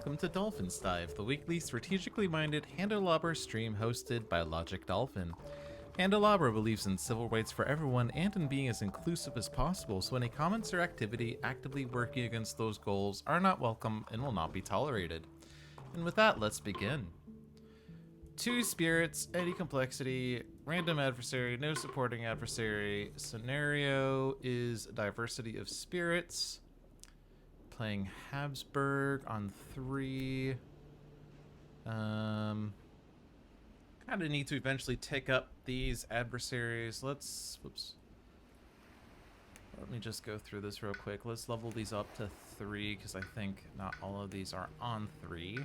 welcome to Dolphin's Dive, the weekly strategically minded Handelabra stream hosted by LogicDolphin. Handelabra believes in civil rights for everyone and in being as inclusive as possible, so any comments or activity actively working against those goals are not welcome and will not be tolerated. And with that, let's begin. 2 spirits, any complexity, random adversary, no supporting adversary. Scenario is diversity of spirits. Playing Habsburg on 3. Kind of need to eventually take up these adversaries. Let me just go through this real quick. Let's level these up to 3 because I think not all of these are on 3.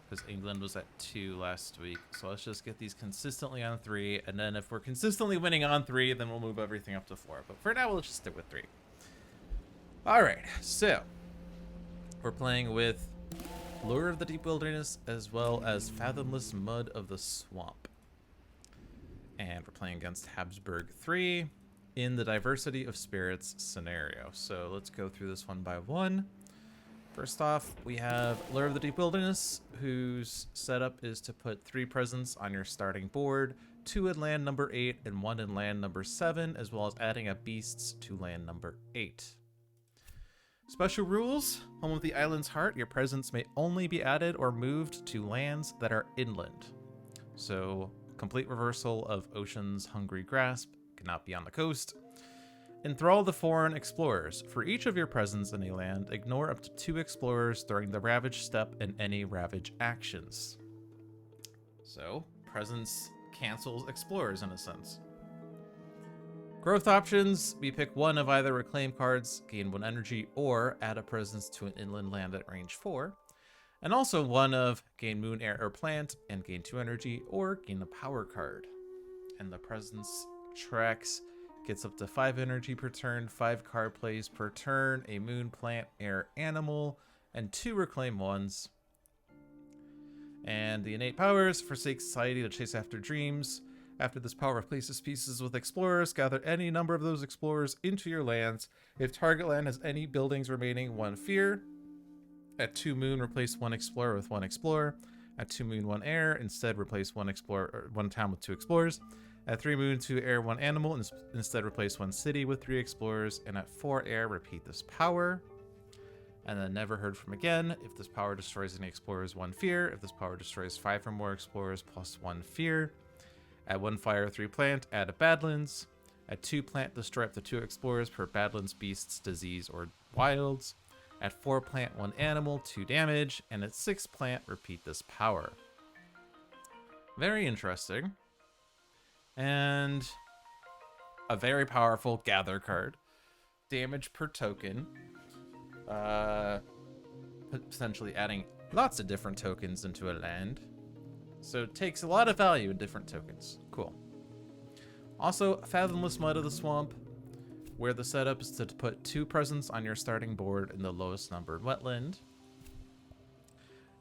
Because England was at 2 last week. So let's just get these consistently on 3, and then if we're consistently winning on 3, then we'll move everything up to 4. But for now, we'll just stick with 3. Alright, so we're playing with Lure of the Deep Wilderness as well as Fathomless Mud of the Swamp. And we're playing against Habsburg 3 in the Diversity of Spirits scenario. So let's go through this one by one. First off, we have Lure of the Deep Wilderness, whose setup is to put 3 presents on your starting board, 2 in land number 8 and 1 in land number 7, as well as adding a beasts to land number 8. Special rules: Home of the Island's Heart, your presents may only be added or moved to lands that are inland. So, complete reversal of Ocean's Hungry Grasp, cannot be on the coast. Enthrall the Foreign Explorers. For each of your presents in a land, ignore up to 2 explorers during the Ravage step and any Ravage actions. So, presents cancels explorers in a sense. Growth options: we pick 1 of either reclaim cards, gain 1 energy, or add a presence to an inland land at range 4. And also 1 of gain moon, air, or plant, and gain 2 energy, or gain a power card. And the presence tracks gets up to 5 energy per turn, 5 card plays per turn, a moon, plant, air, animal, and 2 reclaim ones. And the innate powers: forsake society to chase after dreams. After this power replaces pieces with explorers, gather any number of those explorers into your lands. If target land has any buildings remaining, 1 fear. At 2 moon, replace 1 explorer with 1 explorer. At 2 moon, 1 air. Instead, replace 1 explorer or 1 town with 2 explorers. At 3 moon, 2 air, 1 animal. Instead, replace 1 city with 3 explorers. And at 4 air, repeat this power. And then never heard from again. If this power destroys any explorers, 1 fear. If this power destroys 5 or more explorers, plus 1 fear. At 1 fire, 3 plant, add a Badlands. At 2 plant, destroy up to 2 explorers per Badlands, beasts, disease, or wilds. At 4 plant, 1 animal, 2 damage. And at 6 plant, repeat this power. Very interesting. And a very powerful gather card. Damage per token. Potentially adding lots of different tokens into a land. So it takes a lot of value in different tokens. Cool. Also, Fathomless Mud of the Swamp, where the setup is to put 2 presents on your starting board in the lowest numbered wetland.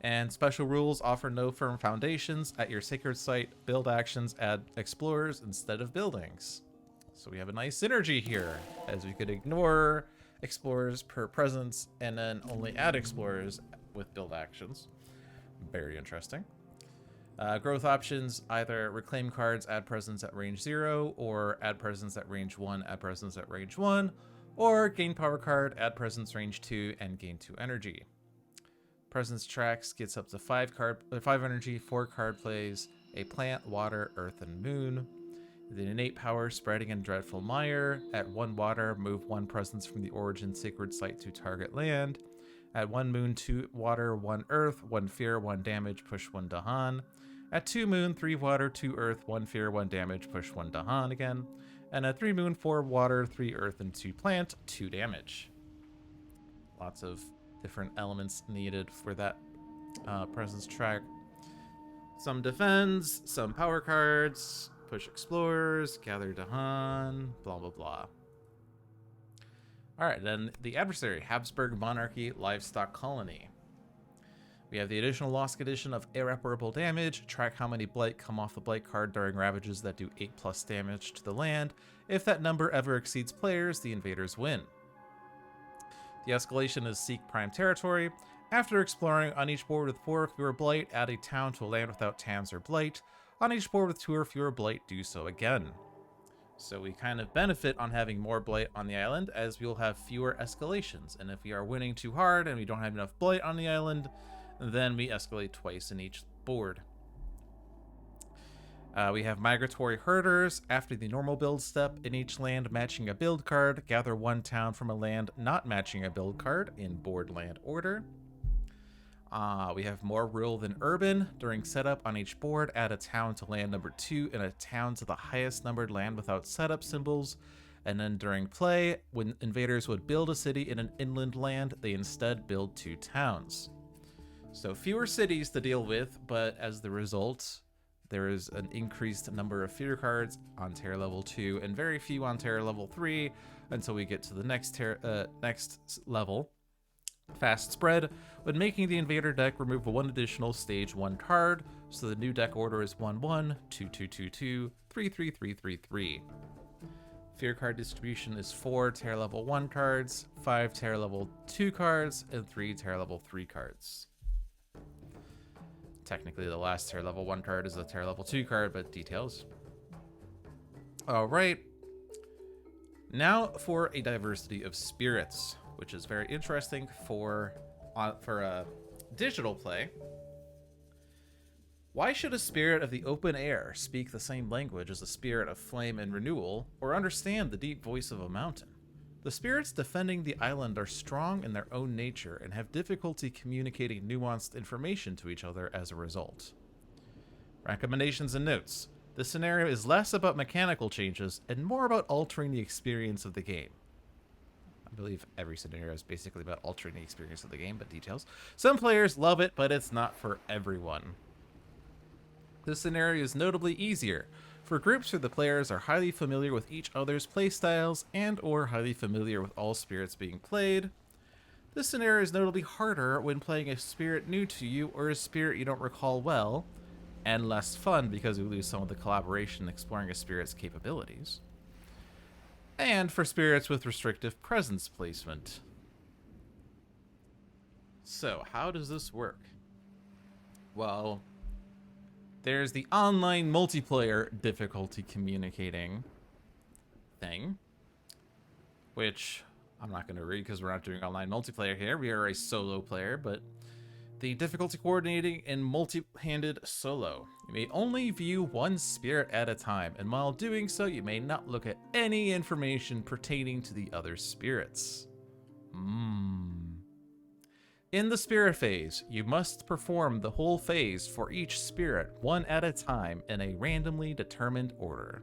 And special rules: offer no firm foundations. At your sacred site, build actions add explorers instead of buildings. So we have a nice synergy here, as we could ignore explorers per presence and then only add explorers with build actions. Very interesting. Growth options: either reclaim cards, add presence at range 0, or add presence at range 1, add presence at range 1, or gain power card, add presence range 2, and gain 2 energy. Presence tracks gets up to 5 energy, 4 card plays, a plant, water, earth, and moon. The innate power: spreading and dreadful mire. At 1 water, move 1 presence from the origin sacred site to target land. At 1 moon, 2 water, 1 earth, 1 fear, 1 damage, push 1 Dahan. At 2 moon, 3 water, 2 earth, 1 fear, 1 damage, push 1 Dahan again. And at 3 moon, 4 water, 3 earth, and 2 plant, 2 damage. Lots of different elements needed for that presence track. Some defends, some power cards, push explorers, gather Dahan, blah blah blah. Alright, then the adversary: Habsburg Monarchy Livestock Colony. We have the additional lost condition of irreparable damage. Track how many blight come off the blight card during ravages that do 8+ damage to the land. If that number ever exceeds players, the invaders win. The escalation is seek prime territory. After exploring on each board with 4 or fewer blight, add a town to a land without towns or blight. On each board with 2 or fewer blight, do so again. So we kind of benefit on having more blight on the island, as we will have fewer escalations. And if we are winning too hard and we don't have enough blight on the island, then we escalate twice in each board. We have migratory herders. After the normal build step, in each land matching a build card, gather 1 town from a land not matching a build card in board land order. We have more rural than urban. During setup on each board, add a town to land number 2 and a town to the highest numbered land without setup symbols. And then during play, when invaders would build a city in an inland land, they instead build 2 towns. So fewer cities to deal with, but as the result, there is an increased number of fear cards on Terra level 2 and very few on Terra level 3 until we get to the next level. Fast spread. When making the invader deck, remove 1 additional stage 1 card, so the new deck order is 1-1, 2-2-2-2, 3-3-3-3-3. Fear card distribution is 4 Terra level 1 cards, 5 Terra level 2 cards, and 3 Terra level 3 cards. Technically, the last Terra level 1 card is a Terra level 2 card, but details. Alright. Now for a diversity of spirits, which is very interesting for digital play. Why should a spirit of the open air speak the same language as a spirit of flame and renewal, or understand the deep voice of a mountain? The spirits defending the island are strong in their own nature and have difficulty communicating nuanced information to each other as a result. Recommendations and notes. This scenario is less about mechanical changes and more about altering the experience of the game. I believe every scenario is basically about altering the experience of the game, but details. Some players love it, but it's not for everyone. This scenario is notably easier for groups where the players are highly familiar with each other's playstyles and or highly familiar with all spirits being played. This scenario is notably harder when playing a spirit new to you or a spirit you don't recall well, and less fun because you lose some of the collaboration exploring a spirit's capabilities. And for spirits with restrictive presence placement. So, how does this work? Well, there's the online multiplayer difficulty communicating thing, which I'm not going to read because we're not doing online multiplayer here. We are a solo player, but the difficulty coordinating in multi-handed solo. You may only view 1 spirit at a time, and while doing so, you may not look at any information pertaining to the other spirits. In the spirit phase, you must perform the whole phase for each spirit 1 at a time in a randomly determined order.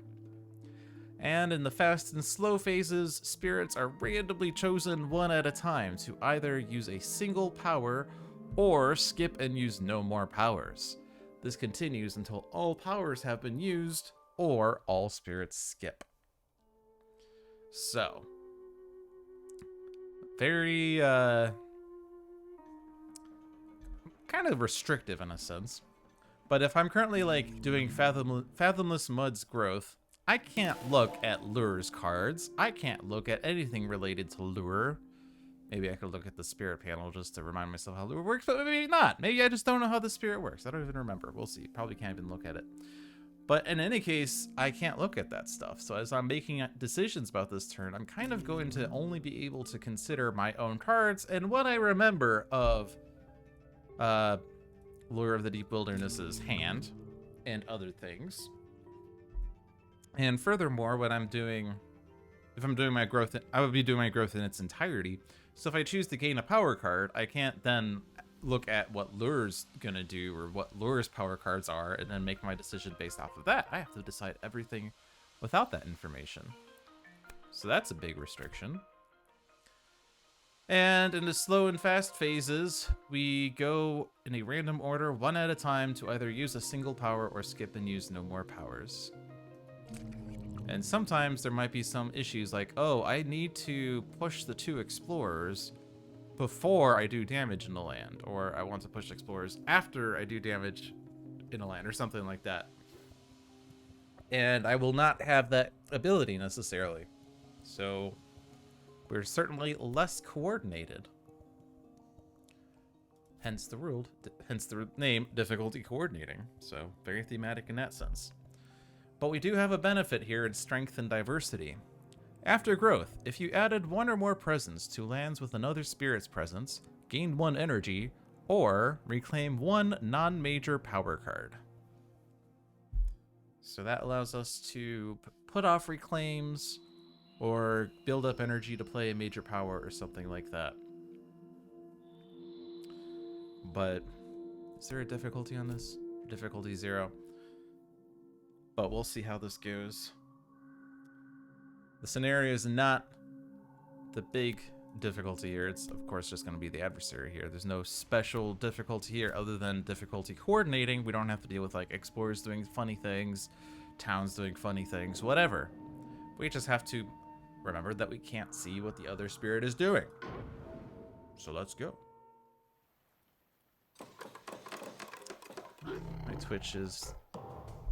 And in the fast and slow phases, spirits are randomly chosen 1 at a time to either use a single power or skip and use no more powers. This continues until all powers have been used or all spirits skip. So, very kind of restrictive in a sense. But if I'm currently like doing Fathomless Mud's growth, I can't look at Lure's cards. I can't look at anything related to Lure. Maybe I could look at the spirit panel just to remind myself how Lure works, but maybe not. Maybe I just don't know how the spirit works. I don't even remember. We'll see. Probably can't even look at it. But in any case, I can't look at that stuff. So as I'm making decisions about this turn, I'm kind of going to only be able to consider my own cards and what I remember of Lure of the Deep Wilderness's hand and other things. And furthermore, what I'm doing, if I'm doing my growth, I would be doing my growth in its entirety. So if I choose to gain a power card, I can't then look at what Lure's gonna do or what Lure's power cards are and then make my decision based off of that. I have to decide everything without that information. So that's a big restriction. And in the slow and fast phases, we go in a random order, 1 at a time, to either use a single power or skip and use no more powers. And sometimes there might be some issues like, oh, I need to push the 2 explorers before I do damage in the land, or I want to push explorers after I do damage in a land, or something like that. And I will not have that ability necessarily. So We're certainly less coordinated. Hence the name, difficulty coordinating. So, very thematic in that sense. But we do have a benefit here in strength and diversity. After growth, if you added one or more presence to lands with another spirit's presence, gain 1 energy, or reclaim 1 non-major power card. So that allows us to put off reclaims, or build up energy to play a major power or something like that. But is there a difficulty on this? Difficulty 0. But we'll see how this goes. The scenario is not the big difficulty here. It's, of course, just going to be the adversary here. There's no special difficulty here other than difficulty coordinating. We don't have to deal with, like, explorers doing funny things, towns doing funny things, whatever. We just have to remember that we can't see what the other spirit is doing. So let's go. My Twitch is...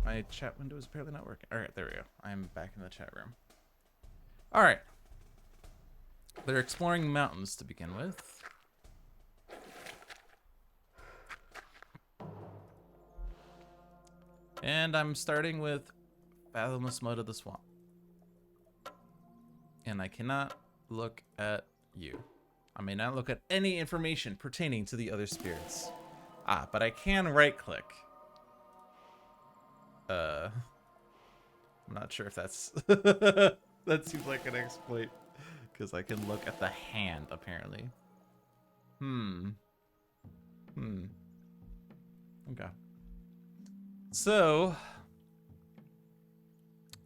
My chat window is apparently not working. Alright, there we go. I'm back in the chat room. Alright. They're exploring mountains to begin with. And I'm starting with Fathomless Mud of the Swamp. And I cannot look at you. I may not look at any information pertaining to the other spirits. Ah, but I can right-click. I'm not sure if that's... That seems like an exploit. Because I can look at the hand, apparently. Okay. So...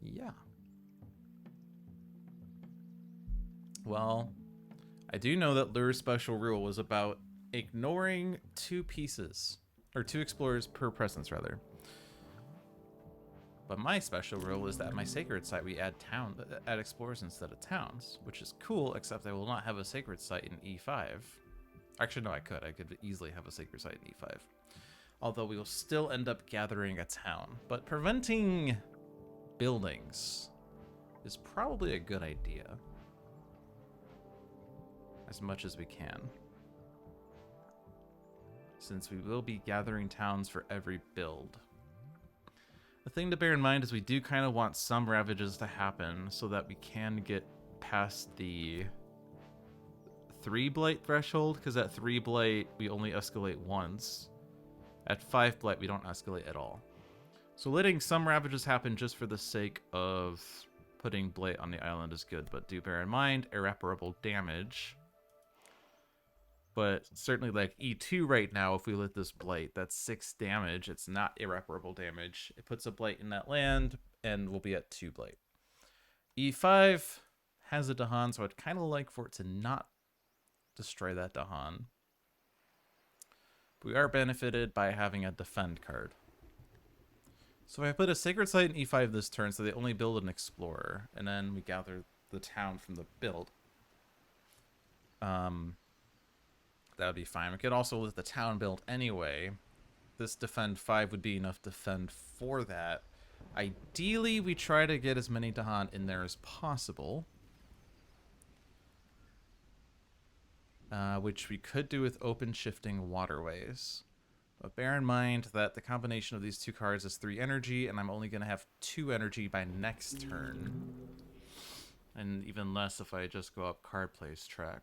yeah. Well, I do know that Lure's special rule was about ignoring 2 pieces. Or 2 explorers per presence, rather. But my special rule is that at my sacred site we add explorers instead of towns, which is cool, except I will not have a sacred site in E5. Actually, no, I could easily have a sacred site in E5. Although we will still end up gathering a town. But preventing buildings is probably a good idea. As much as we can. Since we will be gathering towns for every build. The thing to bear in mind is we do kind of want some ravages to happen so that we can get past the 3 blight threshold, because at 3 blight we only escalate once. At 5 blight we don't escalate at all. So letting some ravages happen just for the sake of putting blight on the island is good, but do bear in mind irreparable damage. But certainly, like, E2 right now, if we let this blight, that's 6 damage. It's not irreparable damage. It puts a blight in that land, and we'll be at 2 blight. E5 has a Dahan, so I'd kind of like for it to not destroy that Dahan. We are benefited by having a defend card. So if I put a Sacred Site in E5 this turn, so they only build an Explorer, and then we gather the town from the build. That would be fine. We could also let the town build anyway. This defend 5 would be enough defend for that. Ideally, we try to get as many Dahan in there as possible. Which we could do with open shifting waterways. But bear in mind that the combination of these 2 cards is 3 energy, and I'm only going to have 2 energy by next turn. And even less if I just go up card plays track.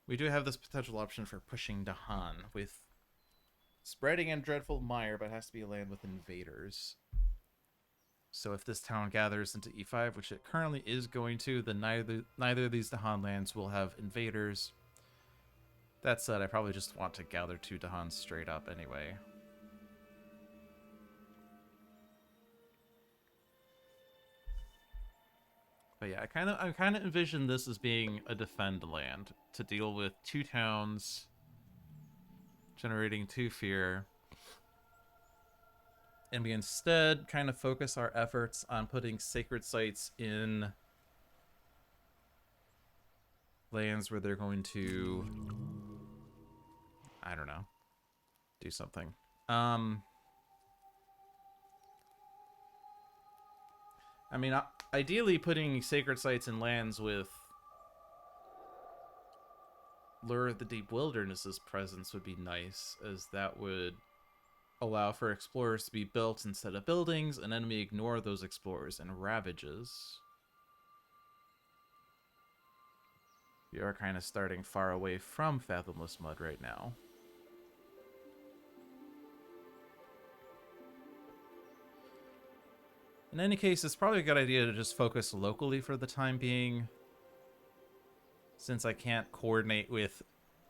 We do have this potential option for pushing Dahan with spreading and Dreadful Mire, but it has to be a land with invaders. So if this town gathers into E5, which it currently is going to, then neither of these Dahan lands will have invaders. That said, I probably just want to gather 2 Dahans straight up anyway. But yeah, I kind of envision this as being a defend land to deal with 2 towns, generating 2 fear, and we instead kind of focus our efforts on putting sacred sites in lands where they're going to, I don't know, do something. I mean, ideally putting sacred sites in lands with Lure of the Deep Wilderness's presence would be nice, as that would allow for explorers to be built instead of buildings, and enemy ignore those explorers and ravages. We are kind of starting far away from Fathomless Mud right now. In any case, it's probably a good idea to just focus locally for the time being, since I can't coordinate with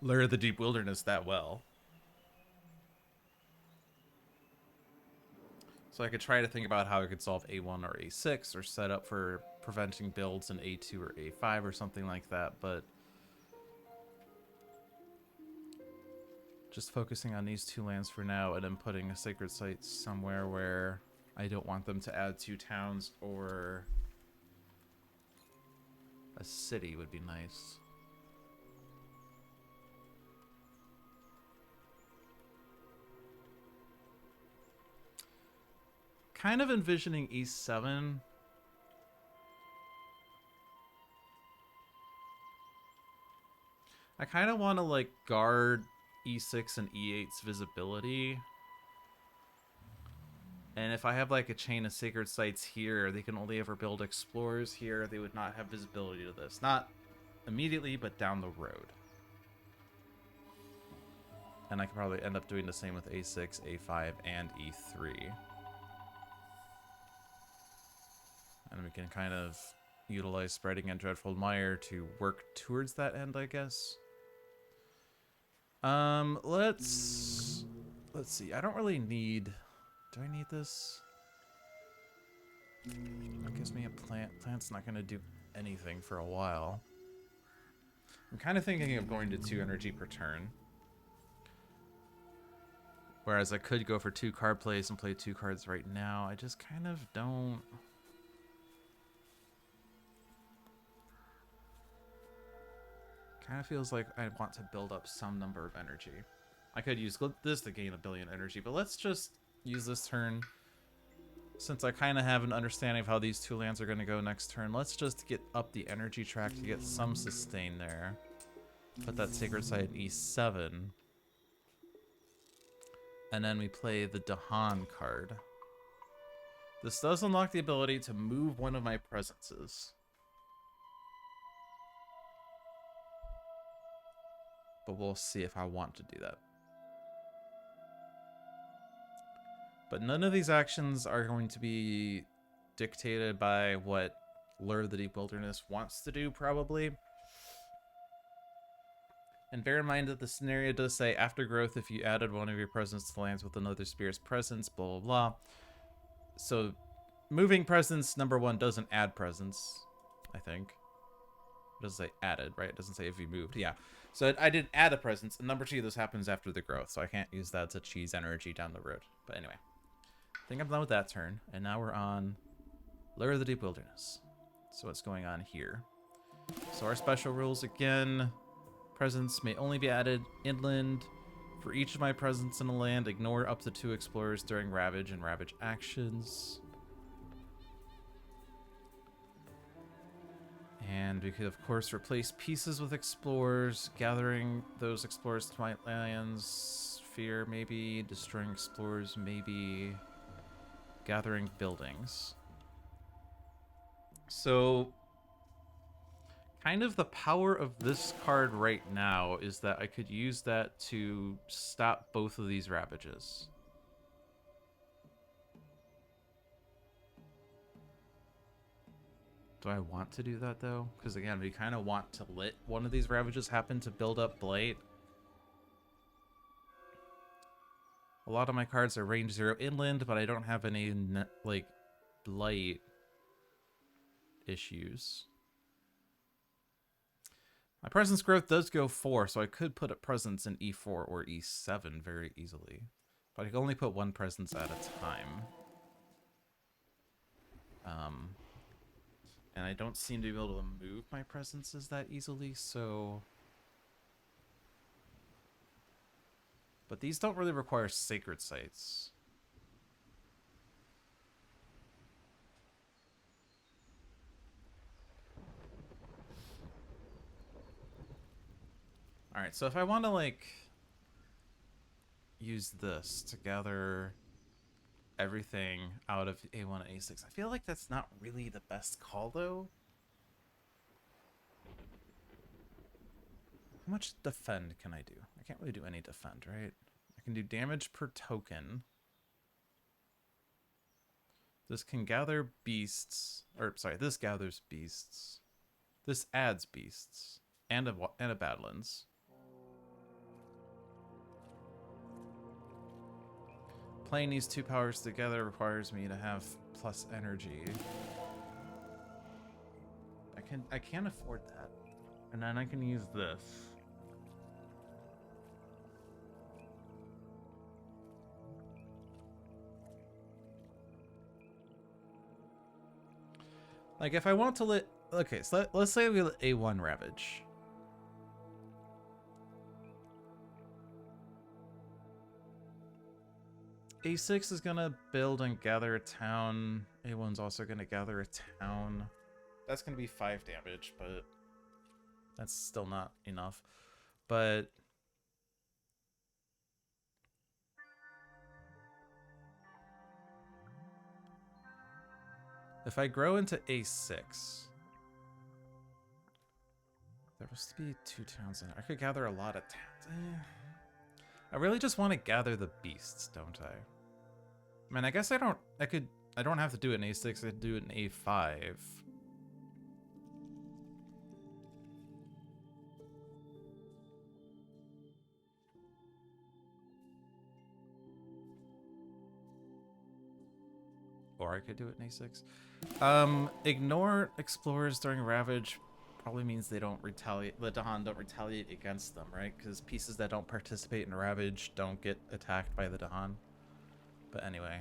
Lure of the Deep Wilderness that well. So I could try to think about how I could solve A1 or A6, or set up for preventing builds in A2 or A5 or something like that, but just focusing on these two lands for now, and then putting a sacred site somewhere where I don't want them to add 2 towns or a city would be nice. Kind of envisioning E7. I kind of want to like guard E6 and E8's visibility. And if I have like a chain of sacred sites here, they can only ever build explorers here. They would not have visibility to this. Not immediately, but down the road. And I could probably end up doing the same with A6, A5, and E3. And we can kind of utilize Spreading and Dreadful Mire to work towards that end, I guess. Let's see. I don't really need... Do I need this? That gives me a plant. Plant's not going to do anything for a while. I'm kind of thinking of going to 2 energy per turn. Whereas I could go for 2 card plays and play 2 cards right now. I just kind of don't... Kind of feels like I want to build up some number of energy. I could use this to gain 1 billion energy, but let's just use this turn. Since I kind of have an understanding of how these 2 lands are going to go next turn, let's just get up the energy track to get some sustain there. Put that Sacred Site in E7. And then we play the Dahan card. This does unlock the ability to move one of my presences. But we'll see if I want to do that. But none of these actions are going to be dictated by what Lure of the Deep Wilderness wants to do, probably. And bear in mind that the scenario does say, after growth, if you added one of your presence to lands with another spirit's presence, blah, blah, blah. So, moving presence, number 1, doesn't add presence, I think. It doesn't say added, right? It doesn't say if you moved. Yeah. So I didn't add a presence. And number 2, this happens after the growth, so I can't use that to cheese energy down the road. But anyway. I think I'm done with that turn. And now we're on Lure of the Deep Wilderness. So what's going on here? So our special rules again. Presence may only be added inland. For each of my presence in a land, ignore up to 2 explorers during Ravage and Ravage actions. And we could, of course, replace pieces with explorers, gathering those explorers to my lands. Fear, maybe. Destroying explorers, maybe. Gathering buildings. So, kind of the power of this card right now is that I could use that to stop both of these ravages. Do I want to do that, though? Because, again, we kind of want to let one of these ravages happen to build up Blight. A lot of my cards are range 0 inland, but I don't have any, like, Blight issues. My presence growth does go 4, so I could put a presence in E4 or E7 very easily. But I can only put 1 presence at a time. And I don't seem to be able to move my presences that easily, so... But these don't really require sacred sites. Alright, so if I want to, like, use this to gather everything out of A1 and A6, I feel like that's not really the best call, though. How much defend can I do? I can't really do any defend, right? I can do damage per token. This can gather beasts, or sorry, this gathers beasts. This adds beasts and a Badlands. Playing these two powers together requires me to have plus energy. I can't afford that, and then I can use this. Like, if I want to let... Okay, so let's say we let A1 Ravage. A6 is gonna build and gather a town. A1's also gonna gather a town. That's gonna be 5 damage, but... that's still not enough. But... if I grow into A6, there must be 2 towns in it. I could gather a lot of towns. I really just want to gather the beasts, don't I? I mean, I guess I don't have to do it in A6, I could do it in A5. Or I could do it in A6. Ignore explorers during Ravage probably means they don't retaliate. The Dahan don't retaliate against them, right? Because pieces that don't participate in Ravage don't get attacked by the Dahan. But anyway.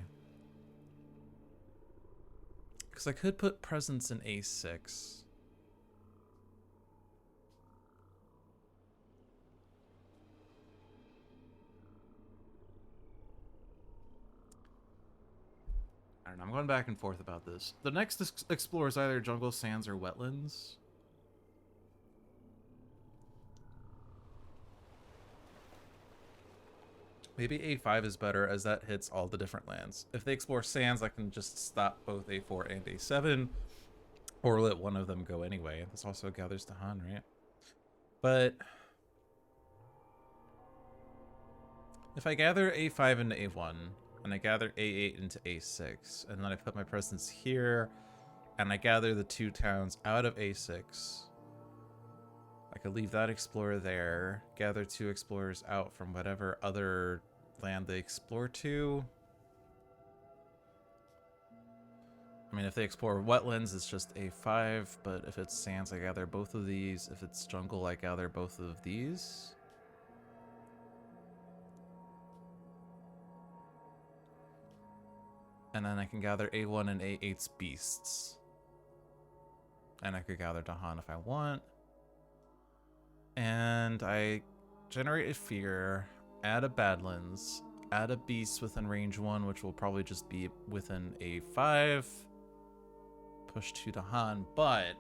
Because I could put presence in A6. I don't know, I'm going back and forth about this. The next explores either jungle, sands, or wetlands. Maybe A5 is better as that hits all the different lands. If they explore sands, I can just stop both A4 and A7, or let one of them go anyway. This also gathers Dahan, right? But if I gather A5 into A1, and I gather A8 into A6, and then I put my presence here, and I gather the 2 towns out of A6, I could leave that explorer there, gather 2 explorers out from whatever other land they explore to. I mean, if they explore wetlands, it's just A5, but if it's sands, I gather both of these. If it's jungle, I gather both of these. And then I can gather A1 and A8's beasts. And I could gather Dahan if I want. And I generate a fear, add a Badlands, add a beast within range 1, which will probably just be within A5. Push 2 Dahan, but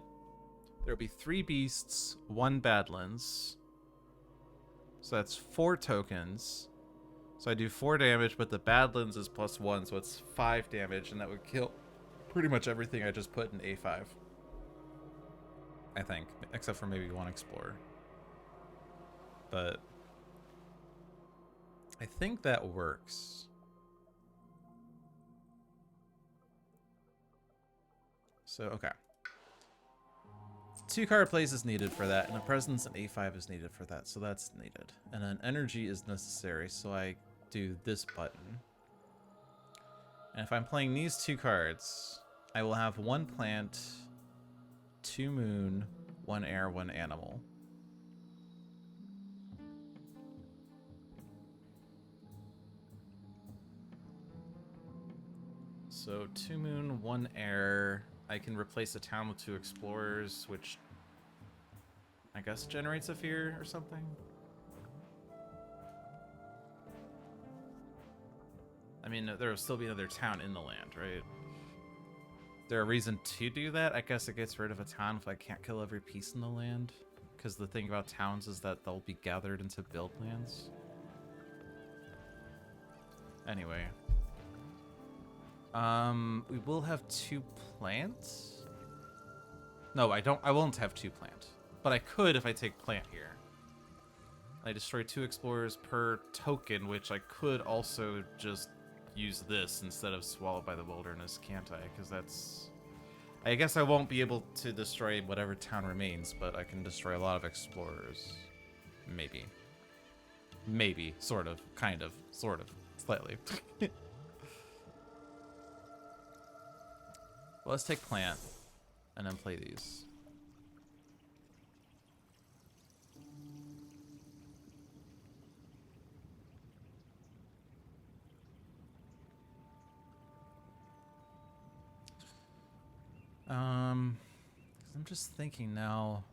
there'll be 3 beasts, 1 Badlands. So that's 4 tokens. So I do 4 damage, but the Badlands is +1, so it's 5 damage, and that would kill pretty much everything I just put in A5. I think, except for maybe 1 Explorer. But I think that works. So, okay. 2 card plays is needed for that, and a presence in A5 is needed for that, so that's needed. And then energy is necessary, so I do this button. And if I'm playing these 2 cards, I will have 1 plant, 2 moon, 1 air, 1 animal. So 2 moon, 1 air. I can replace a town with 2 explorers, which I guess generates a fear or something. I mean, there will still be another town in the land, right? Is there a reason to do that? I guess it gets rid of a town if I can't kill every piece in the land. Because the thing about towns is that they'll be gathered into build lands. Anyway. We will have 2 plants. No, I won't have 2 plant. But I could if I take plant here. I destroy 2 explorers per token, which I could also just use this instead of swallowed by the wilderness, can't I? Because that's... I guess I won't be able to destroy whatever town remains, but I can destroy a lot of explorers. Maybe. Maybe. Sort of. Kind of. Sort of. Slightly. Well, let's take plant and then play these. I'm just thinking now.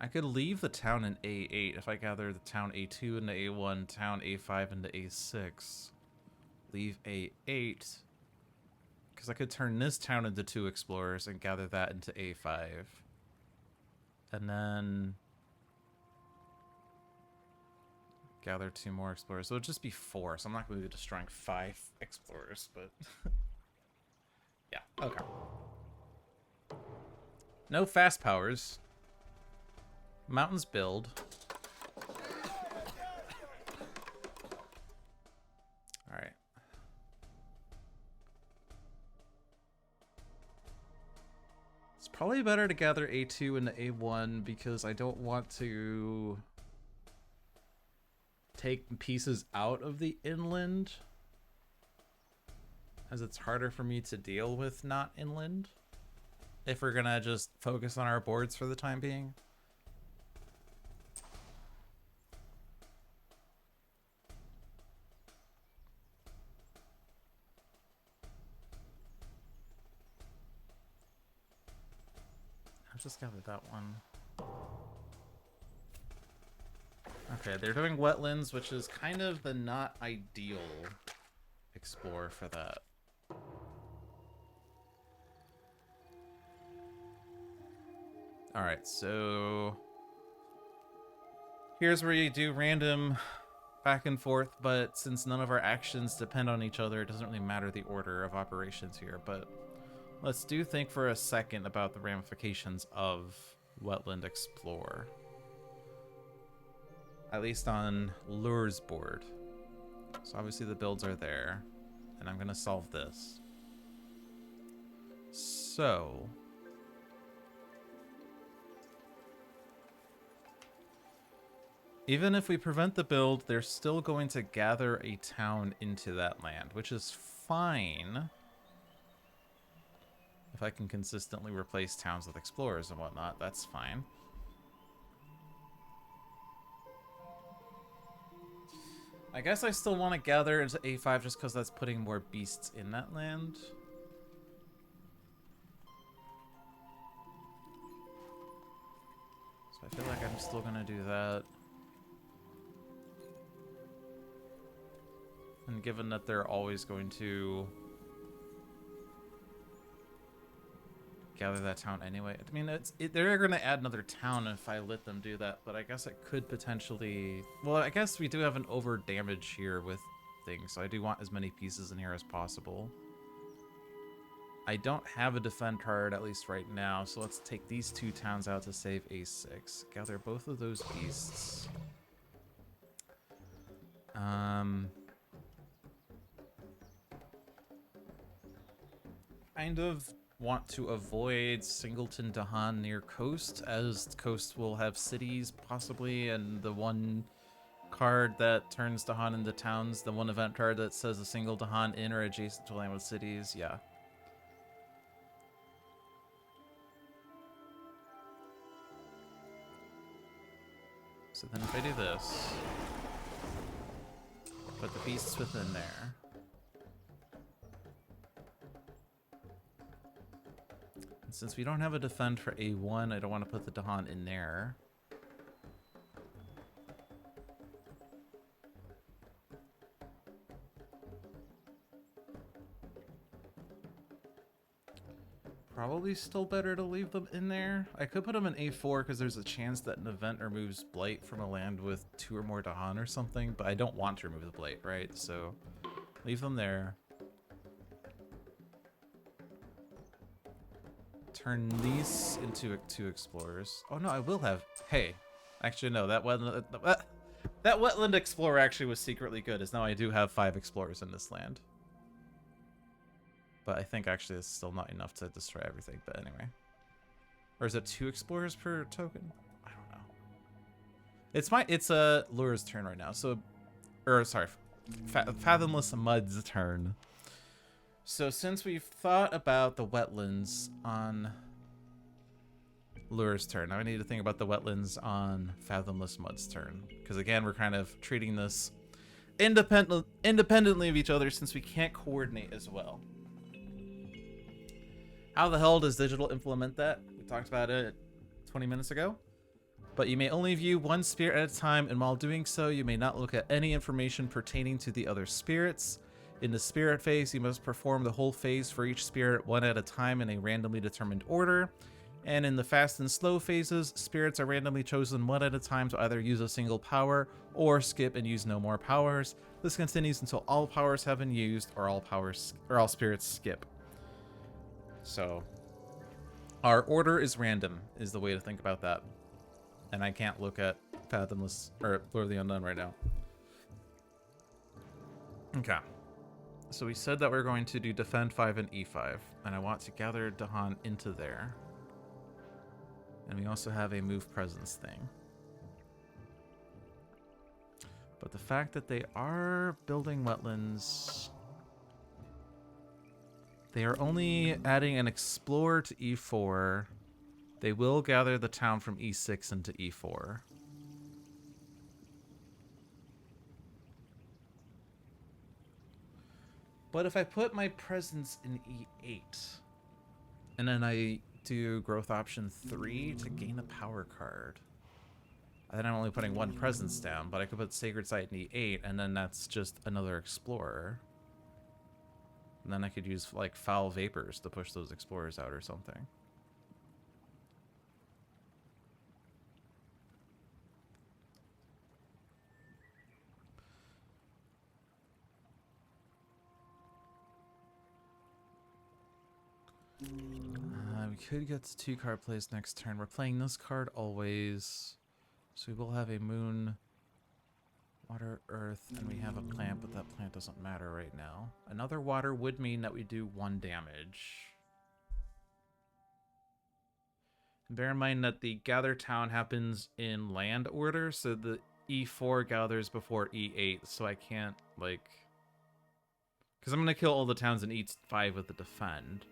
I could leave the town in A8 if I gather the town A2 into A1, town A5 into A6. Leave A8. Because I could turn this town into 2 explorers and gather that into A5. And then... gather 2 more explorers. So it would just be 4, so I'm not going to be destroying 5 explorers, but... yeah, okay. No fast powers. Mountains build. Alright. It's probably better to gather A2 into A1 because I don't want to take pieces out of the inland, as it's harder for me to deal with not inland if we're gonna just focus on our boards for the time being. I've just gathered that one. Okay, they're doing wetlands, which is kind of the not ideal explore for that. Alright, so here's where you do random back and forth, but since none of our actions depend on each other, it doesn't really matter the order of operations here, but let's think for a second about the ramifications of Wetland Explore. At least on Lure's board. So obviously the builds are there, and I'm going to solve this. So... even if we prevent the build, they're still going to gather a town into that land, which is fine. If I can consistently replace towns with explorers and whatnot, that's fine. I guess I still want to gather into A5 just because that's putting more beasts in that land. So I feel like I'm still going to do that. And given that they're always going to gather that town anyway. I mean, they're going to add another town if I let them do that, but I guess it could potentially... well, I guess we do have an over damage here with things, so I do want as many pieces in here as possible. I don't have a defend card, at least right now, so let's take these 2 towns out to save A6. Gather both of those beasts. Kind of want to avoid Singleton Dahan near coast, as coast will have cities possibly, and the one card that turns Dahan into towns, the one event card that says a single Dahan in or adjacent to land with cities, yeah. So then if I do this, put the beasts within there. And since we don't have a defend for A1, I don't want to put the Dahan in there. probably still better to leave them in there. I could put them in A4 because there's a chance that an event removes Blight from a land with 2 or more Dahan or something, but I don't want to remove the Blight, right? So leave them there. Turn these into 2 explorers. Oh no, I will have. Hey, actually no, that wetland explorer actually was secretly good, as now I do have 5 explorers in this land. But I think actually it's still not enough to destroy everything, but anyway. Or is it 2 explorers per token? I don't know. It's a Lure's turn right now, so, or sorry, Fathomless Mud's turn. So since we've thought about the wetlands on Lure's turn, now I need to think about the wetlands on Fathomless Mud's turn. Because again, we're kind of treating this independently of each other since we can't coordinate as well. How the hell does digital implement that? We talked about it 20 minutes ago. But you may only view one spirit at a time, and while doing so, you may not look at any information pertaining to the other spirits. In the spirit phase, you must perform the whole phase for each spirit one at a time in a randomly determined order. And in the fast and slow phases, spirits are randomly chosen one at a time to either use a single power or skip and use no more powers. This continues until all powers have been used or all spirits skip. So our order is random is the way to think about that. And I can't look at Fathomless or Lord of the Unknown right now. Okay. So we said that we're going to do defend 5 and E5, and I want to gather Dahan into there. And we also have a move presence thing. But the fact that they are building wetlands, they are only adding an explorer to E4. They will gather the town from E6 into E4. But if I put my presence in E8, and then I do growth option 3 to gain a power card, then I'm only putting 1 presence down, but I could put Sacred Site in E8, and then that's just another explorer. And then I could use, like, Foul Vapors to push those explorers out or something. We could get to 2 card plays next turn. We're playing this card always. So we will have a moon, water, earth, and we have a plant, but that plant doesn't matter right now. Another water would mean that we do 1 damage. Bear in mind that the gather town happens in land order, so the E4 gathers before E8, so I can't, like... Because I'm going to kill all the towns in E5 with the defend.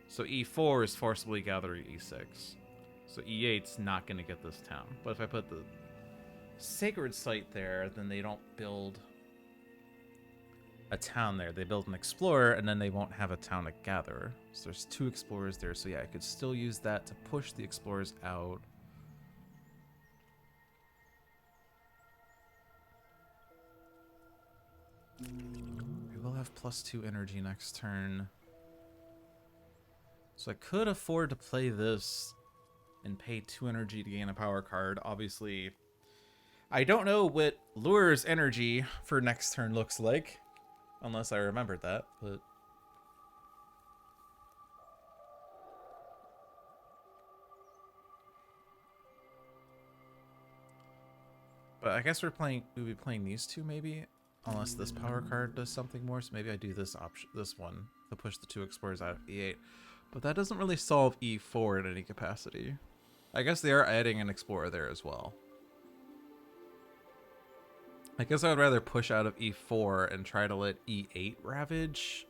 So E4 is forcibly gathering E6. So E8's not going to get this town. But if I put the Sacred Site there, then they don't build a town there. They build an Explorer, and then they won't have a town to gather. So there's 2 Explorers there. So yeah, I could still use that to push the Explorers out. We will have +2 energy next turn. So I could afford to play this and pay 2 energy to gain a power card. Obviously, I don't know what Lure's energy for next turn looks like, unless I remembered that, but I guess we'll be playing these 2 maybe, unless this power card does something more. So maybe I do this one to push the 2 explorers out of E8. But that doesn't really solve E4 in any capacity. I guess they are adding an explorer there as well. I guess I would rather push out of E4 and try to let E8 ravage.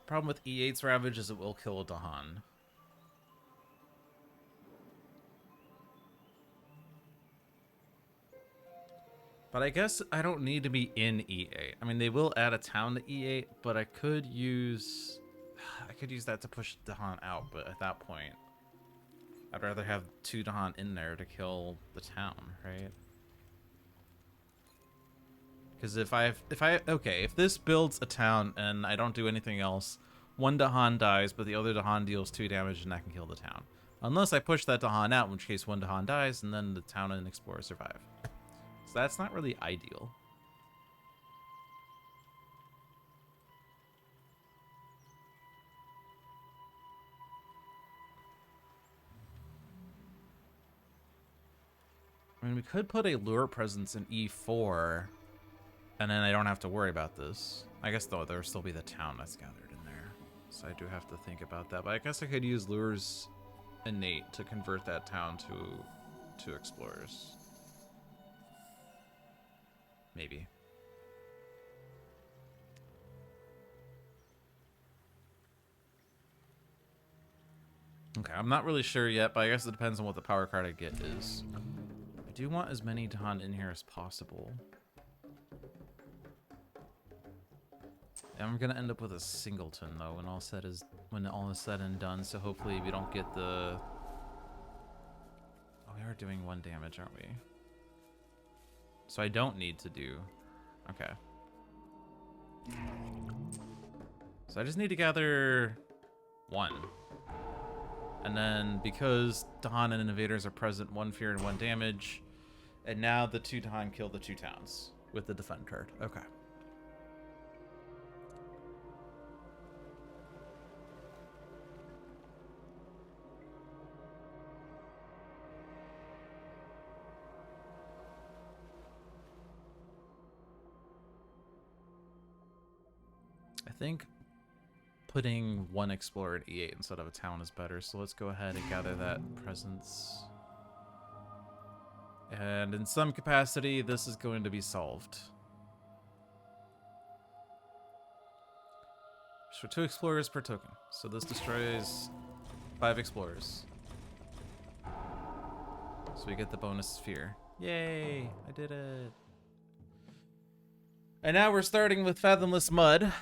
Problem with E8's ravage is it will kill a Dahan. But I guess I don't need to be in E8. I mean, they will add a town to E8, but I could use that to push Dahan out, but at that point, I'd rather have 2 Dahan in there to kill the town, right? Because if this builds a town and I don't do anything else, one Dahan dies, but the other Dahan deals 2 damage and I can kill the town. Unless I push that Dahan out, in which case one Dahan dies and then the town and explorer survive. So that's not really ideal. I mean, we could put a lure presence in E4, and then I don't have to worry about this. I guess, though, there'll still be the town that's gathered in there. So I do have to think about that. But I guess I could use lures innate to convert that town to explorers. Maybe. Okay, I'm not really sure yet, but I guess it depends on what the power card I get is. I do want as many Dahan in here as possible. And I'm gonna end up with a singleton though when all is said and done. So hopefully we don't get the. Oh, we are doing 1 damage, aren't we? So I don't need to do. Okay. So I just need to gather 1. And then because Dahan and Invaders are present, 1 fear and 1 damage. And now the 2 Dahan kill the 2 towns with the defend card. Okay. I think putting 1 explorer at E8 instead of a town is better, so let's go ahead and gather that presence. And in some capacity, this is going to be solved. So 2 explorers per token, so this destroys 5 explorers. So we get the bonus sphere. Yay! I did it! And now we're starting with Fathomless Mud,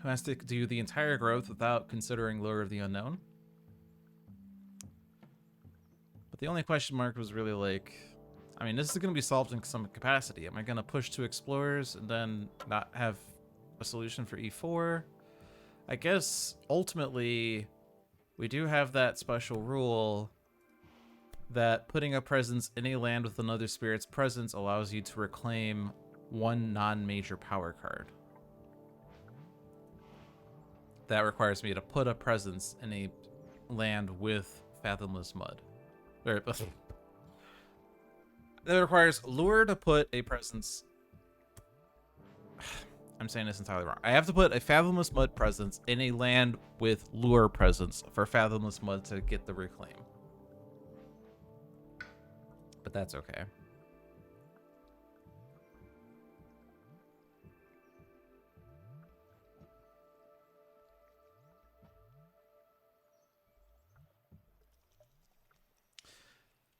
who has to do the entire growth without considering Lure of the Unknown. But the only question mark was really like, I mean, this is going to be solved in some capacity. Am I going to push 2 explorers and then not have a solution for E4? I guess ultimately we do have that special rule that putting a presence in a land with another spirit's presence allows you to reclaim 1 non-major power card. That requires me to put a presence in a land with Fathomless Mud. That requires Lure to put a presence. I'm saying this entirely wrong. I have to put a Fathomless Mud presence in a land with Lure presence for Fathomless Mud to get the reclaim. But that's okay.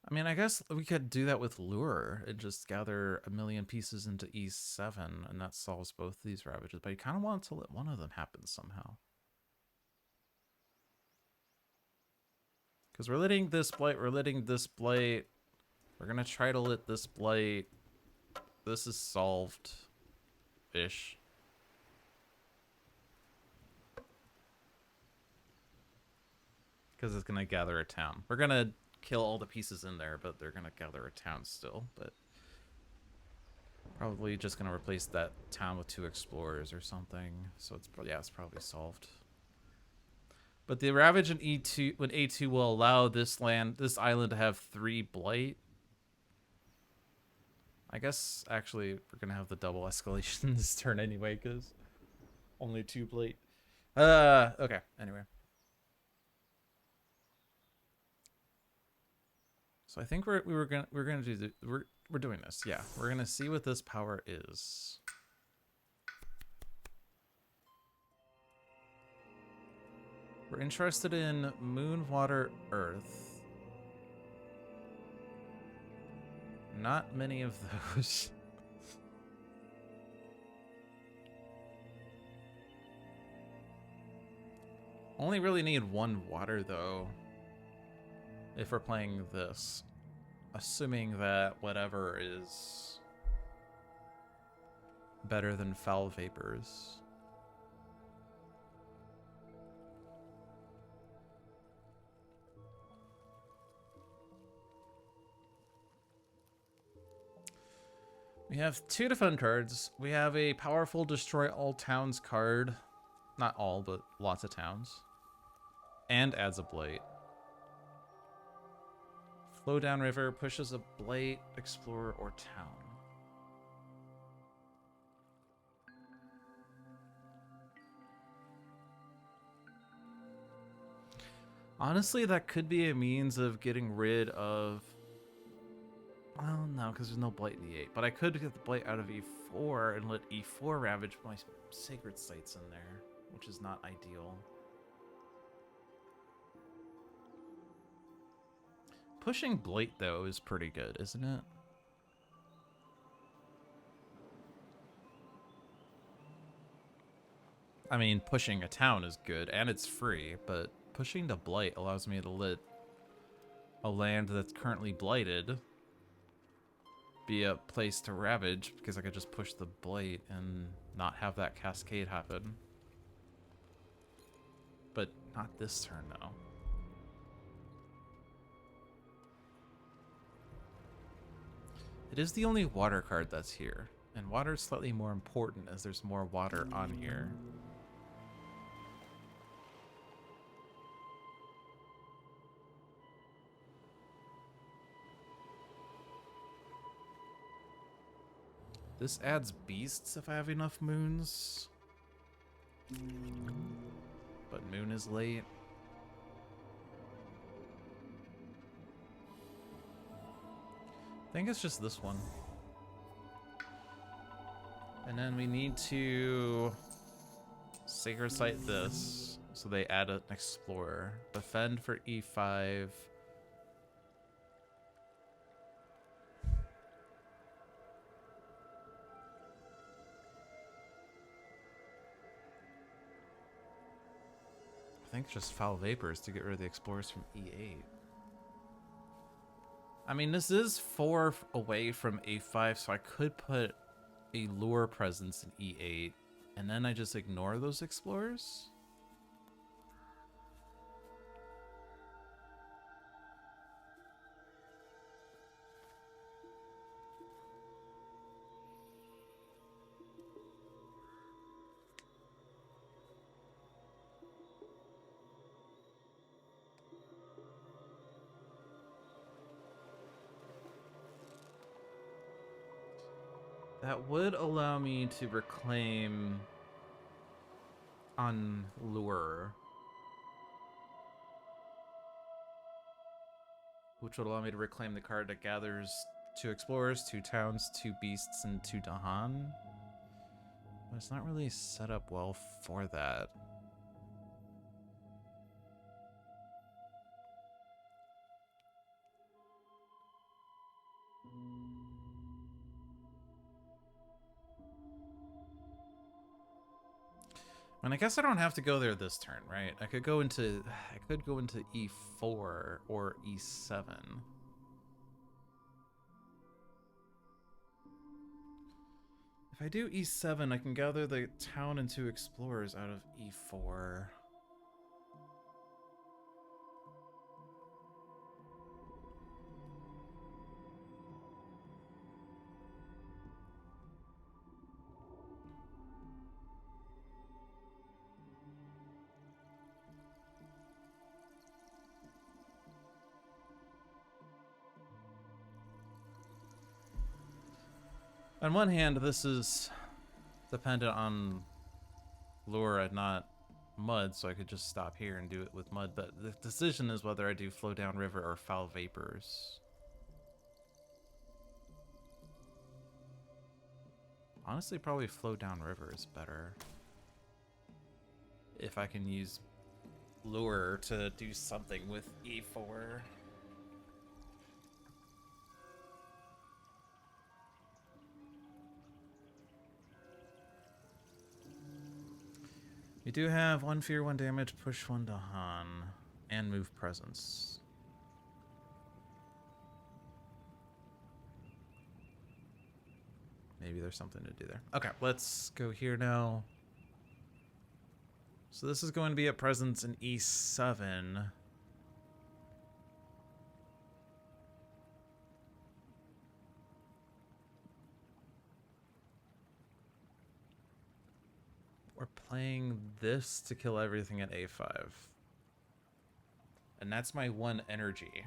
I mean, I guess we could do that with Lure and just gather 1,000,000 pieces into E7, and that solves both these ravages. But you kind of want to let one of them happen somehow. Because we're letting this blight, we're letting this blight. We're going to try to let this blight. This is solved-ish. Because it's going to gather a town. We're going to kill all the pieces in there, but they're going to gather a town still. But probably just going to replace that town with 2 explorers or something. So it's, yeah, it's probably solved. But the Ravage in E2, when A2 will allow this island to have 3 blight. I guess, actually, we're going to have the double escalation this turn anyway, because only 2 blight. Okay, anyway. So I think we're doing this. Yeah, we're gonna see what this power is. We're interested in moon, water, earth. Not many of those. Only really need 1 water though. If we're playing this, assuming that whatever is better than foul vapors. We have 2 defend cards. We have a powerful destroy all towns card. Not all, but lots of towns. And adds a blight. Flow down river pushes a blight, explorer, or town. Honestly, that could be a means of getting rid of... Well, no, because there's no blight in E8. But I could get the blight out of E4 and let E4 ravage my sacred sites in there, which is not ideal. Pushing blight, though, is pretty good, isn't it? I mean, pushing a town is good, and it's free, but pushing the blight allows me to let a land that's currently blighted be a place to ravage, because I could just push the blight and not have that cascade happen. But not this turn, though. It is the only water card that's here, and water is slightly more important as there's more water on here. This adds beasts if I have enough moons. But moon is late. I think it's just this one. And then we need to sacred site this. So they add an explorer. Defend for E5. I think just foul vapors to get rid of the explorers from E8. I mean, this is 4 away from A5, so I could put a lure presence in E8, and then I just ignore those explorers. That would allow me to reclaim on lure, which would allow me to reclaim the card that gathers 2 explorers, 2 towns, 2 beasts, and 2 Dahan. But it's not really set up well for that. And I guess I don't have to go there this turn, right? I could go into E4 or E7. If I do E7, I can gather the town and 2 explorers out of E4. On one hand, this is dependent on lure and not mud, so I could just stop here and do it with mud, but the decision is whether I do flow down river or foul vapors. Honestly, probably flow down river is better. If I can use lure to do something with E4. You do have 1 fear, 1 damage, push 1 Dahan, and move presence. Maybe there's something to do there. Okay, let's go here now. So this is going to be a presence in E7. We're playing this to kill everything at A5. And that's my 1 energy.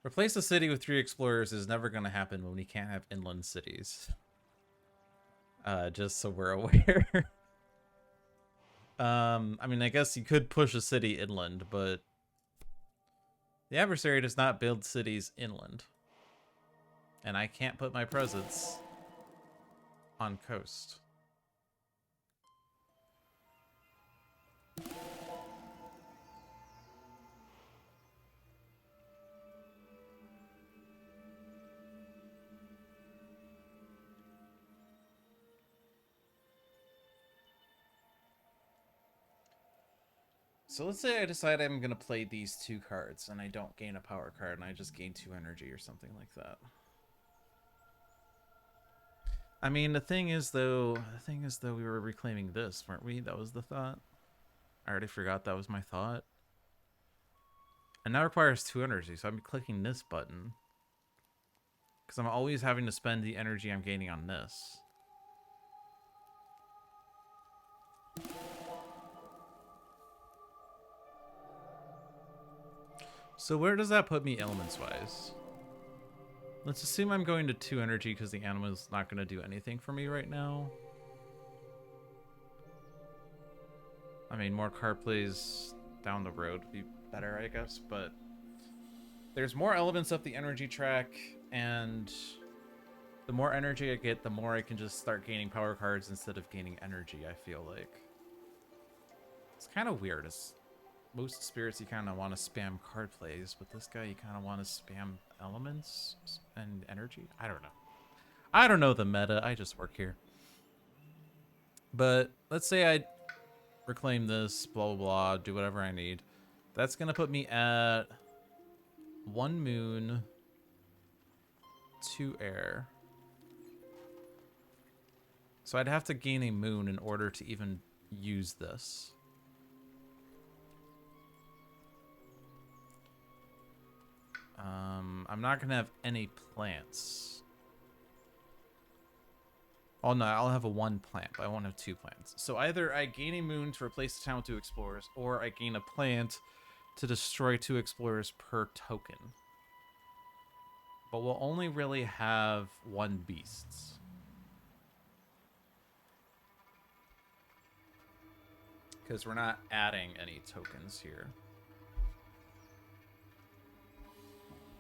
Replace a city with 3 explorers is never going to happen when we can't have inland cities. Just so we're aware. I mean, I guess you could push a city inland, but the adversary does not build cities inland. And I can't put my presence on coast. So let's say I decide I'm going to play these 2 cards and I don't gain a power card and I just gain 2 energy or something like that. I mean, the thing is though we were reclaiming this, weren't we? That was the thought. I already forgot that was my thought. And that requires 2 energy, so I'm clicking this button. Because I'm always having to spend the energy I'm gaining on this. So where does that put me elements-wise? Let's assume I'm going to 2 energy because the animal's not going to do anything for me right now. I mean, more card plays down the road would be better, I guess, but there's more elements up the energy track, and the more energy I get, the more I can just start gaining power cards instead of gaining energy, I feel like. It's kind of weird. It's, most spirits you kind of want to spam card plays, but this guy you kind of want to spam elements and energy? I don't know. I don't know the meta. I just work here. But let's say I reclaim this, blah, blah, blah, do whatever I need. That's going to put me at 1 moon, 2 air. So I'd have to gain a moon in order to even use this. I'm not going to have any plants. Oh no, I'll have a 1 plant, but I won't have 2 plants. So either I gain a moon to replace the town with 2 explorers, or I gain a plant to destroy 2 explorers per token. But we'll only really have 1 beasts. Because we're not adding any tokens here.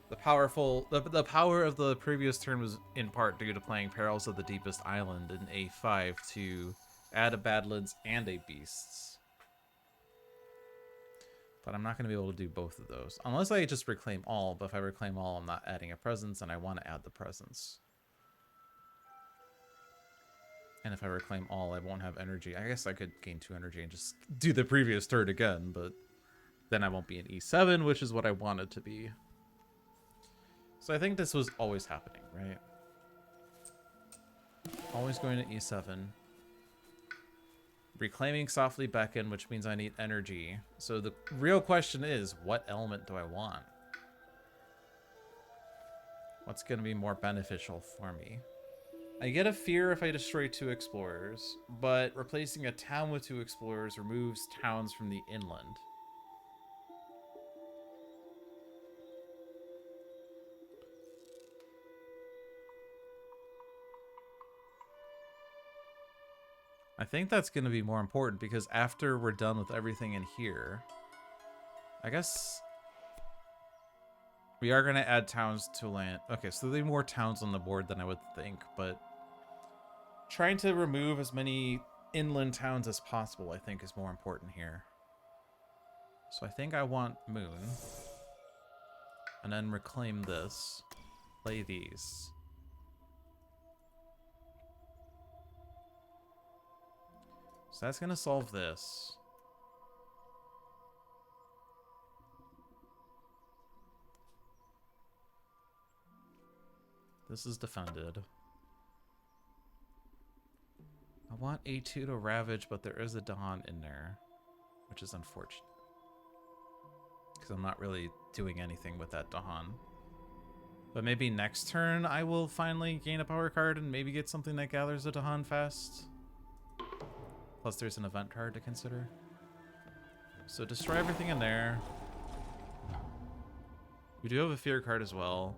The power of the previous turn was in part due to playing Perils of the Deepest Island in A5 to add a Badlands and a Beasts. But I'm not going to be able to do both of those. Unless I just reclaim all, but if I reclaim all, I'm not adding a presence, and I want to add the presence. And if I reclaim all, I won't have energy. I guess I could gain 2 energy and just do the previous turn again, but then I won't be in E7, which is what I wanted to be. So I think this was always happening, right? Always going to E7. Reclaiming Softly Beckon, which means I need energy. So the real question is, what element do I want? What's going to be more beneficial for me? I get a fear if I destroy 2 explorers, but replacing a town with 2 explorers removes towns from the inland. I think that's going to be more important because after we're done with everything in here, I guess we are going to add towns to land. Okay, so there are more towns on the board than I would think, but trying to remove as many inland towns as possible, I think, is more important here. So I think I want Moon. And then reclaim this. Play these. So that's going to solve this. this is defended. I want A2 to ravage, but there is a Dahan in there, which is unfortunate. Because I'm not really doing anything with that Dahan. But maybe next turn I will finally gain a power card and maybe get something that gathers a Dahan fast. Plus there's an event card to consider. So destroy everything in there. We do have a fear card as well.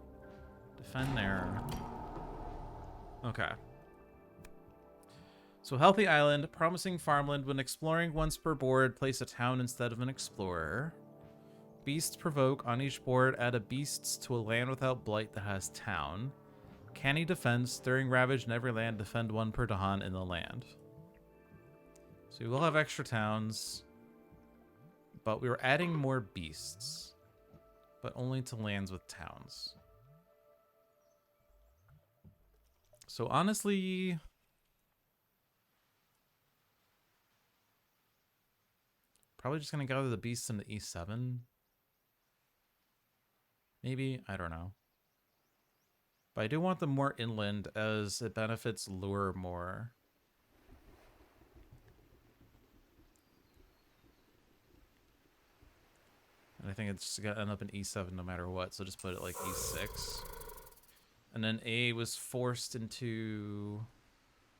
Defend there. Okay. So Healthy Island, promising farmland. When exploring once per board, place a town instead of an explorer. Beasts provoke. On each board, add a beasts to a land without blight that has town. Canny defense. During ravage in every land, defend one per Dahan in the land. So we will have extra towns. But we were adding more beasts. But only to lands with towns. So honestly... probably just going to gather the beasts into E7. Maybe, I don't know. But I do want them more inland as it benefits lure more. And I think it's just going to end up in E7 no matter what, so just put it like E6. And then A was forced into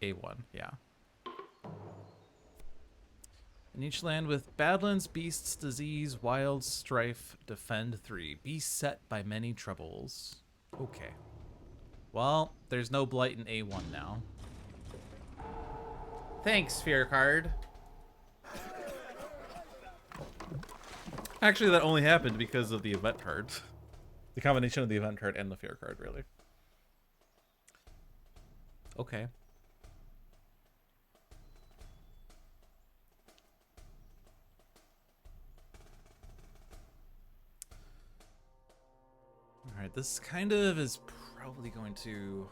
A1, yeah. In each land with badlands, beasts, disease, wild, strife, defend 3. Be set by many troubles. Okay. Well, there's no blight in A1 now. Thanks, fear card. Actually, that only happened because of the event card. The combination of the event card and the fear card, really. Okay. Alright, this kind of is probably going to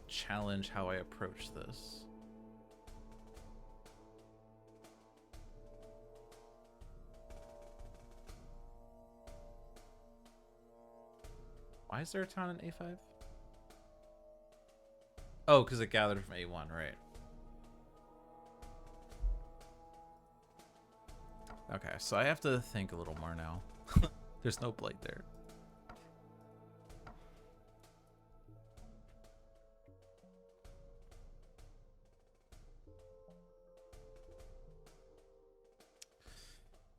challenge how I approach this. Why is there a town in A5? Oh, because it gathered from A1, right. Okay, so I have to think a little more now. There's no blight there.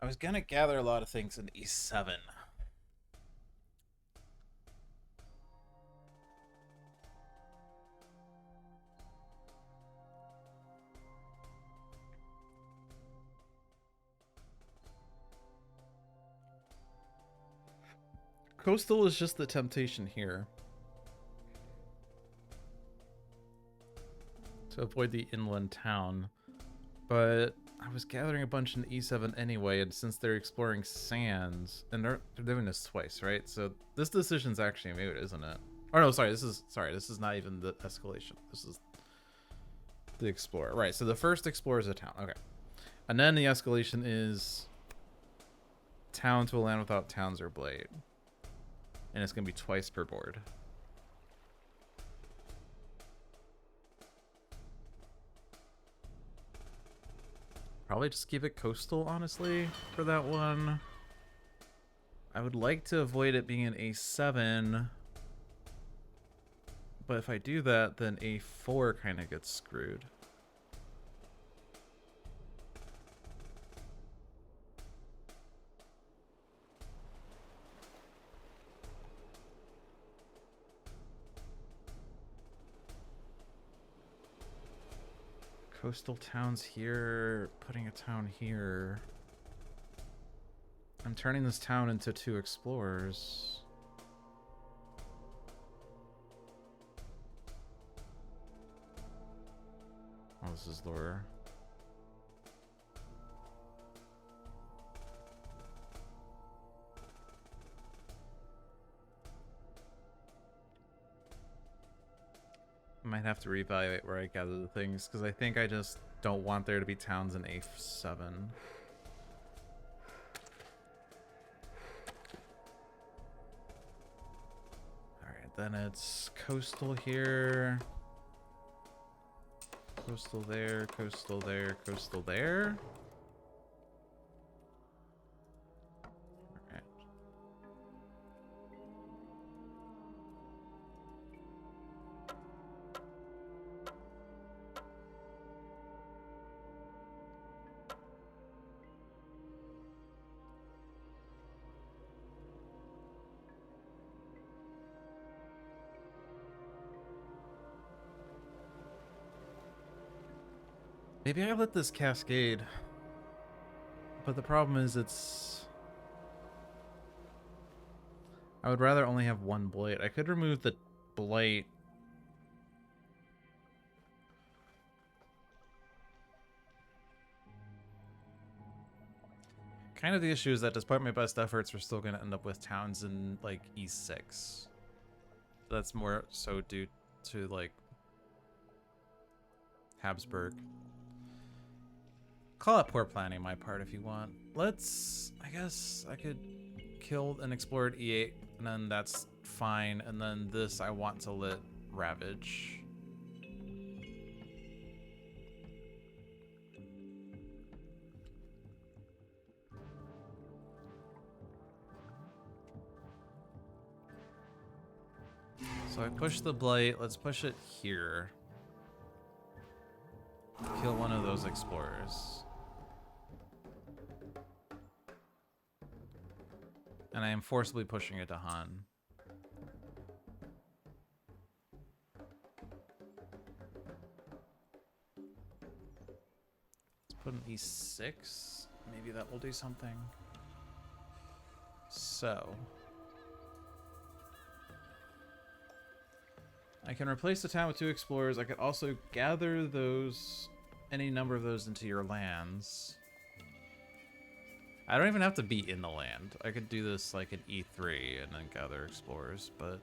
I was gonna gather a lot of things in E7. Coastal is just the temptation here. To avoid the inland town. But I was gathering a bunch in E7 anyway, and since they're exploring sands, and they're doing this twice, right? So this decision's actually moot, isn't it? Oh no, sorry, this is not even the escalation. This is the explorer. Right, so the first explorer is a town. Okay. And then the escalation is town to a land without towns or blade. And it's going to be twice per board. Probably just keep it coastal, honestly, for that one. I would like to avoid it being an A7. But if I do that, then A4 kind of gets screwed. Coastal towns here, putting a town here. I'm turning this town into 2 explorers. Oh, this is lure. I might have to reevaluate where I gather the things, because I think I just don't want there to be towns in A7. Alright, then it's coastal here. Coastal there, coastal there, coastal there. Alright. Maybe I let this cascade. But the problem is I would rather only have one blight. I could remove the blight. Kind of the issue is that despite my best efforts, we're still going to end up with towns in, like, E6. That's more so due to, like, Habsburg. Call it poor planning my part if you want. I guess I could kill and explore at E8, and then that's fine, and then this I want to let ravage. So I push the blight, let's push it here. Kill one of those explorers. And I am forcibly pushing it to Han. Let's put an E6. Maybe that will do something. So. I can replace the town with 2 explorers. I could also gather those, any number of those into your lands. I don't even have to be in the land. I could do this like an E3 and then gather explorers, but...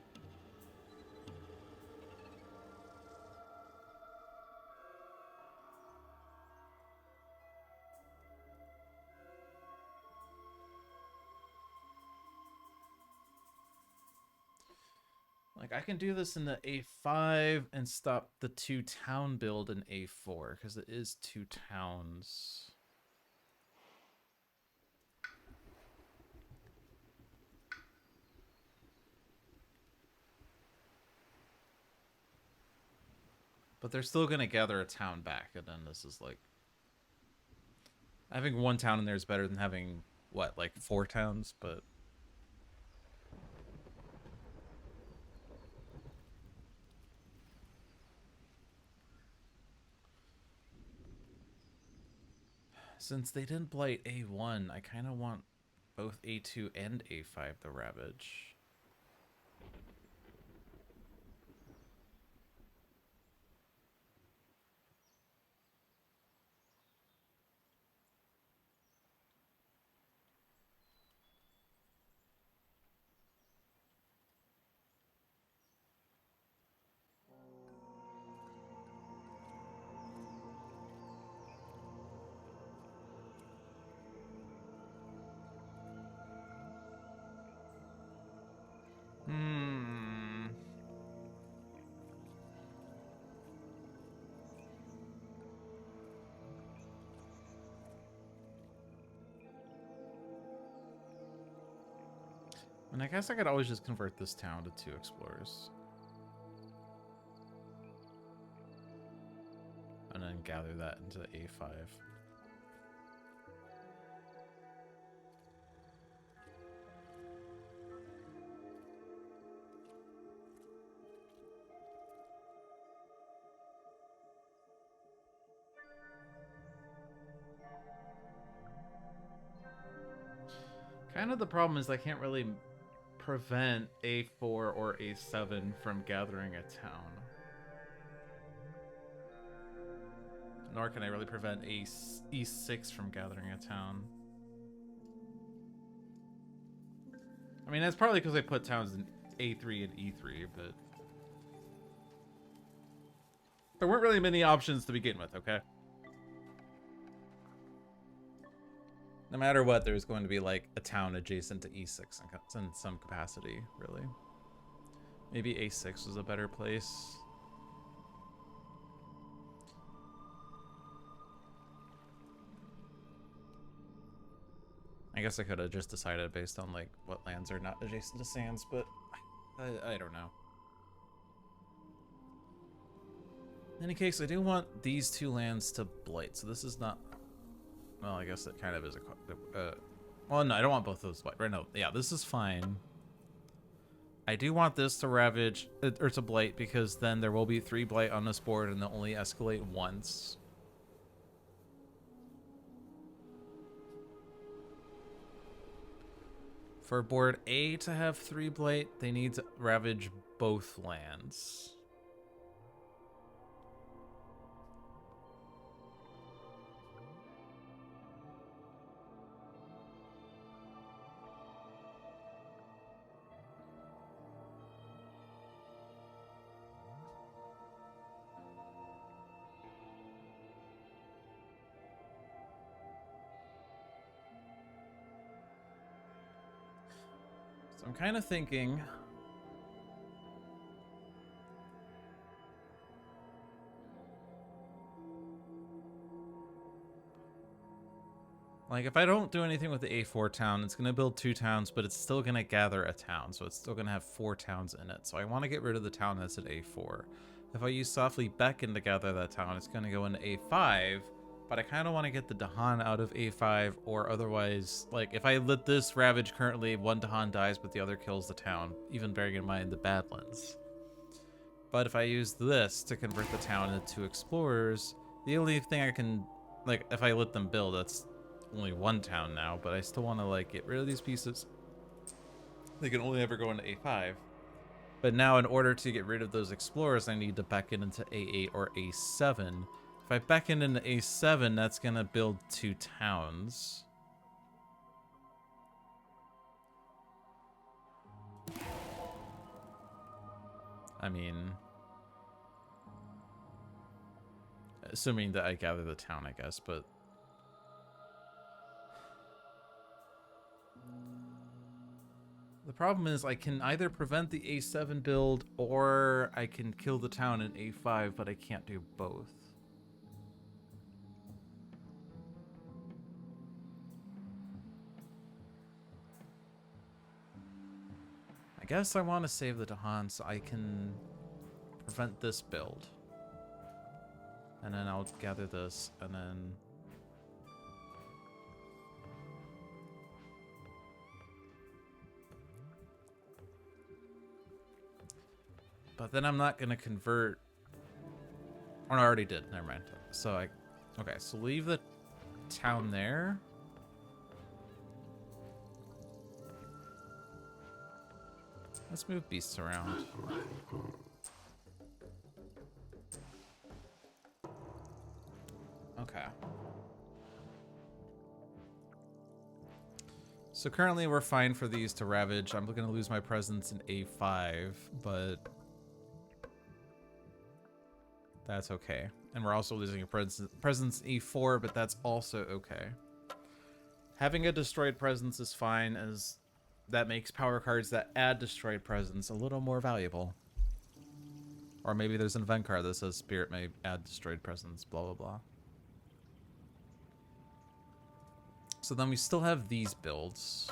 Like, I can do this in the A5 and stop the 2 town build in A4, because it is 2 towns. But they're still going to gather a town back, and then this is like... Having 1 town in there is better than having, what, like 4 towns, but... Since they didn't blight A1, I kind of want both A2 and A5 to ravage. And I guess I could always just convert this town to 2 explorers. And then gather that into A5. Kind of the problem is I can't really prevent A4 or A7 from gathering a town. Nor can I really prevent E6 from gathering a town. I mean, that's partly because I put towns in A3 and E3, but... There weren't really many options to begin with, okay? No matter what, there's going to be like a town adjacent to E6 in some capacity, really. Maybe A6 was a better place. I guess I could have just decided based on like what lands are not adjacent to sands, but I don't know. In any case, I do want these two lands to blight, so this is not... Well, I guess it kind of is a... well, no, I don't want both of those blight. Right, no, yeah, this is fine. I do want this to ravage, or to blight, because then there will be 3 blight on this board, and they'll only escalate once. For board A to have 3 blight, they need to ravage both lands. So I'm kind of thinking... Like, if I don't do anything with the A4 town, it's going to build 2 towns, but it's still going to gather a town, so it's still going to have 4 towns in it. So I want to get rid of the town that's at A4. If I use Softly Beckon to gather that town, it's going to go into A5, but I kind of want to get the Dahan out of A5, or otherwise, like, if I let this ravage currently, 1 Dahan dies, but the other kills the town, even bearing in mind the Badlands. But if I use this to convert the town into 2 explorers, the only thing I can, like, if I let them build, that's only 1 town now, but I still want to, like, get rid of these pieces. They can only ever go into A5. But now, in order to get rid of those explorers, I need to beckon into A8 or A7. If I beckon into A7, that's going to build 2 towns. I mean... assuming that I gather the town, I guess, but... The problem is I can either prevent the A7 build or I can kill the town in A5, but I can't do both. I guess I want to save the Dahan so I can prevent this build. And then I'll gather this, and then... But then I'm not going to convert... Or I already did, never mind. So I... Okay, so leave the town there. Let's move beasts around. Okay. So currently we're fine for these to ravage. I'm going to lose my presence in A5, but... that's okay. And we're also losing a presence in E4, but that's also okay. Having a destroyed presence is fine, as that makes power cards that add destroyed presence a little more valuable. Or maybe there's an event card that says Spirit may add destroyed presence, blah, blah, blah. So then we still have these builds.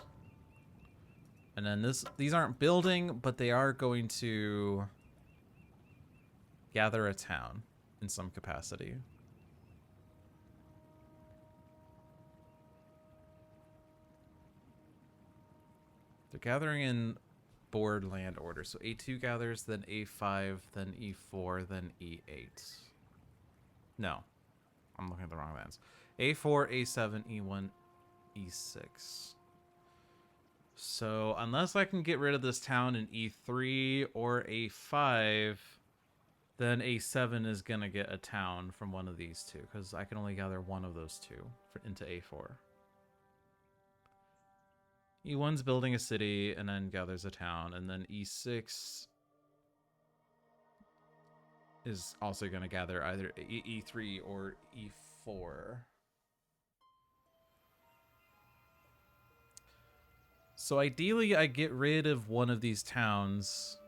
And then these aren't building, but they are going to... gather a town in some capacity. They're gathering in board land order. So A2 gathers, then A5, then E4, then E8. No. I'm looking at the wrong lands. A4, A7, E1, E6. So unless I can get rid of this town in E3 or A5... then A7 is going to get a town from one of these two, because I can only gather one of those two into A4. E1's building a city and then gathers a town, and then E6 is also going to gather either E3 or E4. So ideally, I get rid of one of these towns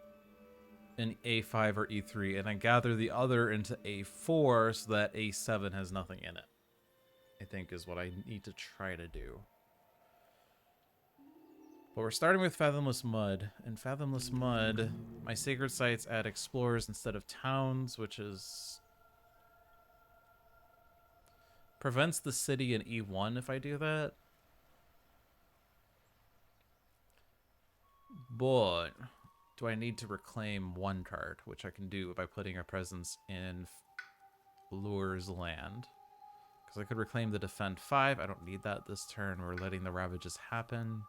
in A5 or E3 and then gather the other into A4 so that A7 has nothing in it, I think is what I need to try to do. But we're starting with Fathomless Mud. And Fathomless Mud, my sacred sites add explorers instead of towns, which is... prevents the city in E1 if I do that. But do I need to reclaim one card, which I can do by putting a presence in Lure's land? Because I could reclaim the Defend 5. I don't need that this turn. We're letting the Ravages happen.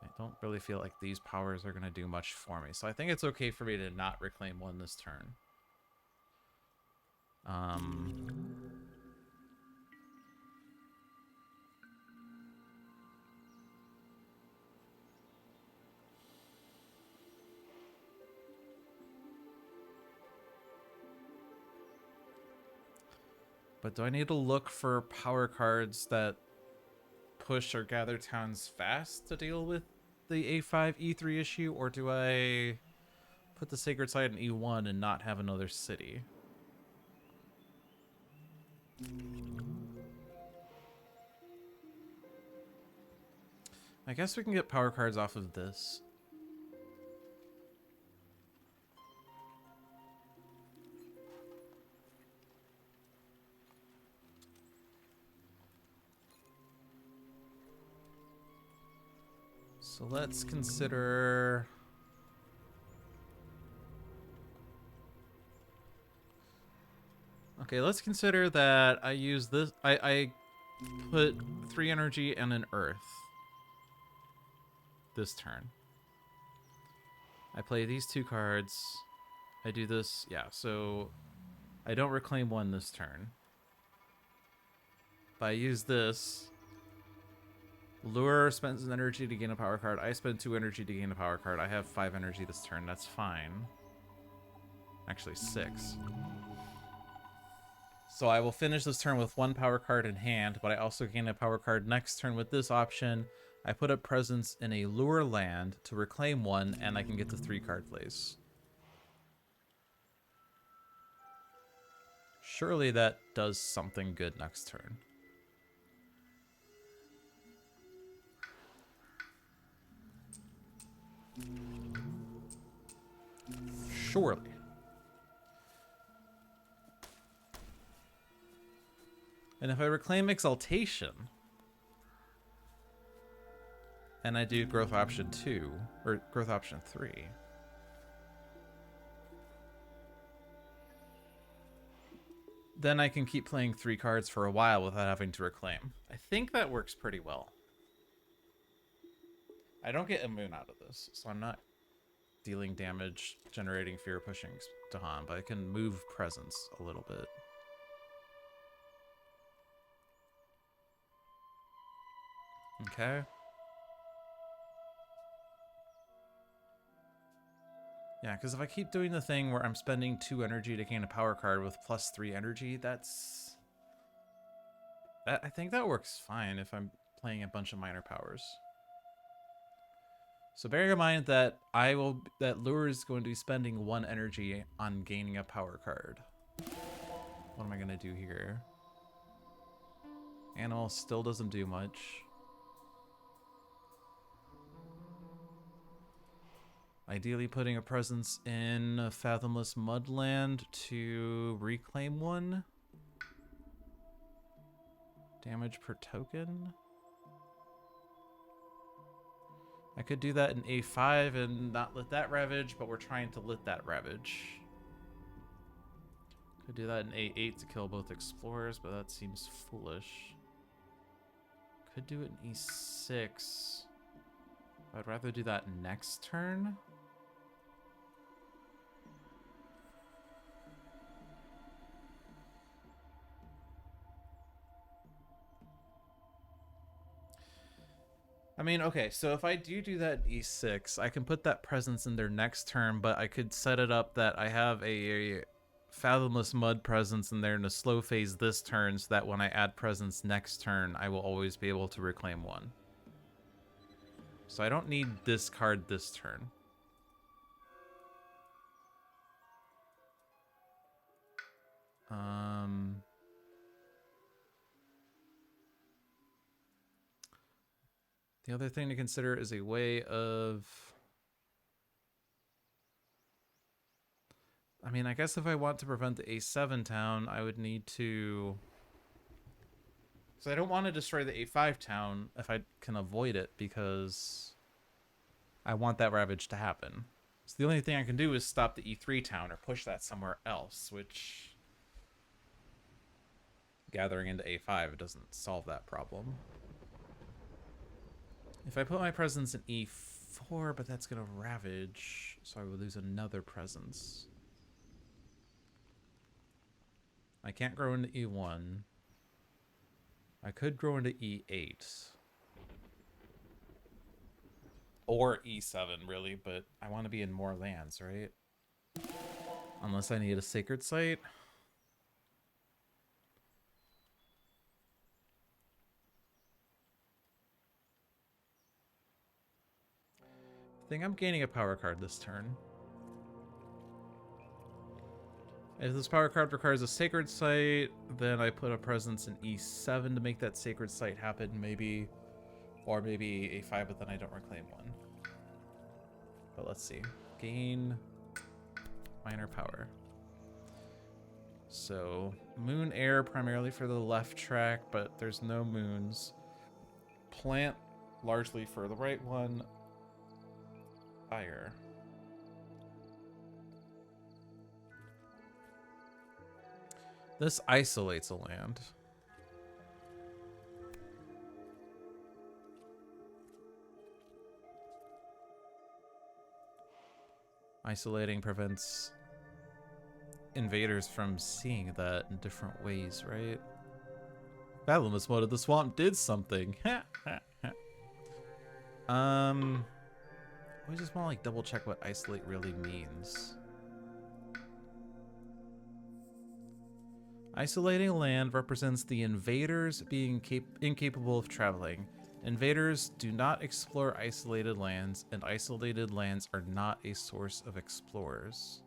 I don't really feel like these powers are going to do much for me. So I think it's okay for me to not reclaim one this turn. But do I need to look for power cards that push or gather towns fast to deal with the A5, E3 issue? Or do I put the Sacred Site in E1 and not have another city? I guess we can get power cards off of this. So let's consider... Okay, let's consider that I use this... I put 3 energy and an earth this turn. I play these 2 cards. I do this... Yeah, so I don't reclaim one this turn. But I use this... Lure spends an energy to gain a power card. I spend 2 energy to gain a power card. I have 5 energy this turn. That's fine. Actually, 6. So I will finish this turn with 1 power card in hand, but I also gain a power card next turn with this option. I put a presence in a Lure land to reclaim 1, and I can get to 3 card plays. Surely that does something good next turn. Surely. And if I reclaim Exaltation, and I do Growth Option 2, or Growth Option 3, then I can keep playing 3 cards for a while without having to reclaim. I think that works pretty well. I don't get Immune out of this, so I'm not dealing damage, generating fear, pushing Dahan, but I can move presence a little bit. Okay. Yeah, because if I keep doing the thing where I'm spending 2 energy to gain a power card with plus 3 energy, I think that works fine if I'm playing a bunch of minor powers. So bearing in mind that that Lure is going to be spending 1 energy on gaining a power card. What am I gonna do here? Animal still doesn't do much. Ideally putting a presence in a Fathomless Mudland to reclaim 1. Damage per token. I could do that in A5 and not lit that Ravage, but we're trying to lit that Ravage. Could do that in A8 to kill both Explorers, but that seems foolish. Could do it in E6. I'd rather do that next turn. I mean, okay, so if I do that in E6, I can put that presence in their next turn, but I could set it up that I have a Fathomless Mud presence in there in a slow phase this turn, so that when I add presence next turn, I will always be able to reclaim 1. So I don't need this card this turn. The other thing to consider is a way of... I mean, I guess if I want to prevent the A7 town, I would need to... So I don't want to destroy the A5 town if I can avoid it, because I want that ravage to happen. So the only thing I can do is stop the E3 town or push that somewhere else, which... Gathering into A5 doesn't solve that problem. If I put my presence in E4, but that's going to ravage, so I would lose another presence. I can't grow into E1. I could grow into E8. Or E7, really, but I want to be in more lands, right? Unless I need a sacred site. I think I'm gaining a power card this turn. If this power card requires a sacred site, then I put a presence in E7 to make that sacred site happen, maybe. Or maybe A5, but then I don't reclaim one. But let's see. Gain minor power. So, moon air primarily for the left track, but there's no moons. Plant largely for the right one. Fire. This isolates a land. Isolating prevents invaders from seeing that in different ways, right? Battlemus mode of the swamp did something. I just want to like double check what isolate really means. Isolating a land represents the invaders being incapable of traveling. Invaders do not explore isolated lands, and isolated lands are not a source of explorers.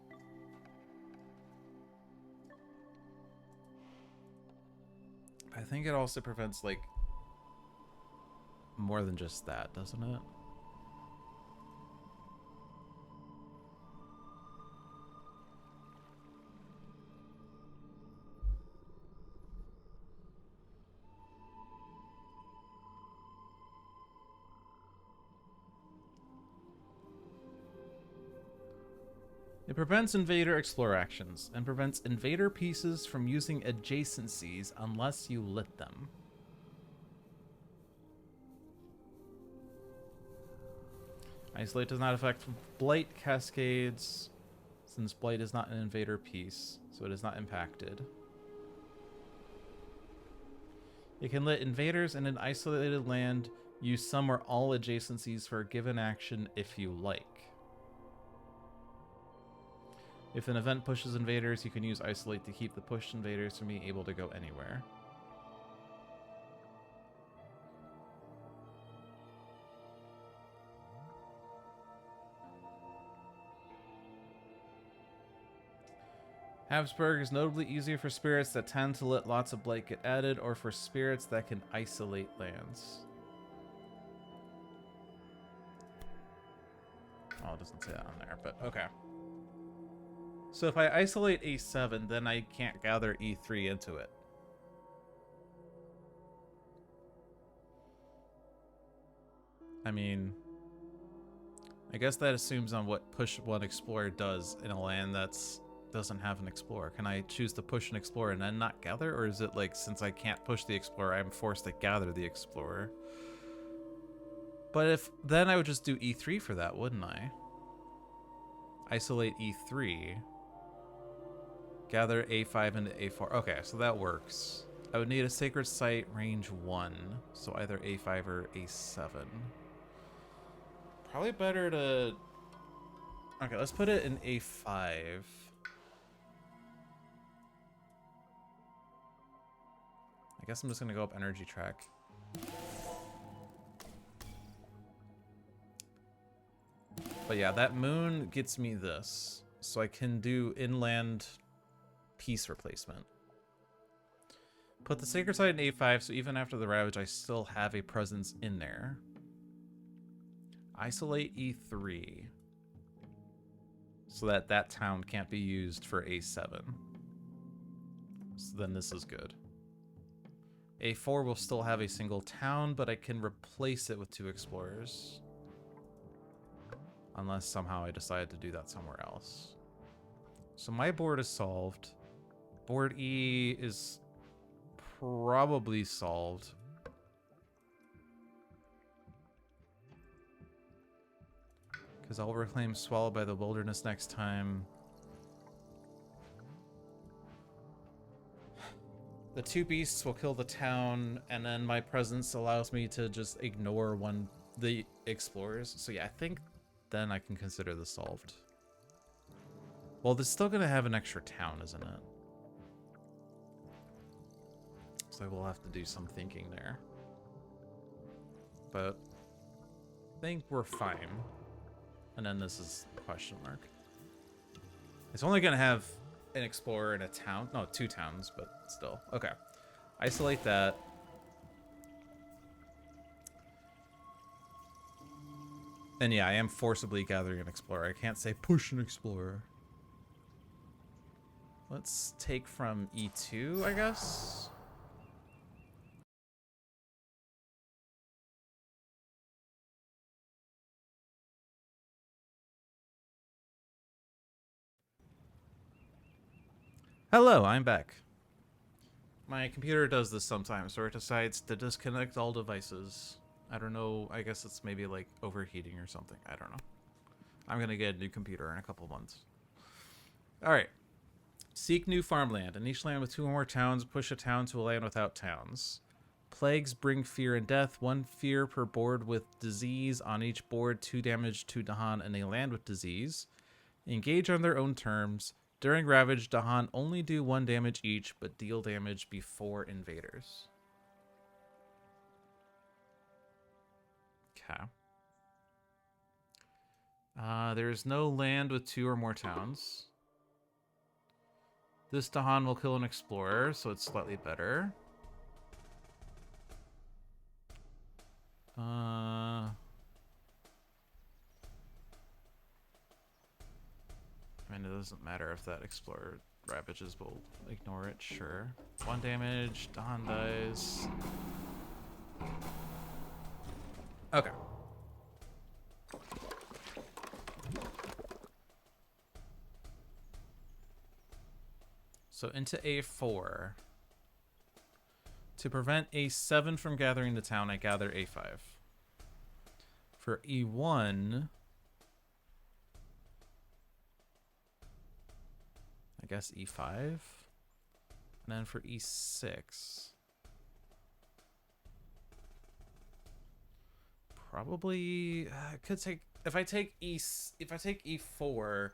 I think it also prevents, like, more than just that, doesn't it? It prevents invader explore actions, and prevents invader pieces from using adjacencies unless you lit them. Isolate does not affect Blight cascades, since Blight is not an invader piece, so it is not impacted. It can let invaders in an isolated land use some or all adjacencies for a given action if you like. If an event pushes invaders, you can use Isolate to keep the pushed invaders from being able to go anywhere. Habsburg is notably easier for spirits that tend to let lots of blight get added, or for spirits that can isolate lands. Oh, it doesn't say that on there, but okay. So if I isolate A7, then I can't gather E3 into it. I mean, I guess that assumes on what push one explorer does in a land that's doesn't have an explorer. Can I choose to push an explorer and then not gather, or is it like since I can't push the explorer, I'm forced to gather the explorer? But if then I would just do E3 for that, wouldn't I? Isolate E3. Gather A5 into A4. Okay, so that works. I would need a sacred site range 1, so either A5 or A7. Probably better to... Okay, let's put it in A5. I guess I'm just gonna go up energy track. But yeah, that moon gets me this. So I can do inland piece replacement. Put the Sacred Site in A5, so even after the Ravage, I still have a presence in there. Isolate E3. So that that town can't be used for A7. So then this is good. A4 will still have a single town, but I can replace it with 2 explorers. Unless somehow I decide to do that somewhere else. So my board is solved. Board E is probably solved. Because I'll reclaim Swallowed by the Wilderness next time. The 2 beasts will kill the town, and then my presence allows me to just ignore the explorers. So yeah, I think then I can consider this solved. Well, this is still going to have an extra town, isn't it? So we'll have to do some thinking there. But I think we're fine. And then this is question mark. It's only going to have an explorer and a town. No, 2 towns, but still. Okay. Isolate that. And yeah, I am forcibly gathering an explorer. I can't say push an explorer. Let's take from E2, I guess. Hello, I'm back. My computer does this sometimes, where it decides to disconnect all devices. I don't know, I guess it's maybe like overheating or something. I don't know. I'm gonna get a new computer in a couple months. Alright. Seek new farmland. In each land with 2 or more towns, push a town to a land without towns. Plagues bring fear and death. 1 fear per board with disease. On each board, 2 damage to Dahan and a land with disease. Engage on their own terms. During Ravage, Dahan only do 1 damage each, but deal damage before invaders. Okay. There's no land with 2 or more towns. This Dahan will kill an explorer, so it's slightly better. I mean, it doesn't matter if that explorer ravages, we'll ignore it, sure. 1 damage, Dahan dies. Okay. So into A4. To prevent A7 from gathering the town, I gather A5. For E1, I guess E5. And then for E6, probably could take if I take E4,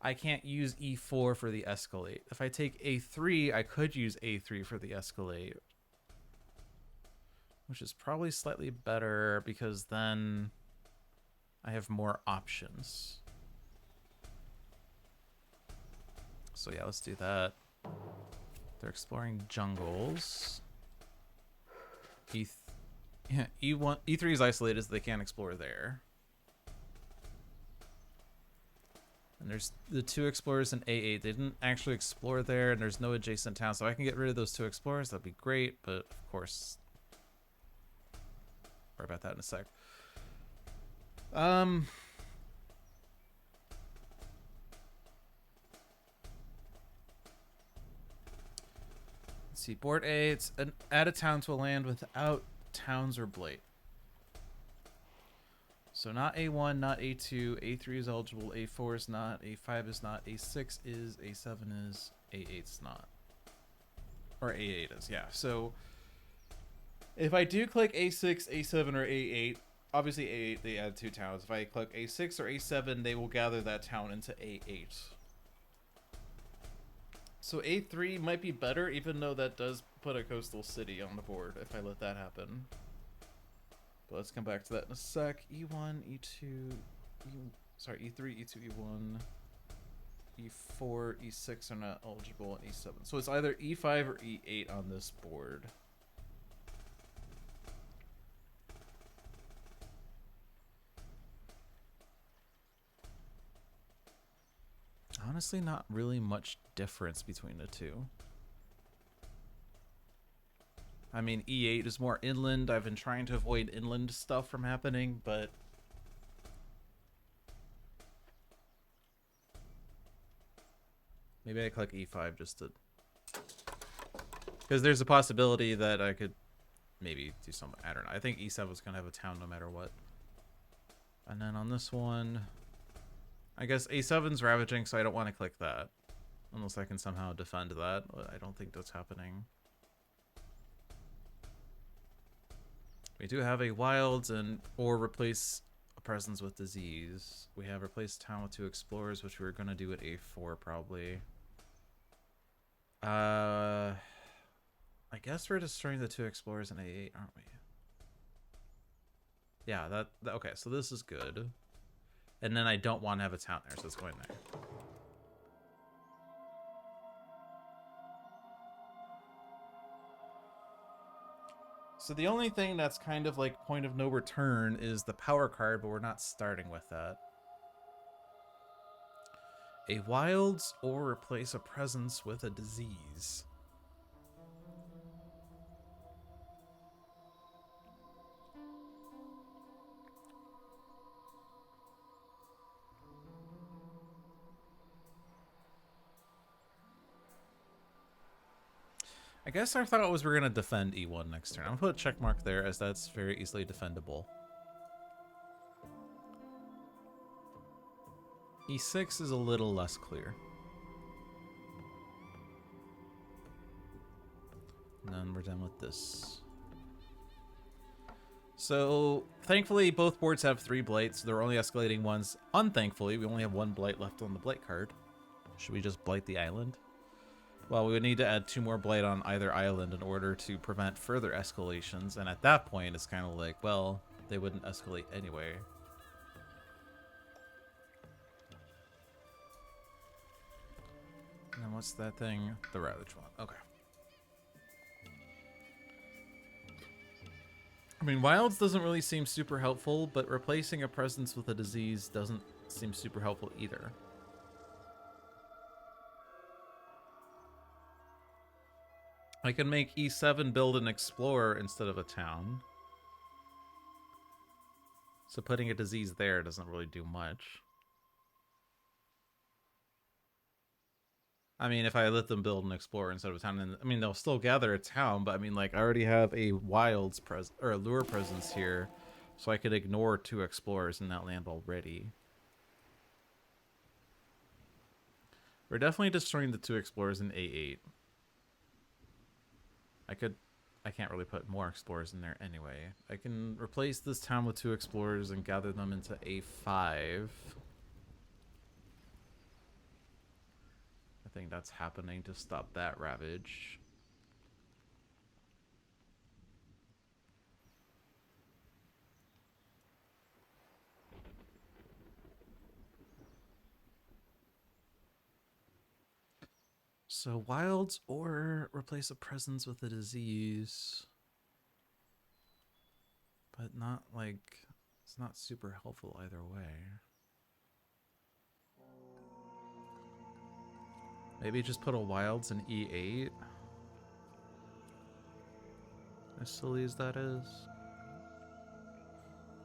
I can't use E4 for the escalate. If I take A3, I could use A3 for the escalate, which is probably slightly better because then I have more options. So yeah, let's do that. They're exploring jungles. E3 is isolated, so they can't explore there. And there's the 2 explorers in A8. They didn't actually explore there, and there's no adjacent town, so I can get rid of those 2 explorers. That'd be great, but of course, worry about that in a sec. Let's see, board A, it's add a town to a land without towns or blight. So not A1, not A2, A3 is eligible, A4 is not, A5 is not, A6 is, A7 is, A8's not. Or A8 is, yeah. So if I do click A6, A7, or A8, obviously A8, they add 2 towns. If I click A6 or A7, they will gather that town into A8. So A3 might be better, even though that does put a coastal city on the board if I let that happen. But let's come back to that in a sec. E1, E2, E3, E2, E1. E4, E6 are not eligible, and E7. So it's either E5 or E8 on this board. Honestly, not really much difference between the two. I mean, E8 is more inland. I've been trying to avoid inland stuff from happening, but... maybe I click E5 just to... because there's a possibility that I could maybe do something. I don't know. I think E7 is going to have a town no matter what. And then on this one... I guess A7's ravaging, so I don't want to click that. Unless I can somehow defend that. I don't think that's happening. We do have a wilds and or replace a presence with disease. We have replaced town with 2 explorers, which we were going to do at A4 probably. I guess we're destroying the 2 explorers in A8, aren't we? Yeah, that okay, so this is good. And then I don't want to have a town there, so it's going there. So the only thing that's kind of like point of no return is the power card, but we're not starting with that. A wilds or replace a presence with a disease. I guess our thought was we're going to defend E1 next turn. I'm going to put a check mark there as that's very easily defendable. E6 is a little less clear. And then we're done with this. So, thankfully, both boards have 3 blights. They're only escalating ones. Unthankfully, we only have 1 blight left on the blight card. Should we just blight the island? Well, we would need to add 2 more blight on either island in order to prevent further escalations. And at that point, it's kind of like, well, they wouldn't escalate anyway. And then what's that thing? The Ravage one. Okay. I mean, Wilds doesn't really seem super helpful, but replacing a presence with a disease doesn't seem super helpful either. I can make E7 build an explorer instead of a town. So putting a disease there doesn't really do much. I mean, if I let them build an explorer instead of a town, then, I mean, they'll still gather a town, but I mean, like, I already have a wilds or a lure presence here, so I could ignore 2 explorers in that land already. We're definitely destroying the 2 explorers in A8. I can't really put more explorers in there anyway. I can replace this town with 2 explorers and gather them into A5. I think that's happening to stop that ravage. So wilds or replace a presence with a disease. But not like, it's not super helpful either way. Maybe just put a wilds in E8. As silly as that is.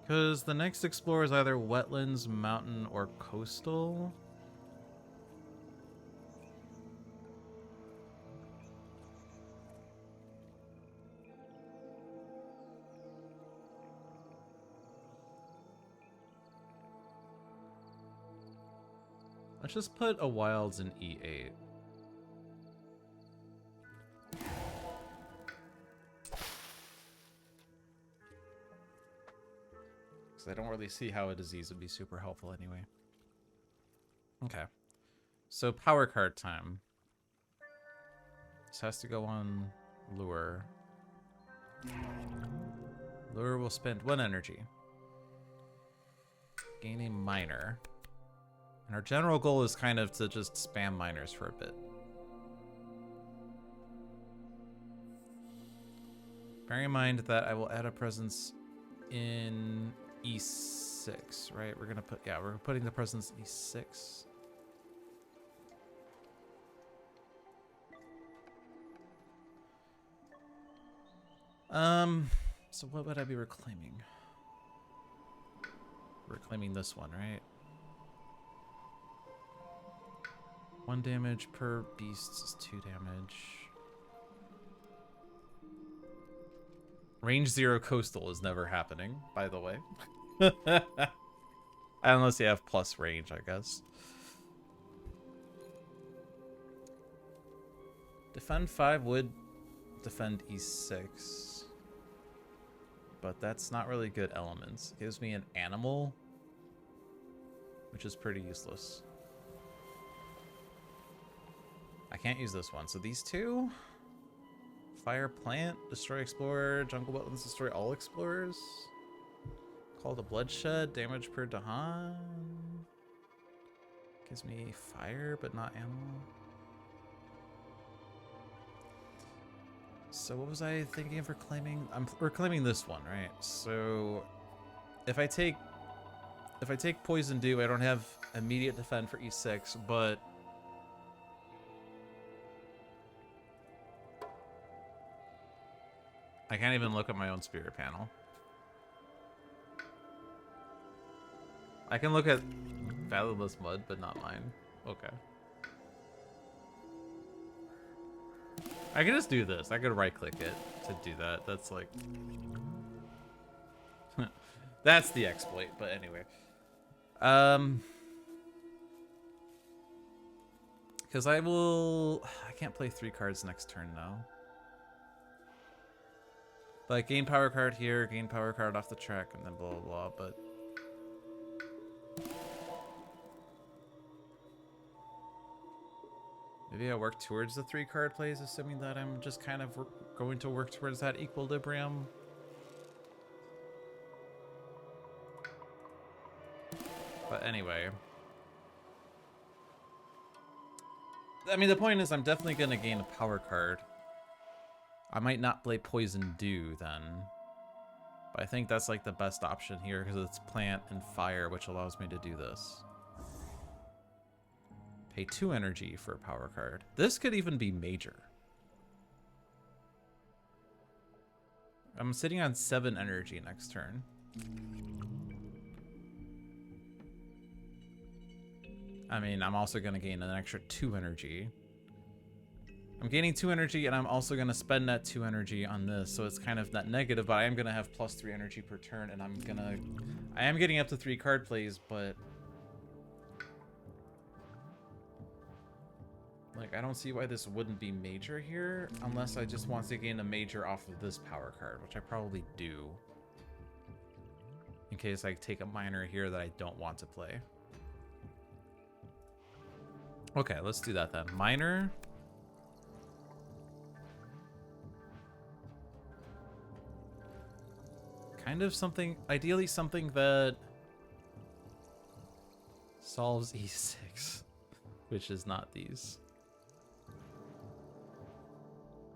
Because the next explorer is either wetlands, mountain, or coastal. Let's just put a wilds in E8. Because I don't really see how a disease would be super helpful anyway. Okay. So power card time. This has to go on lure. Lure will spend 1 energy. Gain a minor. And our general goal is kind of to just spam miners for a bit. Bearing in mind that I will add a presence in E6, right? We're gonna put, yeah, we're putting the presence in E6. So what would I be reclaiming? Reclaiming this one, right? 1 damage per beast is 2 damage. Range 0 coastal is never happening, by the way. Unless you have plus range, I guess. Defend 5 would defend E6. But that's not really good elements. It gives me an animal, which is pretty useless. I can't use this one. So these two? Fire plant, destroy explorer, jungle wetlands, destroy all explorers. Call to bloodshed, damage per Dahan. Gives me fire, but not animal. So what was I thinking of reclaiming? I'm reclaiming this one, right? So if I take Poison Dew, I don't have immediate defend for E6, but I can't even look at my own spirit panel. I can look at Valueless Mud, but not mine. Okay. I can just do this. I could right-click it to do that. That's like... That's the exploit, but anyway. Because I can't play 3 cards next turn now. Like, gain power card here, gain power card off the track, and then blah, blah, blah, but... Maybe I work towards the 3 card plays, assuming that I'm just kind of going to work towards that equilibrium. But anyway. I mean, the point is I'm definitely going to gain a power card. I might not play Poison Dew then. But I think that's like the best option here because it's plant and fire, which allows me to do this. Pay 2 energy for a power card. This could even be major. I'm sitting on 7 energy next turn. I mean, I'm also going to gain an extra 2 energy. I'm gaining 2 energy, and I'm also going to spend that 2 energy on this, so it's kind of not negative, but I am going to have plus 3 energy per turn, and I am getting up to 3 card plays, but... Like, I don't see why this wouldn't be major here, unless I just want to gain a major off of this power card, which I probably do. In case I take a minor here that I don't want to play. Okay, let's do that then. Minor. Kind of something, ideally something that solves E6, which is not these.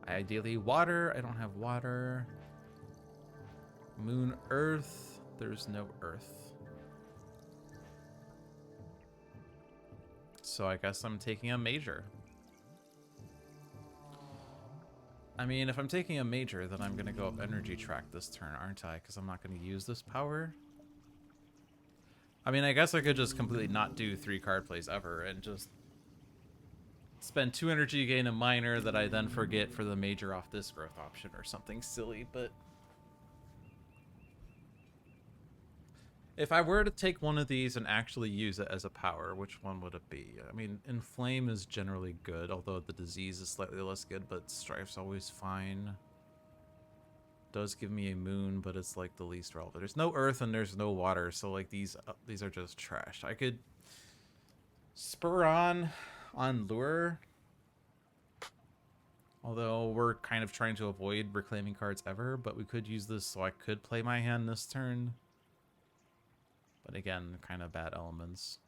Ideally water, I don't have water. Moon, earth, there's no earth. So I guess I'm taking a major. I mean, if I'm taking a major, then I'm gonna go up energy track this turn, aren't I? Because I'm not gonna use this power. I mean, I guess I could just completely not do 3 card plays ever and just spend 2 energy, gain a minor that I then forget for the major off this growth option or something silly, but... If I were to take one of these and actually use it as a power, which one would it be? I mean, Inflame is generally good, although the disease is slightly less good, but Strife's always fine. Does give me a moon, but it's like the least relevant. There's no earth and there's no water, so like these are just trash. I could spur on lure, although we're kind of trying to avoid reclaiming cards ever, but we could use this so I could play my hand this turn. But again, kind of bad elements.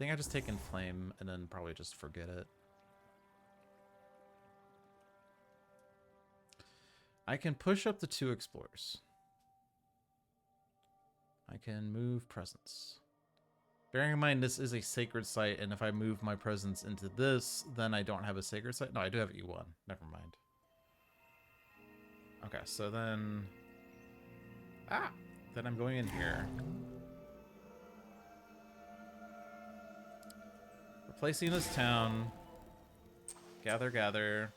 think I just take Inflame and then probably just forget it. I can push up to 2 explorers. I can move presence. Bearing in mind this is a sacred site, and if I move my presence into this, then I don't have a sacred site. No, I do have E1. Never mind. Okay, so then... Then I'm going in here. Replacing this town. Gather, gather.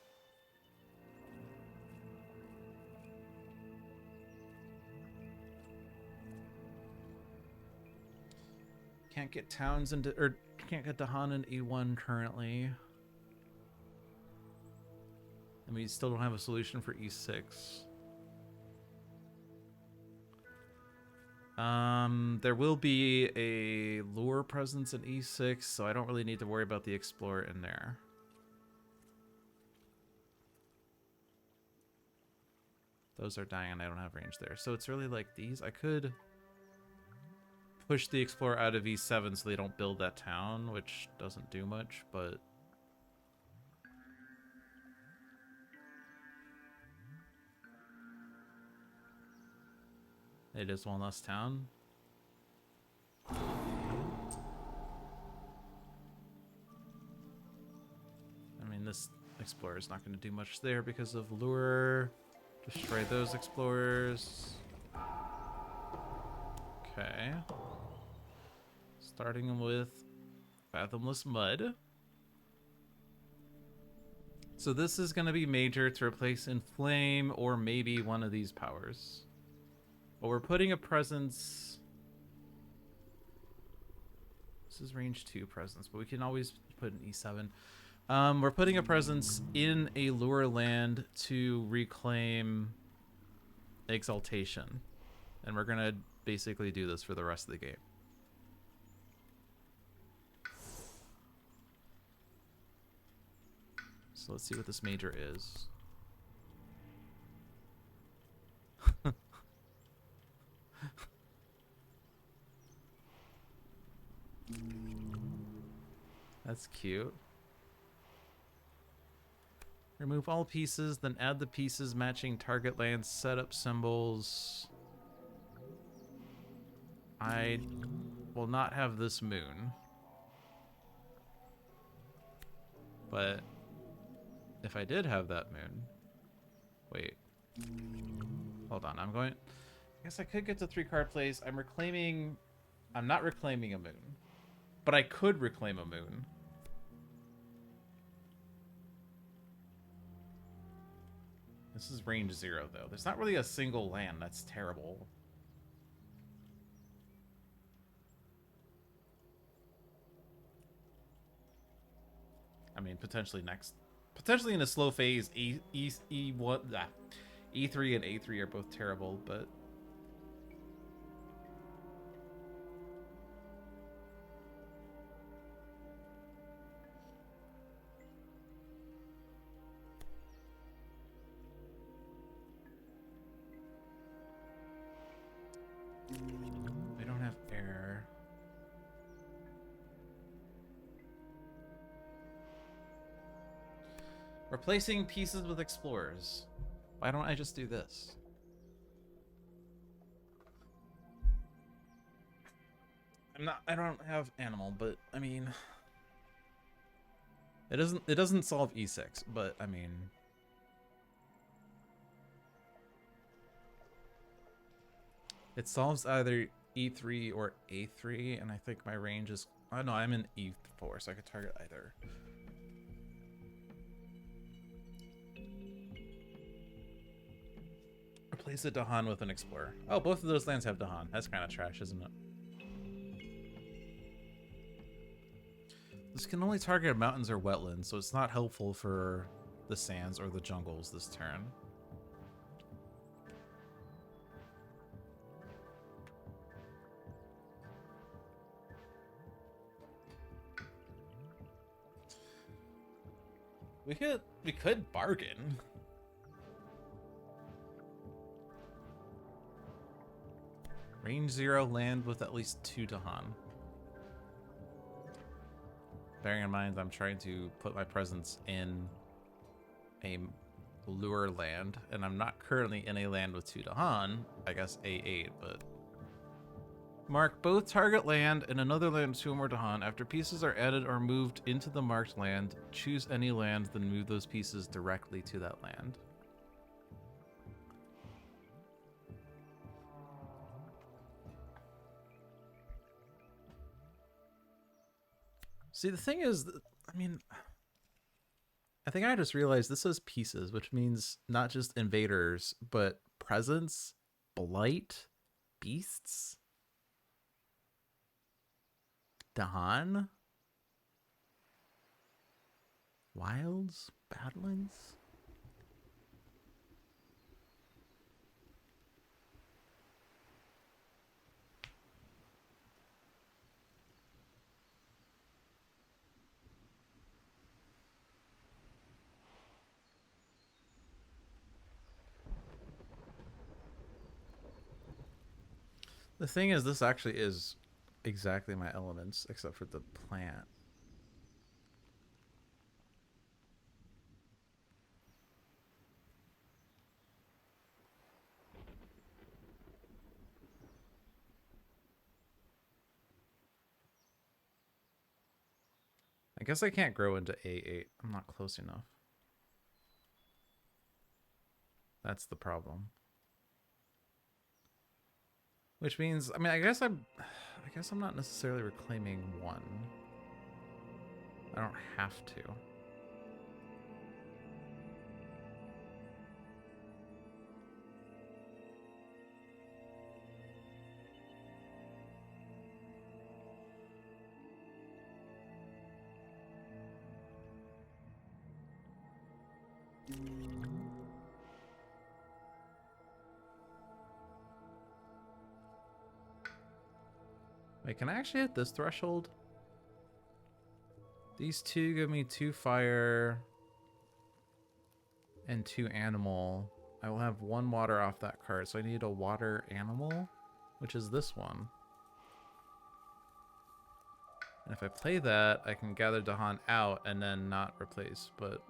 Can't get towns into, or can't get Dahan in E1 currently. And we still don't have a solution for E6. There will be a lure presence in E6, so I don't really need to worry about the explorer in there. Those are dying and I don't have range there. So it's really like these. I could push the explorer out of E7 so they don't build that town, which doesn't do much, but... It is one less town. I mean, this explorer is not going to do much there because of lure. Destroy those explorers. Okay. Starting with Fathomless Mud. So this is going to be major to replace Inflame or maybe one of these powers. But we're putting a presence... This is range 2 presence, but we can always put an E7. We're putting a presence in a lure land to reclaim Exaltation. And we're going to basically do this for the rest of the game. So let's see what this major is. That's cute. Remove all pieces, then add the pieces matching target land setup symbols. I will not have this moon. But if I did have that moon... Wait. Hold on, I'm going... I guess I could get to 3-card plays. I'm reclaiming... I'm not reclaiming a moon. But I could reclaim a moon. This is range 0, though. There's not really a single land. That's terrible. I mean, potentially next... Potentially in a slow phase, E3 and A3 are both terrible, but... I don't have air. Replacing pieces with explorers. Why don't I just do this? I don't have animal, but I mean it doesn't solve E6, but I mean it solves either E3 or A3, and I think my range is... Oh no, I'm in E4, so I could target either. Replace a Dahan with an Explorer. Oh, both of those lands have Dahan. That's kind of trash, isn't it? This can only target mountains or wetlands, so it's not helpful for the sands or the jungles this turn. We could bargain. Range 0 land with at least 2 Dahan. Bearing in mind I'm trying to put my presence in a lure land, and I'm not currently in a land with 2 Dahan. I guess A8, but... Mark both target land and another land with 2 or more Dahan. After pieces are added or moved into the marked land, choose any land, then move those pieces directly to that land. See, the thing is, I mean, I think I just realized this says pieces, which means not just invaders, but presence, blight, beasts, Dahan, wilds, badlands. The thing is, this actually is exactly my elements, except for the plant. I guess I can't grow into A8. I'm not close enough. That's the problem. Which means, I mean, I guess I'm not necessarily reclaiming 1. I don't have to. Wait, can I actually hit this threshold? These 2 give me 2 fire and 2 animal. I will have 1 water off that card, so I need a water animal, which is this one. And if I play that, I can gather Dahan out and then not replace, but...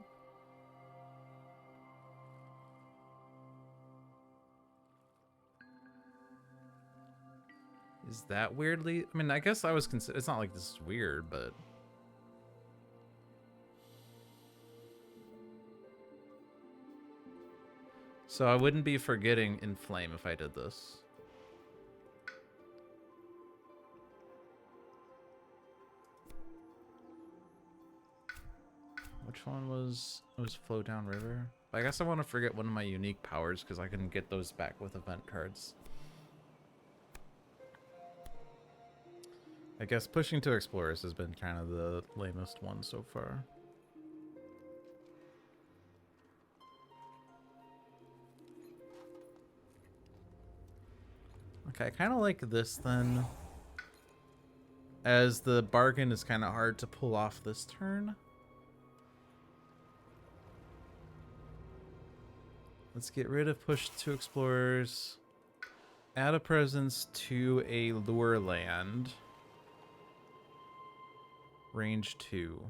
Is that weirdly... I mean, I guess I was consider. It's not like this is weird, but... So I wouldn't be forgetting Inflame if I did this. Which one was... It was Flow Down River? I guess I want to forget one of my unique powers, because I can get those back with event cards. I guess pushing to Explorers has been kind of the lamest one so far. Okay, I kind of like this then, as the bargain is kind of hard to pull off this turn. Let's get rid of push to Explorers. Add a presence to a lure land. Range 2.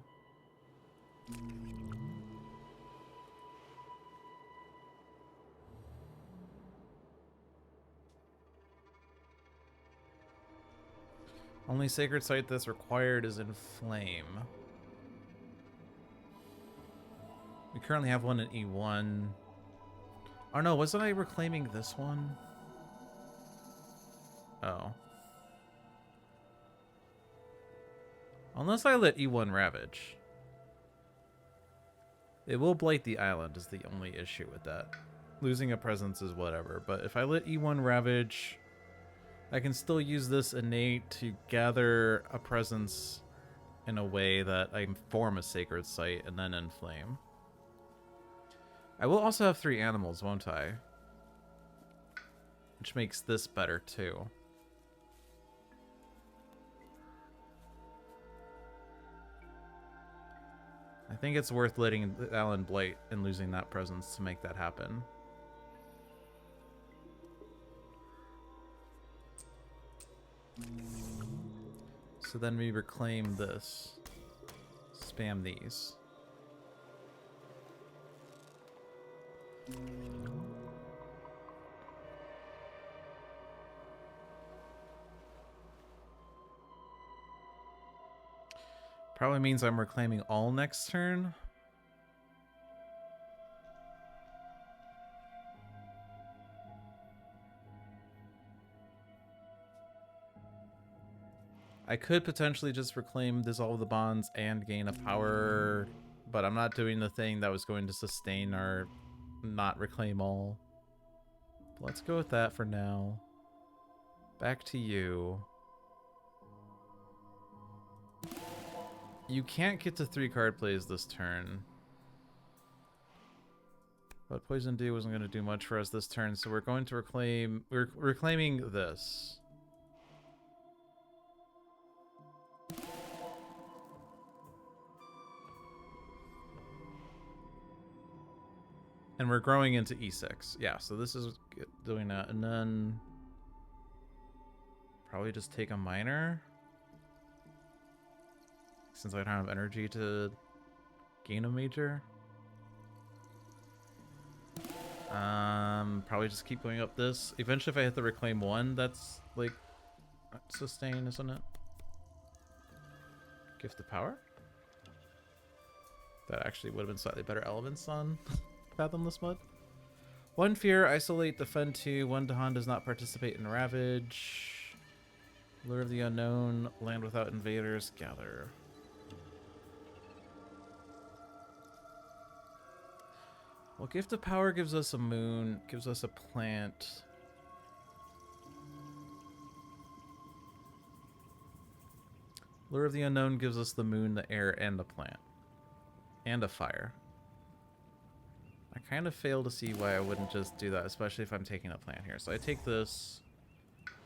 Only sacred site that's required is Inflame. We currently have one in E1. Oh no, wasn't I reclaiming this one? Oh. Unless I let E1 Ravage. It will blight the island is the only issue with that. Losing a presence is whatever, but if I let E1 Ravage, I can still use this innate to gather a presence in a way that I form a sacred site and then Inflame. I will also have 3 animals, won't I? Which makes this better too. I think it's worth letting the island blight and losing that presence to make that happen. So then we reclaim this. spam these. Probably means I'm reclaiming all next turn. I could potentially just reclaim dissolve the bonds and gain a power, but I'm not doing the thing that was going to sustain our not reclaim all. But let's go with that for now. Back to you. You can't get to 3 card plays this turn. But Poison Dew wasn't going to do much for us this turn, so we're going to reclaim... We're reclaiming this. And we're growing into E6. Yeah, so this is doing that. And then... probably just take a minor. Since I don't have energy to gain a major. Probably just keep going up this. Eventually if I hit the reclaim 1, that's like sustain, isn't it? Gift of power? That actually would have been slightly better elements on Fathomless Mud. 1 fear, isolate, defend 2. 1 Dahan does not participate in Ravage. Lure of the Unknown, land without invaders, gather. Well, Gift of Power gives us a moon, gives us a plant. Lure of the Unknown gives us the moon, the air, and the plant. And a fire. I kind of fail to see why I wouldn't just do that, especially if I'm taking a plant here. So I take this,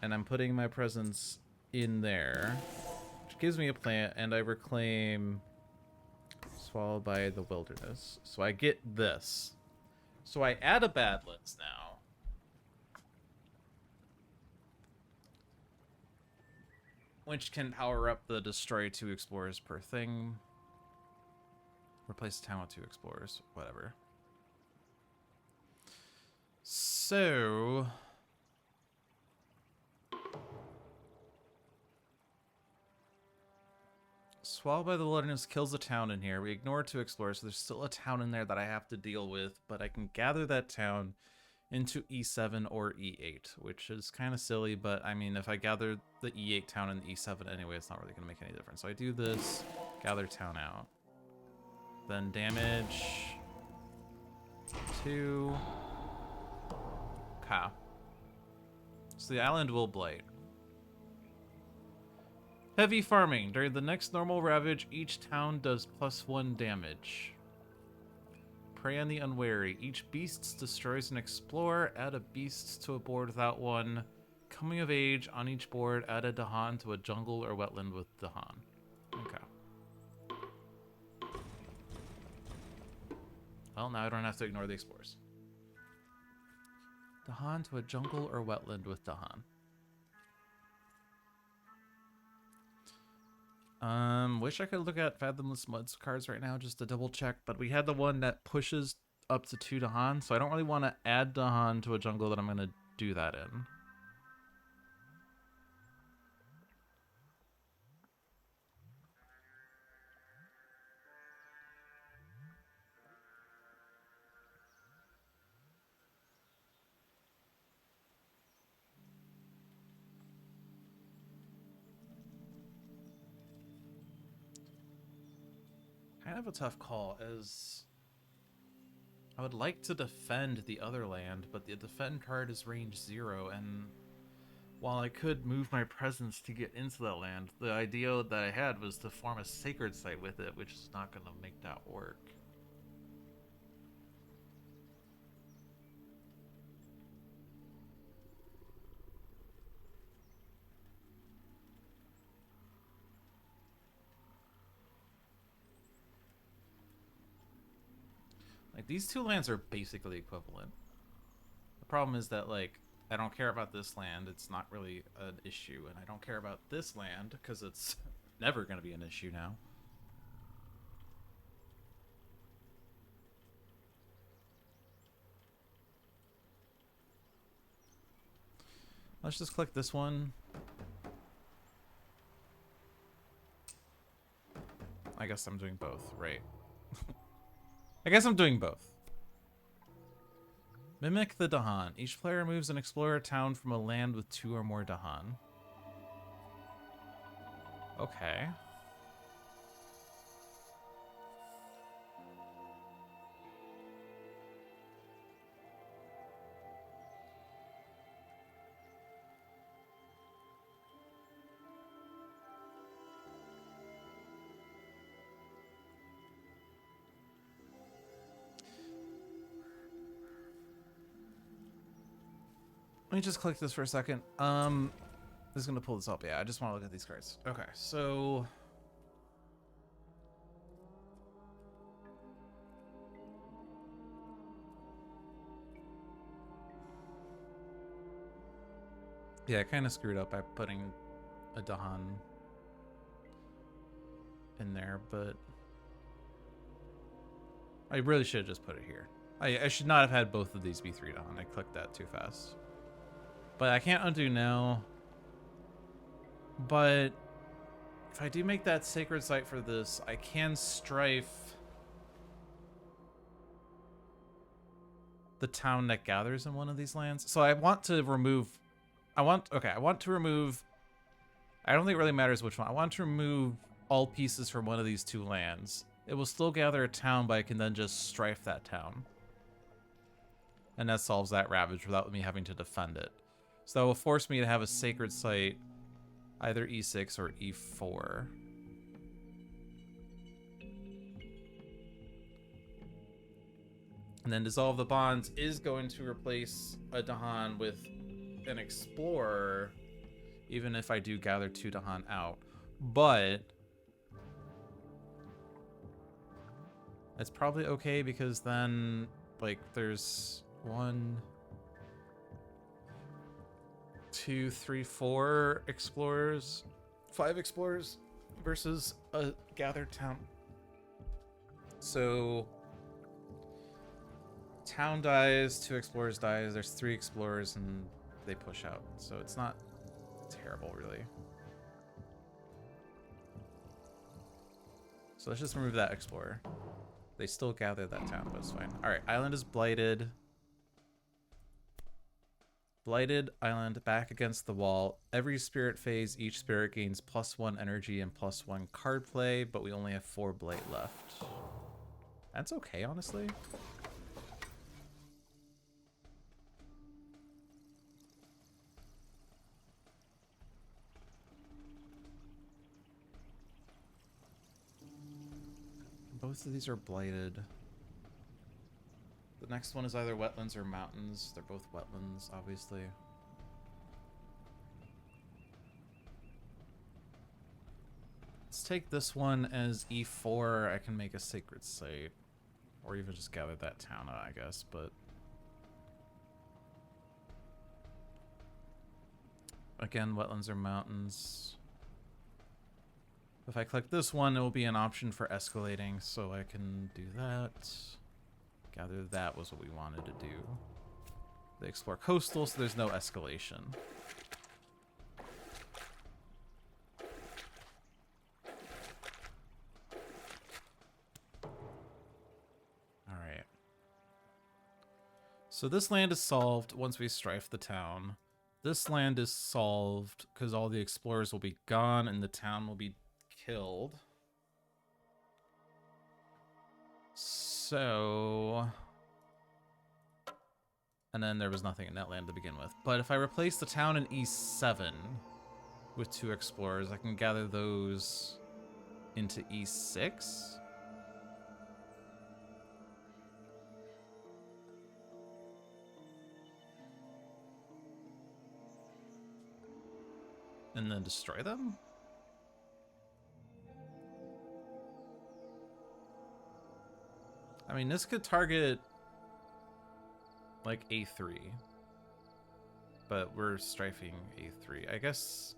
and I'm putting my presence in there, which gives me a plant, and I reclaim Swallowed by the Wilderness. So I get this. So I add a Badlands now. Which can power up the destroy 2 explorers per thing. Replace the town with 2 explorers. Whatever. So... Swallowed by the Wilderness kills a town in here. We ignore 2 explorers, so there's still a town in there that I have to deal with, but I can gather that town into E7 or E8, which is kind of silly, but I mean, if I gather the E8 town and the E7 anyway, it's not really going to make any difference. So I do this, gather town out. Then damage 2. Okay. So the island will blight. Heavy farming. During the next normal ravage, each town does +1 damage. Prey on the unwary. Each beast destroys an explorer. Add a beast to a board without one. Coming of age. On each board, add a Dahan to a jungle or wetland with Dahan. Okay. Well, now I don't have to ignore the explorers. Dahan to a jungle or wetland with Dahan. Wish I could look at Fathomless Mud's cards right now just to double check, but we had the one that pushes up to 2 Dahan, so I don't really want to add Dahan to a jungle that I'm going to do that in. Kind of a tough call, as I would like to defend the other land, but the defend card is range 0, and while I could move my presence to get into that land, the idea that I had was to form a sacred site with it, which is not going to make that work. Like, these 2 lands are basically equivalent. The problem is that, like, I don't care about this land. It's not really an issue. And I don't care about this land because it's never going to be an issue now. Let's just click this one. I guess I'm doing both, right? I guess I'm doing both. Mimic the Dahan. Each player moves and explore a town from a land with 2 or more Dahan. Okay. Let me just click this for a second. This is gonna pull this up. Yeah, I just want to look at these cards. Okay, so yeah, I kind of screwed up by putting a Dahan in there, but I really should have just put it here. I should not have had both of these be 3 Dahan. I clicked that too fast. But I can't undo now. But if I do make that sacred site for this, I can strife the town that gathers in one of these lands. So I want to remove... I want to remove... I don't think it really matters which one. I want to remove all pieces from one of these 2 lands. It will still gather a town, but I can then just strife that town. And that solves that ravage without me having to defend it. So that will force me to have a sacred site either E6 or E4. And then Dissolve the Bonds is going to replace a Dahan with an Explorer, even if I do gather 2 Dahan out. But it's probably okay because then, like, there's 1, 2, 3, 4 explorers, 5 explorers versus a gathered town. So town dies, 2 explorers dies, there's 3 explorers and they push out. So it's not terrible really. So let's just remove that explorer. They still gather that town, but it's fine. All right, island is blighted. Blighted island back against the wall. Every spirit phase, each spirit gains +1 energy and +1 card play, but we only have 4 blight left. That's okay, honestly. Both of these are blighted. The next one is either wetlands or mountains. They're both wetlands, obviously. Let's take this one as E4. I can make a sacred site. Or even just gather that town out, I guess, but... Again, wetlands or mountains. If I click this one, it will be an option for escalating, so I can do that. Gather that was what we wanted to do. They explore coastal, so there's no escalation. Alright. So this land is solved once we strife the town. This land is solved because all the explorers will be gone and the town will be killed. So... And then there was nothing in that land to begin with. But if I replace the town in E7 with 2 explorers, I can gather those into E6. And then destroy them? I mean, this could target like A3, but we're strifing A3. I guess.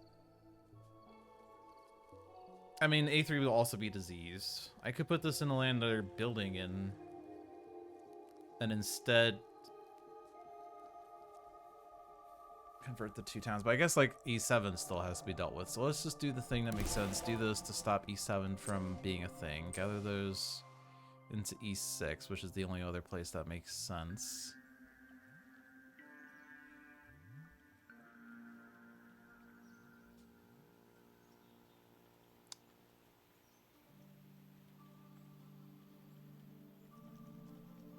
I mean, A3 will also be diseased. I could put this in the land they're building in, and instead convert the 2 towns. But I guess like E7 still has to be dealt with. So let's just do the thing that makes sense. Do this to stop E7 from being a thing. Gather those into E6, which is the only other place that makes sense.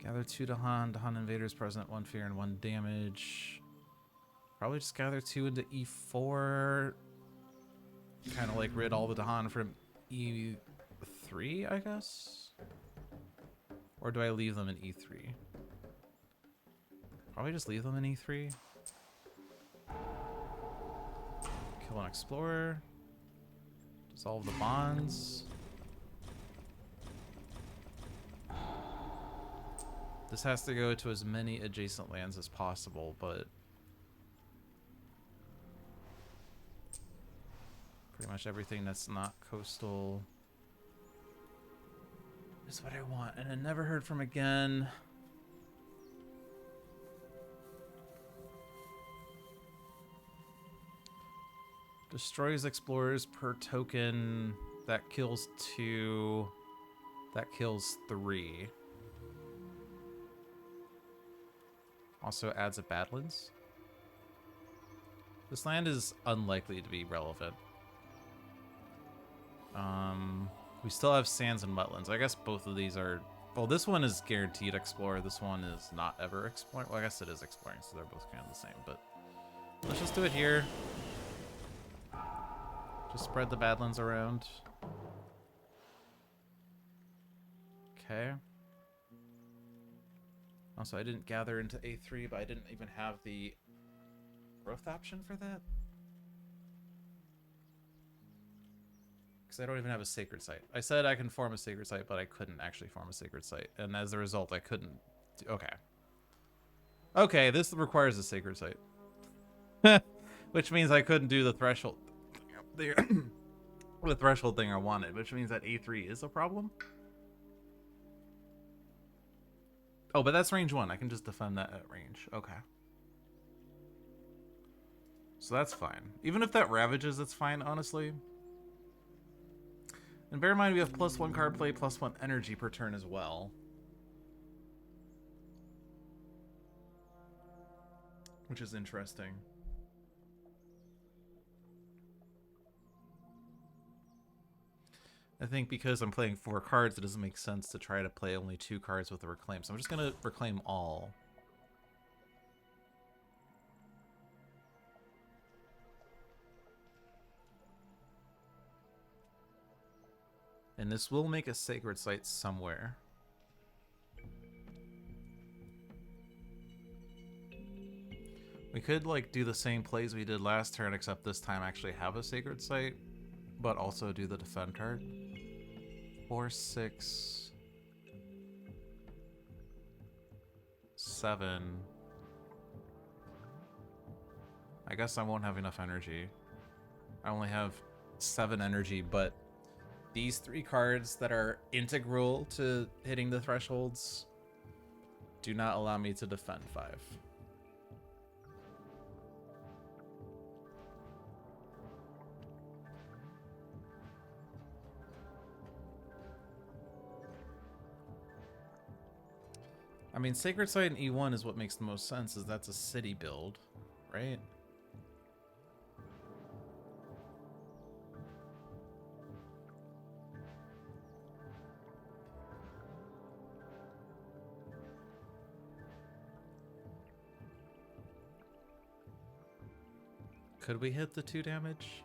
Gather 2 Dahan. Dahan invaders present 1 fear and 1 damage. Probably just gather 2 into E4. Kind of like rid all the Dahan from E3, I guess? Or do I leave them in E3? Probably just leave them in E3. Kill an explorer. Dissolve the bonds. This has to go to as many adjacent lands as possible, but pretty much everything that's not coastal is what I want. And I never heard from again. Destroys explorers per token. That kills 2. That kills 3. Also adds a Badlands. This land is unlikely to be relevant. We still have sands and wetlands. I guess both of these are... Well, this one is guaranteed explorer. This one is not ever exploring. Well, I guess it is exploring, so they're both kind of the same. But let's just do it here. Just spread the Badlands around. Okay. Also, I didn't gather into A3, but I didn't even have the growth option for that. Because I don't even have a sacred site. I said I can form a sacred site, but I couldn't actually form a sacred site. And as a result, I couldn't... Okay. Okay, this requires a sacred site. Which means I couldn't do the threshold... the threshold thing I wanted, which means that A3 is a problem. Oh, but that's range 1. I can just defend that at range. Okay. So that's fine. Even if that ravages, it's fine, honestly. And bear in mind, we have +1 card play, +1 energy per turn as well. Which is interesting. I think because I'm playing 4 cards, it doesn't make sense to try to play only 2 cards with a reclaim. So I'm just going to reclaim all. And this will make a sacred site somewhere. We could like do the same plays we did last turn, except this time actually have a sacred site, but also do the defend card. 4, 6, 7. I guess I won't have enough energy. I only have 7 energy, but these 3 cards that are integral to hitting the thresholds do not allow me to defend 5. I mean, Sacred Site in E1 is what makes the most sense, is that's a city build, right? Could we hit the 2 damage?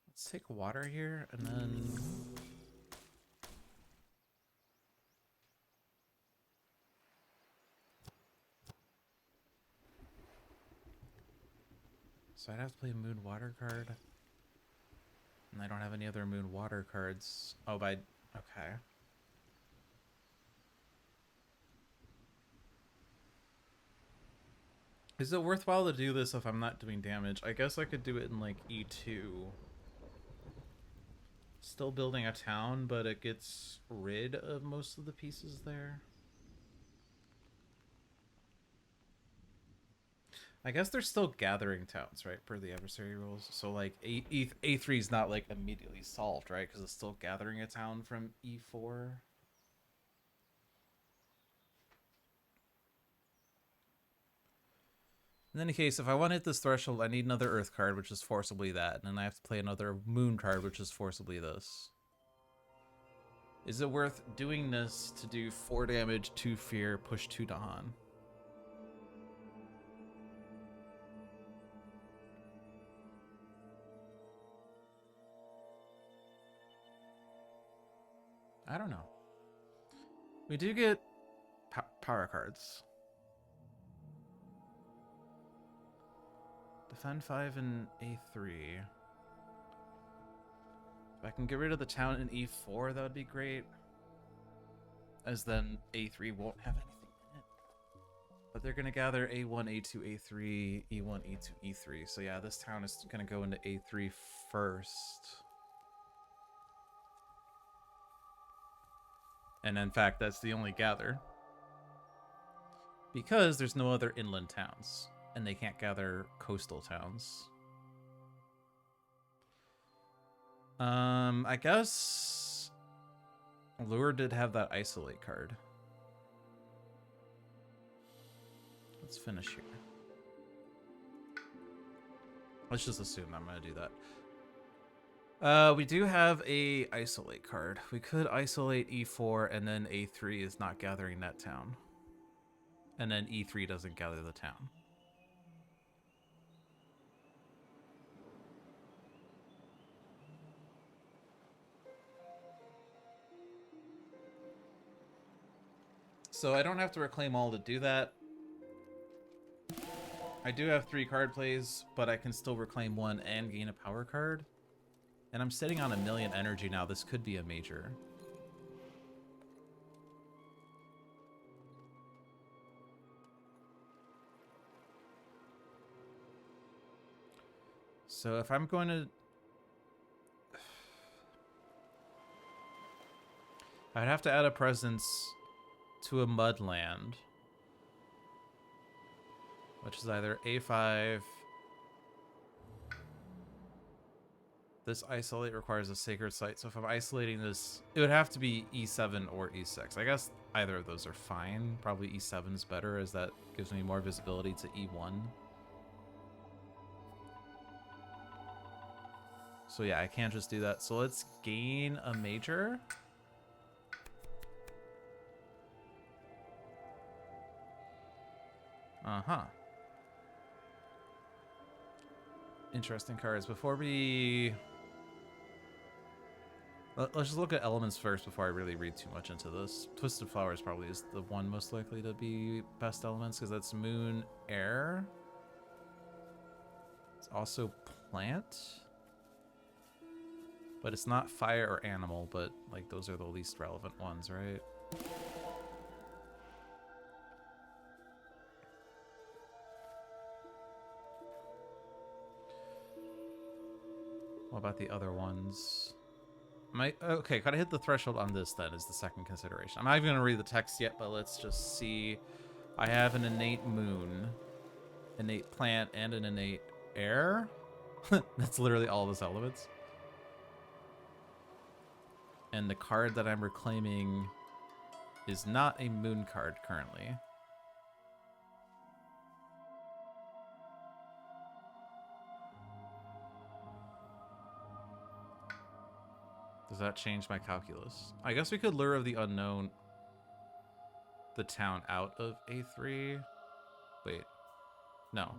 Let's take water here and then... So I'd have to play a Moon Water card. And I don't have any other Moon Water cards. Oh, by... Okay. Is it worthwhile to do this if I'm not doing damage? I guess I could do it in like E2. Still building a town, but it gets rid of most of the pieces there. I guess they're still gathering towns, right, per the adversary rules. So like A3 is not like immediately solved, right, because it's still gathering a town from E4. In any case, if I want to hit this threshold, I need another Earth card, which is forcibly that, and then I have to play another Moon card, which is forcibly this. Is it worth doing this to do 4 damage, 2 fear, push 2 Dahan? I don't know. We do get power cards. Defend 5 in A3. If I can get rid of the town in E4, that would be great. As then A3 won't have anything in it. But they're going to gather A1, A2, A3, E1, E2, E3. So yeah, this town is going to go into A3 first. And in fact, that's the only gather. Because there's no other inland towns. And they can't gather coastal towns. I guess Lure did have that isolate card. Let's finish here. Let's just assume I'm going to do that. We do have a isolate card. We could isolate E4 and then A3 is not gathering that town. And then E3 doesn't gather the town. So I don't have to reclaim all to do that. I do have 3 card plays, but I can still reclaim 1 and gain a power card. And I'm sitting on 1,000,000 energy now. This could be a major. So if I'm going to... I'd have to add a presence to a mudland, which is either A5. This isolate requires a sacred site, so if I'm isolating this, it would have to be E7 or E6. I guess either of those are fine. Probably E7 is better, as that gives me more visibility to E1. So yeah, I can't just do that. So let's gain a major. Uh-huh. Interesting cards. Before we... Let's just look at elements first before I really read too much into this. Twisted Flowers probably is the one most likely to be best elements, because that's moon, air. It's also plant. But it's not fire or animal, but like those are the least relevant ones, right? What about the other ones? Okay, gotta hit the threshold on this then is the second consideration. I'm not even gonna read the text yet, but let's just see. I have an innate moon, innate plant, and an innate air. That's literally all those elements. And the card that I'm reclaiming is not a moon card currently. Does that change my calculus? I guess we could Lure of the Unknown the town out of A3. Wait. No.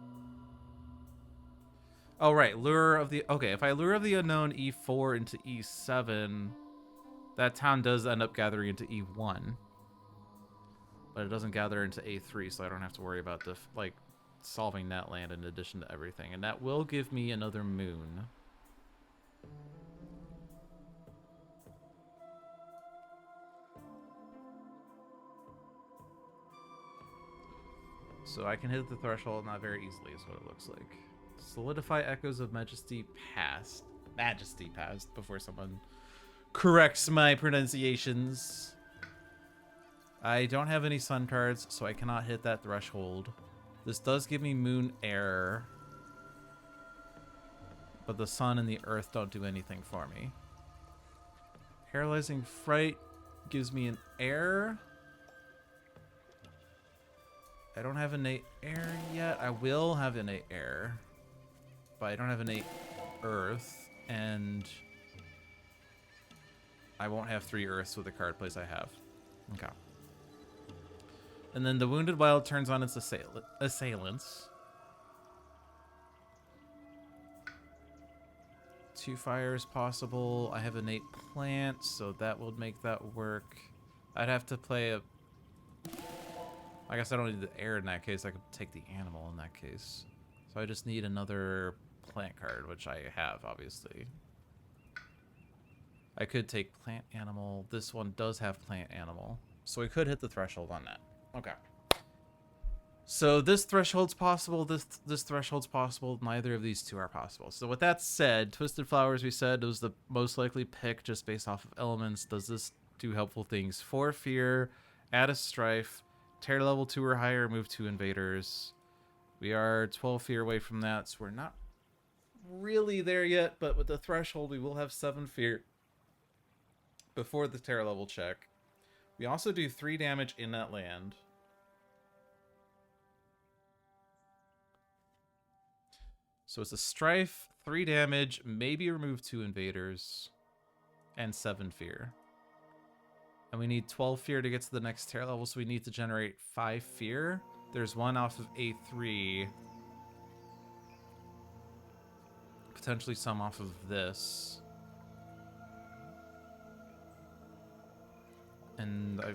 Oh, right. Lure of the... Okay, if I Lure of the Unknown E4 into E7, that town does end up gathering into E1. But it doesn't gather into A3, so I don't have to worry about the like solving that land in addition to everything. And that will give me another moon. So I can hit the threshold not very easily is what it looks like. Solidify Echoes of Majesty Past. Majesty Past before someone corrects my pronunciations. I don't have any sun cards, so I cannot hit that threshold. This does give me Moon Air, but the sun and the earth don't do anything for me. Paralyzing Fright gives me an air. I don't have innate air yet. I will have innate air, but I don't have innate earth, and I won't have 3 earths with the card plays I have. Okay. And then the Wounded Wild turns on its assailants. 2 fires possible. I have innate plant, so that would make that work. I'd have to play a... I guess I don't need the air in that case. I could take the animal in that case. So I just need another plant card, which I have, obviously. I could take plant animal. This one does have plant animal. So we could hit the threshold on that. Okay. So this threshold's possible, this threshold's possible, neither of these two are possible. So with that said, Twisted Flowers, we said, was the most likely pick just based off of elements. Does this do helpful things? 4 fear, add a strife, tear level 2 or higher, move 2 invaders. We are 12 fear away from that, so we're not really there yet, but with the threshold, we will have 7 fear before the tear level check. We also do 3 damage in that land. So it's a strife, 3 damage, maybe remove 2 invaders, and 7 fear. And we need 12 fear to get to the next tear level, so we need to generate 5 fear. There's 1 off of A3. Potentially some off of this. And I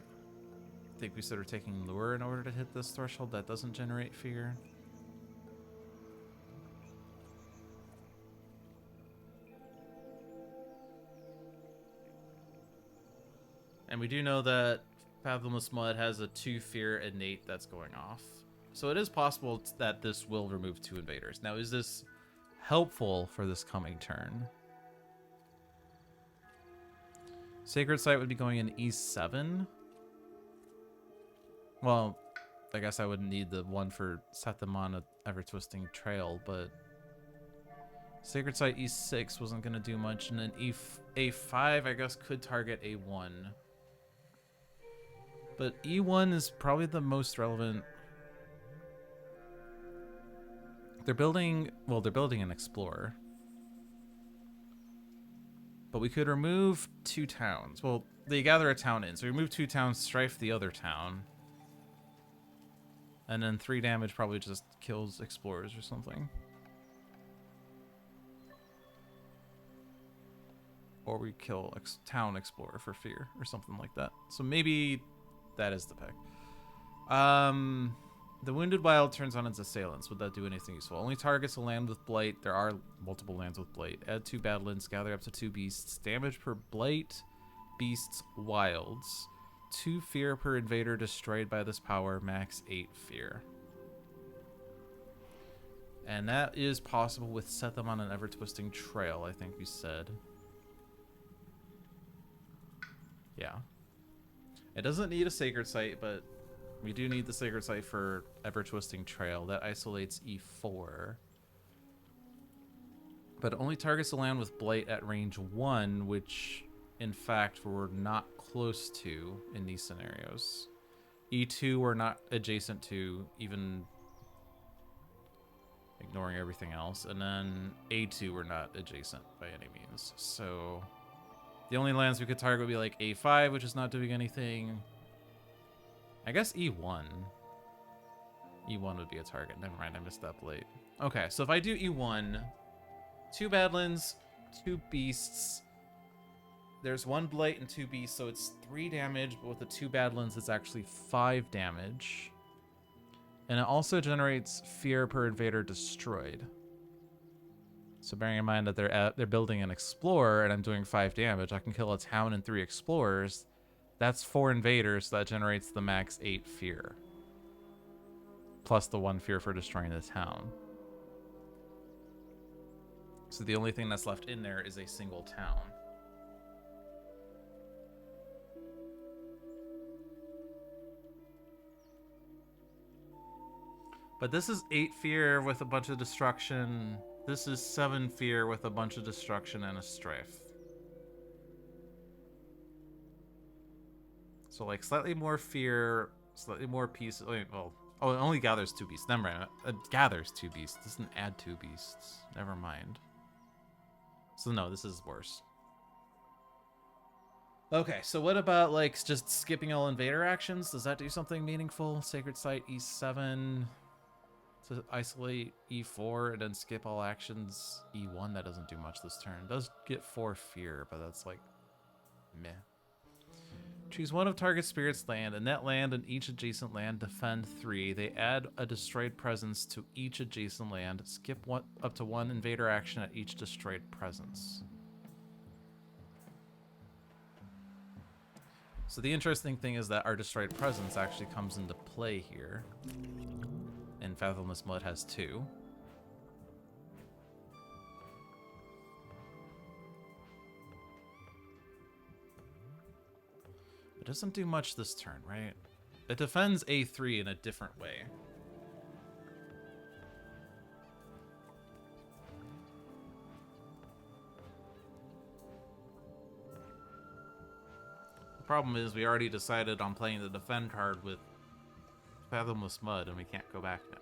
think we said we're taking Lure in order to hit this threshold. That doesn't generate fear. And we do know that Fathomless Mud has a 2 fear innate that's going off. So it is possible that this will remove 2 invaders. Now, is this helpful for this coming turn? Sacred Site would be going in E7. Well, I guess I wouldn't need the one for set them on a ever-twisting trail, but Sacred Site E6 wasn't going to do much, and then A5, I guess, could target A1. But E1 is probably the most relevant. They're building an Explorer. But we could remove 2 towns. Well, they gather a town in, so we remove 2 towns, strife the other town. And then 3 damage probably just kills Explorers or something. Or we kill Town Explorer for fear or something like that. So maybe that is the pick. The Wounded Wild turns on its assailants. Would that do anything useful? Only targets a land with Blight. There are multiple lands with Blight. Add 2 Badlands. Gather up to 2 beasts. Damage per Blight, Beasts, Wilds. 2 fear per invader destroyed by this power. Max 8 fear. And that is possible with set them on an ever-twisting trail, I think we said. Yeah. It doesn't need a Sacred Site, but we do need the Sacred Site for Ever-Twisting Trail. That isolates E4. But it only targets the land with Blight at range 1, which, in fact, we're not close to in these scenarios. E2 we're not adjacent to, even ignoring everything else. And then A2 we're not adjacent by any means. So the only lands we could target would be like A5, which is not doing anything. I guess E1. E1 would be a target. Never mind, I missed that Blight. Okay, so if I do E1, 2 Badlands, 2 Beasts. There's 1 Blight and 2 Beasts, so it's 3 damage, but with the 2 Badlands, it's actually 5 damage. And it also generates fear per invader destroyed. So bearing in mind that they're building an Explorer and I'm doing 5 damage, I can kill a town and 3 Explorers. That's 4 invaders, so that generates the max 8 fear. plus the 1 fear for destroying the town. So the only thing that's left in there is a single town. But this is 8 fear with a bunch of destruction. This is 7 fear with a bunch of destruction and a strafe. So like slightly more fear, slightly more peace. Well, oh, it only gathers 2 beasts. Never mind. It gathers 2 beasts. It doesn't add 2 beasts. Never mind. So no, this is worse. Okay, so what about like just skipping all invader actions? Does that do something meaningful? Sacred Site E7 to isolate E4 and then skip all actions E1. That doesn't do much this turn. It does get 4 fear, but that's like meh. Choose one of target spirit's land, and that land and each adjacent land defend 3. They add a destroyed presence to each adjacent land. Skip up to 1 invader action at each destroyed presence. So the interesting thing is that our destroyed presence actually comes into play here. And Fathomless Mud has 2. It doesn't do much this turn, right? It defends A3 in a different way. The problem is we already decided on playing the defend card with Fathomless Mud, and we can't go back now.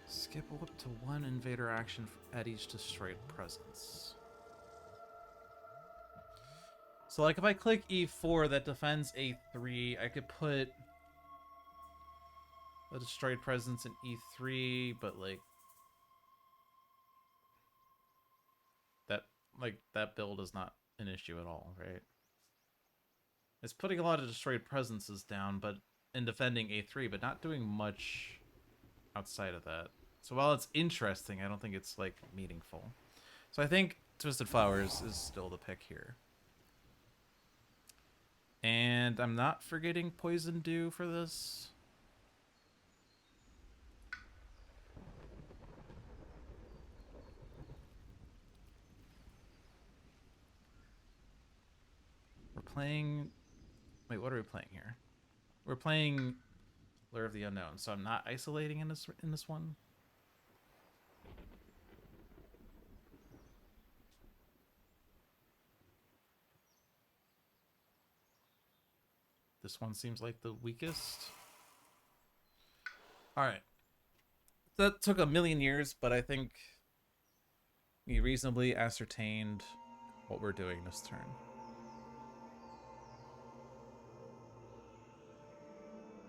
Skip up to 1 invader action at each destroyed presence. So like if I click E4 that defends A3, I could put a destroyed presence in E3, but like that build is not an issue at all, right? It's putting a lot of destroyed presences down, but in defending A3, but not doing much outside of that. So while it's interesting, I don't think it's like meaningful. So I think Twisted Flowers is still the pick here. And I'm not forgetting Poison Dew for this. We're playing... Wait, what are we playing here? We're playing Lure of the Unknown, so I'm not isolating in this one. This one seems like the weakest. Alright. That took a million years, but I think we reasonably ascertained what we're doing this turn.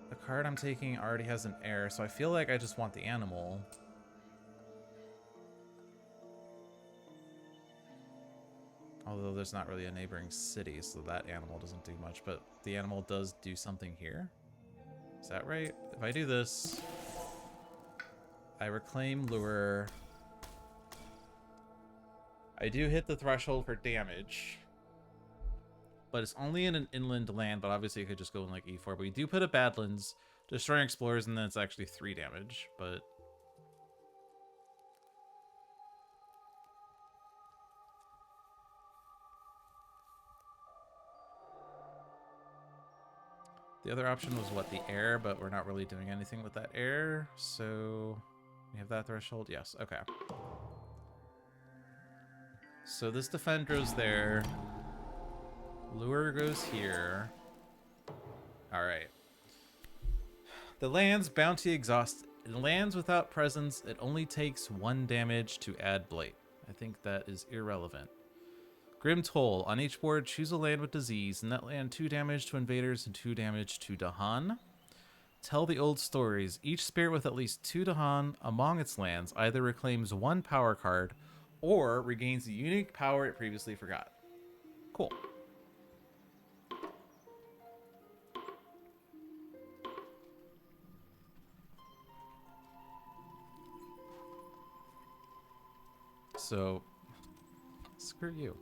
The card I'm taking already has an heir, so I feel like I just want the animal. Although there's not really a neighboring city, so that animal doesn't do much, but the animal does do something here. Is that right? If I do this, I reclaim Lure. I do hit the threshold for damage, but it's only in an inland land, but obviously it could just go in like E4. But we do put a Badlands, destroying explorers, and then it's actually 3 damage, but... The other option was what, the air, but we're not really doing anything with that air, so we have that threshold. Yes, okay. So this defend goes there. Lure goes here. All right. The land's bounty exhausted. In lands without presence, it only takes 1 damage to add blight. I think that is irrelevant. Grim Toll. On each board, choose a land with disease, and that land 2 damage to invaders and 2 damage to Dahan. Tell the old stories. Each spirit with at least 2 Dahan among its lands either reclaims 1 power card or regains the unique power it previously forgot. Cool. So, screw you.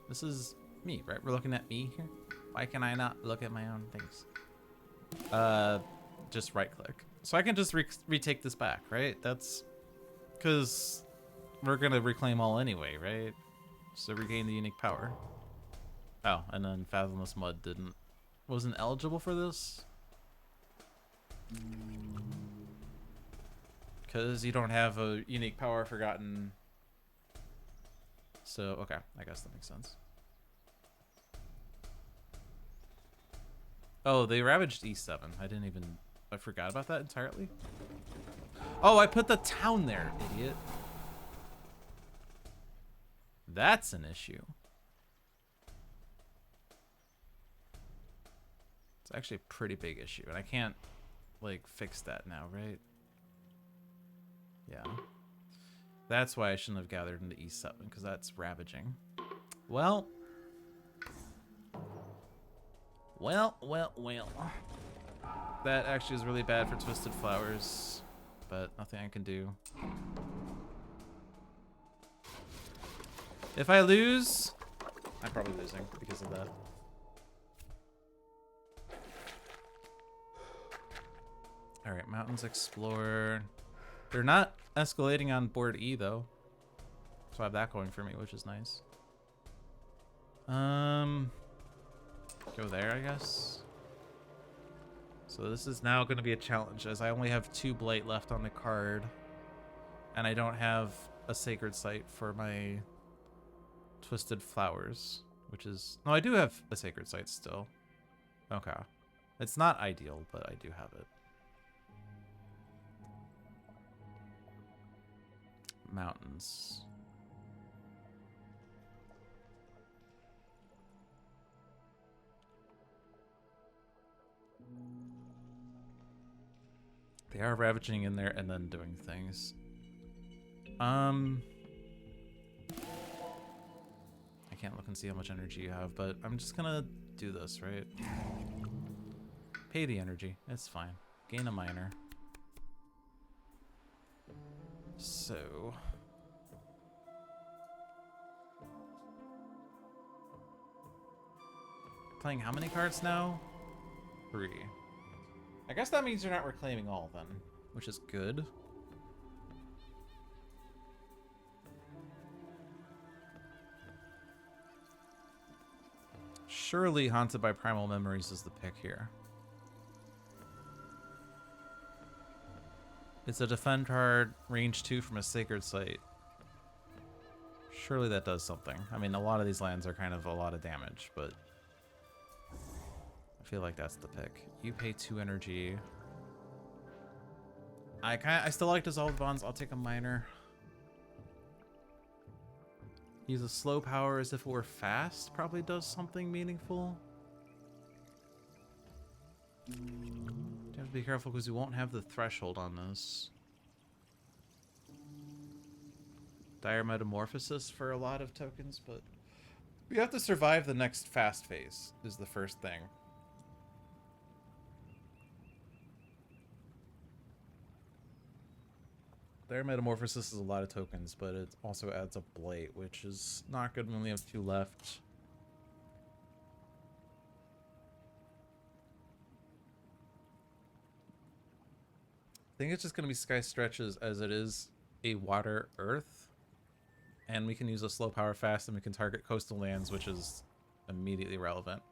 This is me, right? We're looking at me here. Why can I not look at my own things? Just right click. So I can just retake this back, right? That's because we're gonna reclaim all anyway, right? So regain the unique power. Oh, and then Fathomless Mud wasn't eligible for this? Because you don't have a unique power forgotten. So, okay, I guess that makes sense. Oh, they ravaged E7. I forgot about that entirely. Oh, I put the town there, idiot. That's an issue. It's actually a pretty big issue, and I can't, like, fix that now, right? Yeah. That's why I shouldn't have gathered into E7, because that's ravaging. Well. That actually is really bad for Twisted Flowers, but nothing I can do. If I lose, I'm probably losing because of that. All right, Mountains Explore. They're not escalating on board E though, so I have that going for me, which is nice. Go there, I guess. So this is now going to be a challenge, as I only have 2 Blight left on the card, and I don't have a Sacred Site for my Twisted Flowers, which is... No, I do have a Sacred Site still. Okay. It's not ideal, but I do have it. Mountains. They are ravaging in there and then doing things. I can't look and see how much energy you have, but I'm just gonna do this, right? Pay the energy. It's fine. Gain a minor. So... Playing how many cards now? 3. I guess that means you're not reclaiming all then, which is good. Surely Haunted by Primal Memories is the pick here. It's a defend card, range 2 from a Sacred Site. Surely that does something. I mean, a lot of these lands are kind of a lot of damage, but I feel like that's the pick. You pay 2 energy. I still like Dissolved Bonds. I'll take a minor. Use a slow power as if it were fast. Probably does something meaningful. You have to be careful because you won't have the threshold on this. Dire Metamorphosis for a lot of tokens, but we have to survive the next fast phase is the first thing. Dire Metamorphosis is a lot of tokens, but it also adds a Blight, which is not good when we only have 2 left. I think it's just going to be Sky Stretches, as it is a water earth. And we can use a slow power fast, and we can target coastal lands, which is immediately relevant.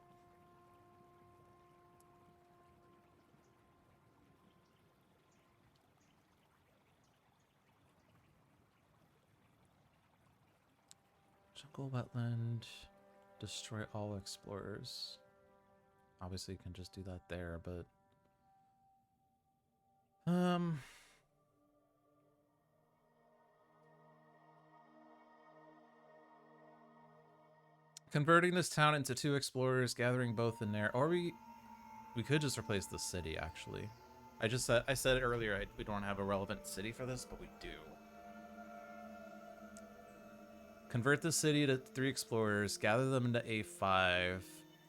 Jungle Wetland, destroy all explorers. Obviously, you can just do that there, but... Converting this town into 2 explorers, gathering both in there, or we could just replace the city, actually. I said earlier we don't have a relevant city for this, but we do. Convert the city to 3 explorers, gather them into A5,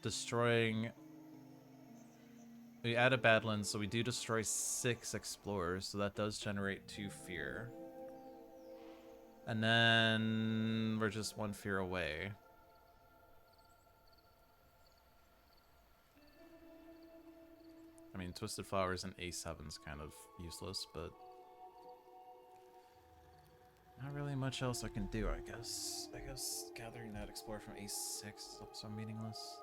destroying... We add a Badlands, so we do destroy 6 explorers, so that does generate 2 fear. And then we're just one fear away. I mean, Twisted Flowers and A7's kind of useless, but not really much else I can do, I guess. I guess gathering that Explorer from A6 is also meaningless.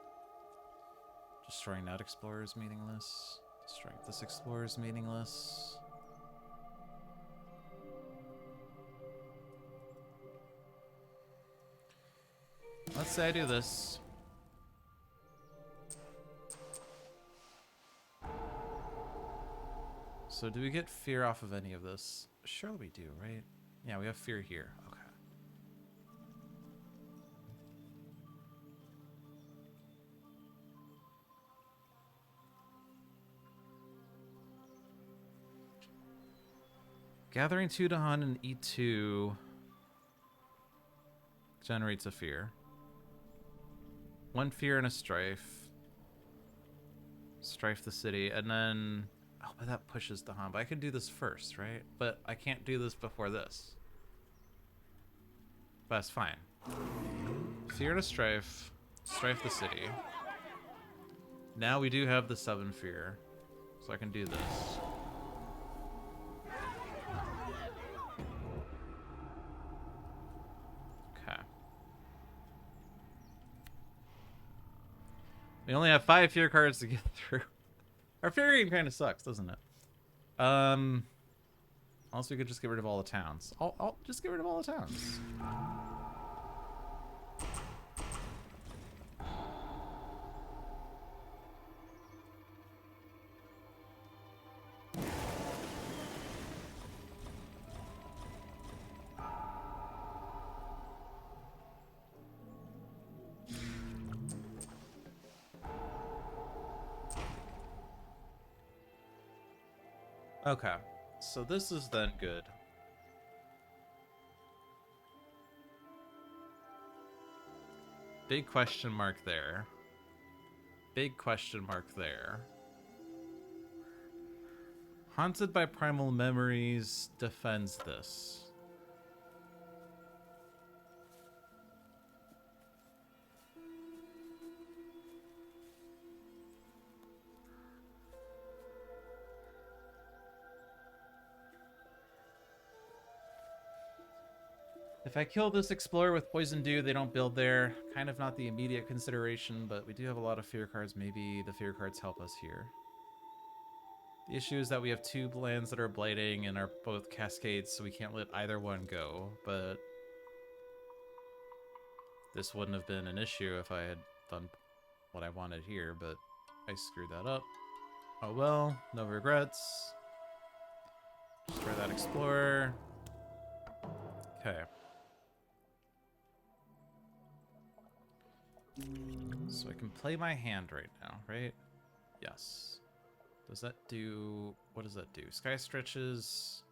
Destroying that Explorer is meaningless. Destroying this Explorer is meaningless. Let's say I do this. So do we get fear off of any of this? Surely we do, right? Yeah, we have fear here. Okay. Gathering 2 to hunt and E2 generates a fear. 1 fear and a strife. Strife the city, and then... Oh, but that pushes the hunt. But I can do this first, right? But I can't do this before this. But that's fine. Fear and a strife. Strife the city. Now we do have the 7 fear. So I can do this. Okay. We only have 5 fear cards to get through. Our fear game kind of sucks, doesn't it? Unless we could just get rid of all the towns. I'll just get rid of all the towns. Okay, so this is then good. Big question mark there. Big question mark there. Haunted by Primal Memories defends this. If I kill this Explorer with Poison Dew, they don't build there. Kind of not the immediate consideration, but we do have a lot of fear cards. Maybe the fear cards help us here. The issue is that we have 2 lands that are blighting and are both cascades, so we can't let either one go, but this wouldn't have been an issue if I had done what I wanted here, but I screwed that up. Oh well, no regrets. Destroy that Explorer. Okay. So I can play my hand right now, right? Yes. Does that do... What does that do? Sky Stretches...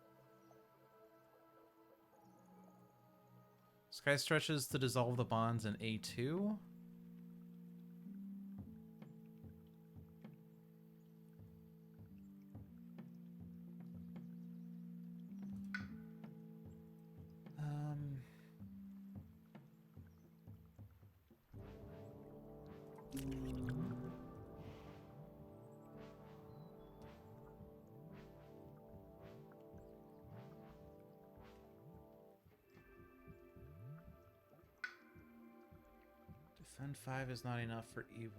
Sky Stretches to dissolve the bonds in A2? Defend 5 is not enough for E1.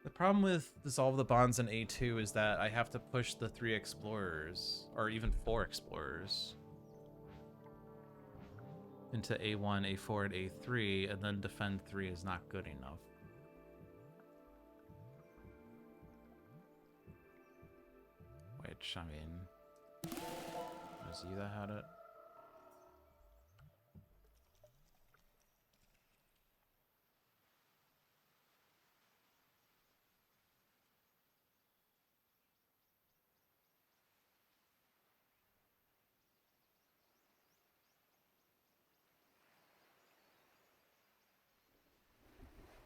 The problem with Dissolve the Bonds in A2 is that I have to push the 3 Explorers, or even 4 Explorers, into A1, A4, and A3, and then defend 3 is not good enough. Which, I mean, was you that had it?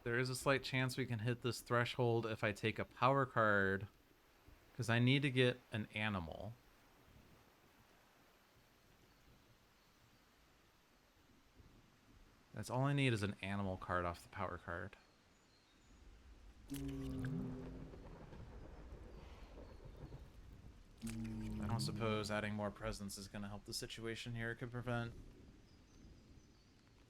There is a slight chance we can hit this threshold if I take a power card, because I need to get an animal. That's all I need is an animal card off the power card. I don't suppose adding more presence is going to help the situation here. It could prevent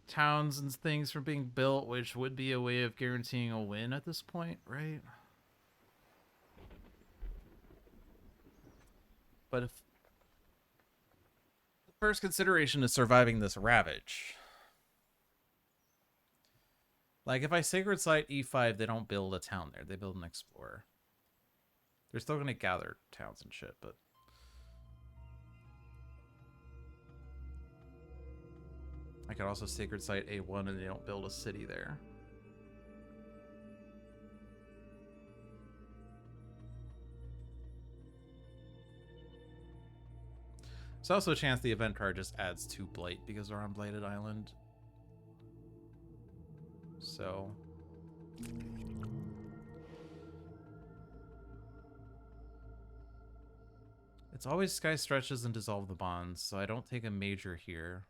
towns and things from being built, which would be a way of guaranteeing a win at this point, right? But if the first consideration is surviving this ravage, like if I Sacred Site E5, they don't build a town there. They build an explorer. They're still going to gather towns and shit, but I could also Sacred Site A1 and they don't build a city there. There's also a chance the event card just adds 2 Blight because we're on Blighted Island. So it's always Sky Stretches and Dissolve the Bonds, so I don't take a major here.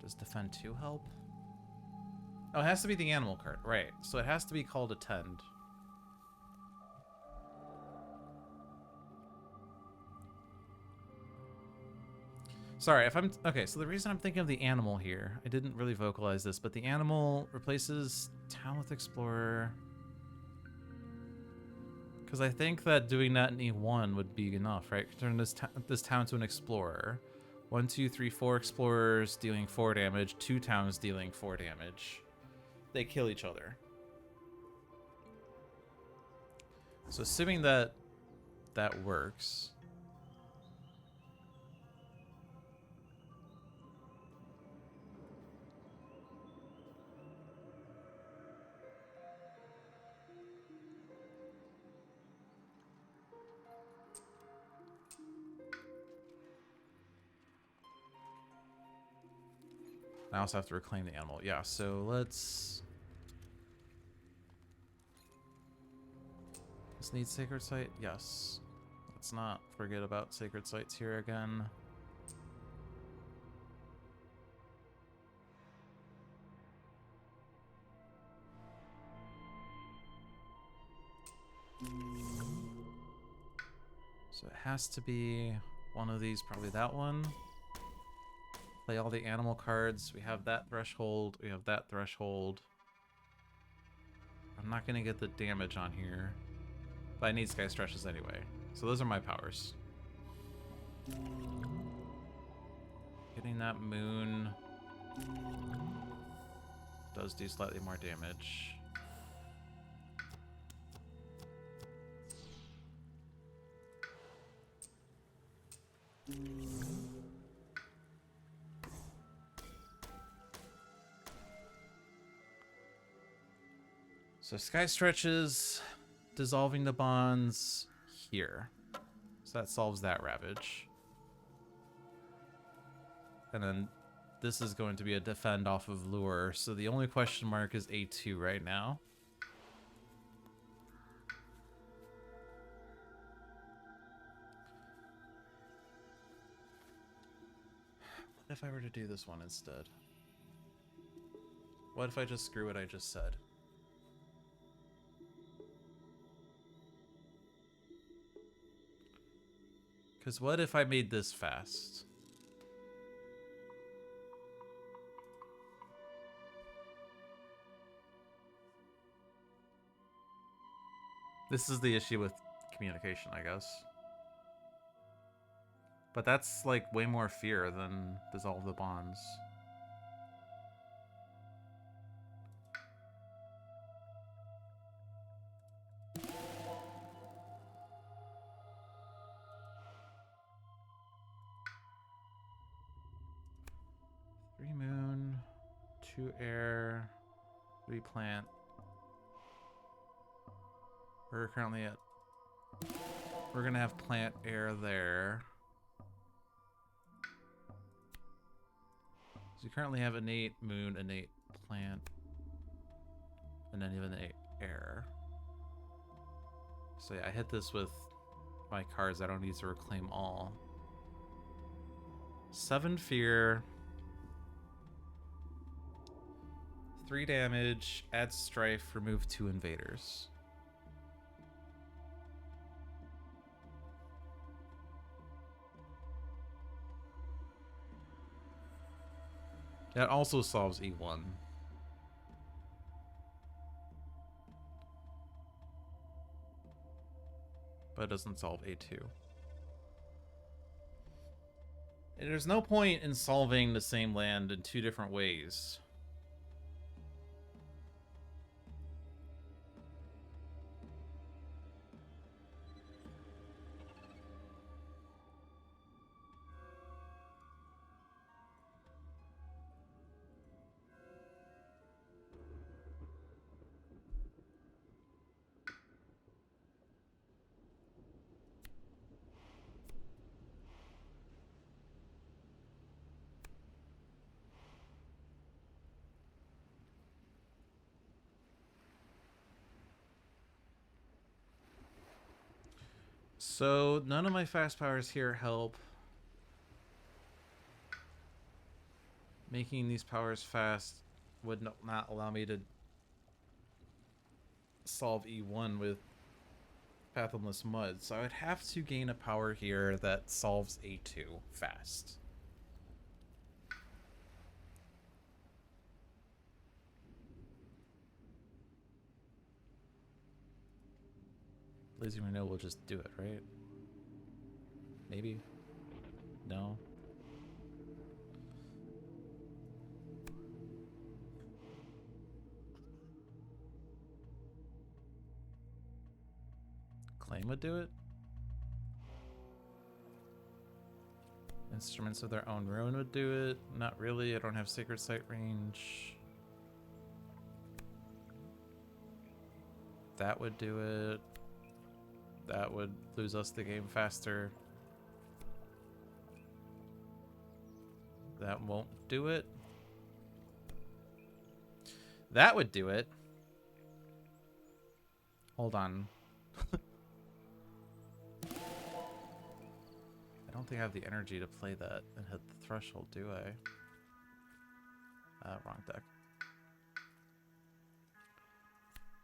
Does Defend 2 help? Oh, it has to be the animal card. Right. So it has to be called Attend. Sorry, if I'm... Okay, so the reason I'm thinking of the animal here, I didn't really vocalize this, but the animal replaces Town with Explorer. Because I think that doing that in E1 would be enough, right? Turn this town to an Explorer. 1, 2, 3, 4 explorers dealing 4 damage, 2 towns dealing 4 damage. They kill each other. So assuming that that works. I also have to reclaim the animal. Yeah, so let's need Sacred Site? Yes. Let's not forget about Sacred Sites here again. So it has to be one of these, probably that one. Play all the animal cards. We have that threshold. We have that threshold. I'm not going to get the damage on here. But I need Sky Stretches anyway. So those are my powers. Getting that moon does do slightly more damage. So Sky Stretches, dissolving the bonds here. So that solves that ravage. And then this is going to be a defend off of lure. So the only question mark is A2 right now. What if I were to do this one instead? What if I just screw what I just said? Because what if I made this fast? This is the issue with communication, I guess. But that's like way more fear than dissolve the bonds. Three moon, 2 air, 3 plant. We're currently at... We're gonna have plant air there. we currently have innate moon, innate plant, and then even innate air. So yeah, I hit this with my cards. I don't need to reclaim all. 7 fear. 3 damage, add strife, remove 2 invaders. That also solves E1. But it doesn't solve A2. And there's no point in solving the same land in 2 different ways. So none of my fast powers here help. Making these powers fast would not allow me to solve E1 with Fathomless Mud. So I would have to gain a power here that solves A2 fast. Lazy Reno will just do it, right? Maybe? No? Claim would do it? Instruments of their own ruin would do it? Not really, I don't have Sacred Sight range. That would do it. That would lose us the game faster. That won't do it. That would do it. Hold on. I don't think I have the energy to play that and hit the threshold, do I? Wrong deck.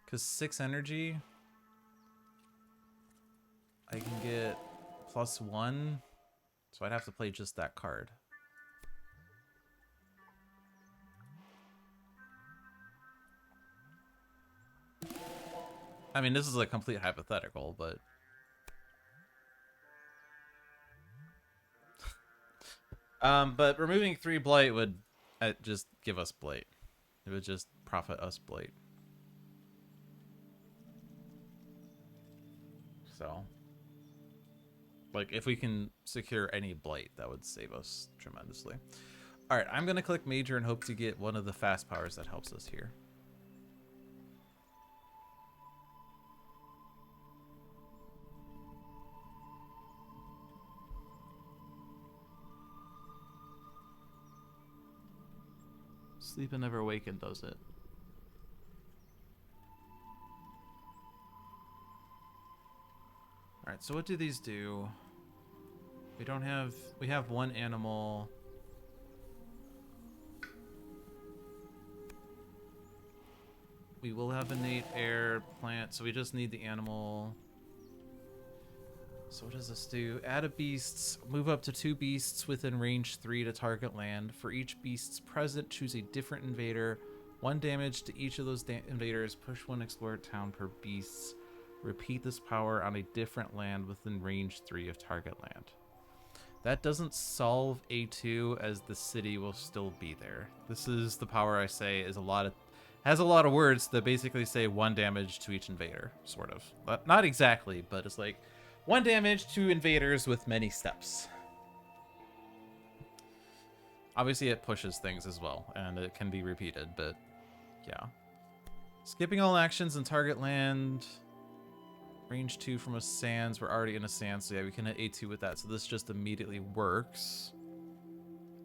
Because 6 energy, I can get +1, so I'd have to play just that card. I mean, this is a complete hypothetical, but... but removing 3 Blight would just give us Blight. It would just profit us Blight. So... like, if we can secure any Blight, that would save us tremendously. Alright, I'm going to click Major and hope to get one of the fast powers that helps us here. Sleep and Never Awaken does it. Alright, so what do these do? We don't have... we have 1 animal. We will have innate air plant, so we just need the animal. So what does this do? Add a beast. Move up to 2 beasts within range 3 to target land. For each beast's present, choose a different invader. 1 damage to each of those invaders. Push 1 explored town per beast. Repeat this power on a different land within range 3 of target land. That doesn't solve A2, as the city will still be there. This is the power I say is has a lot of words that basically say 1 damage to each invader, sort of. But not exactly, but it's like 1 damage to invaders with many steps. Obviously it pushes things as well, and it can be repeated, but yeah. Skipping all actions in target land. Range 2 from a sands. We're already in a sands, so yeah, we can hit A2 with that. So this just immediately works.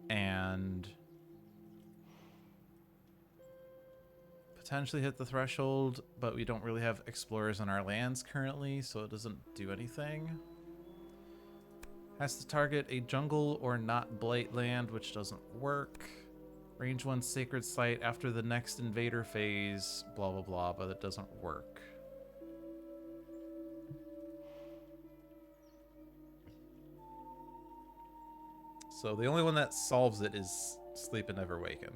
And potentially hit the threshold, but we don't really have explorers on our lands currently, so it doesn't do anything. Has to target a jungle or not blight land, which doesn't work. Range 1 sacred site after the next invader phase, blah blah blah, but it doesn't work. So the only one that solves it is Sleep and Never Waken.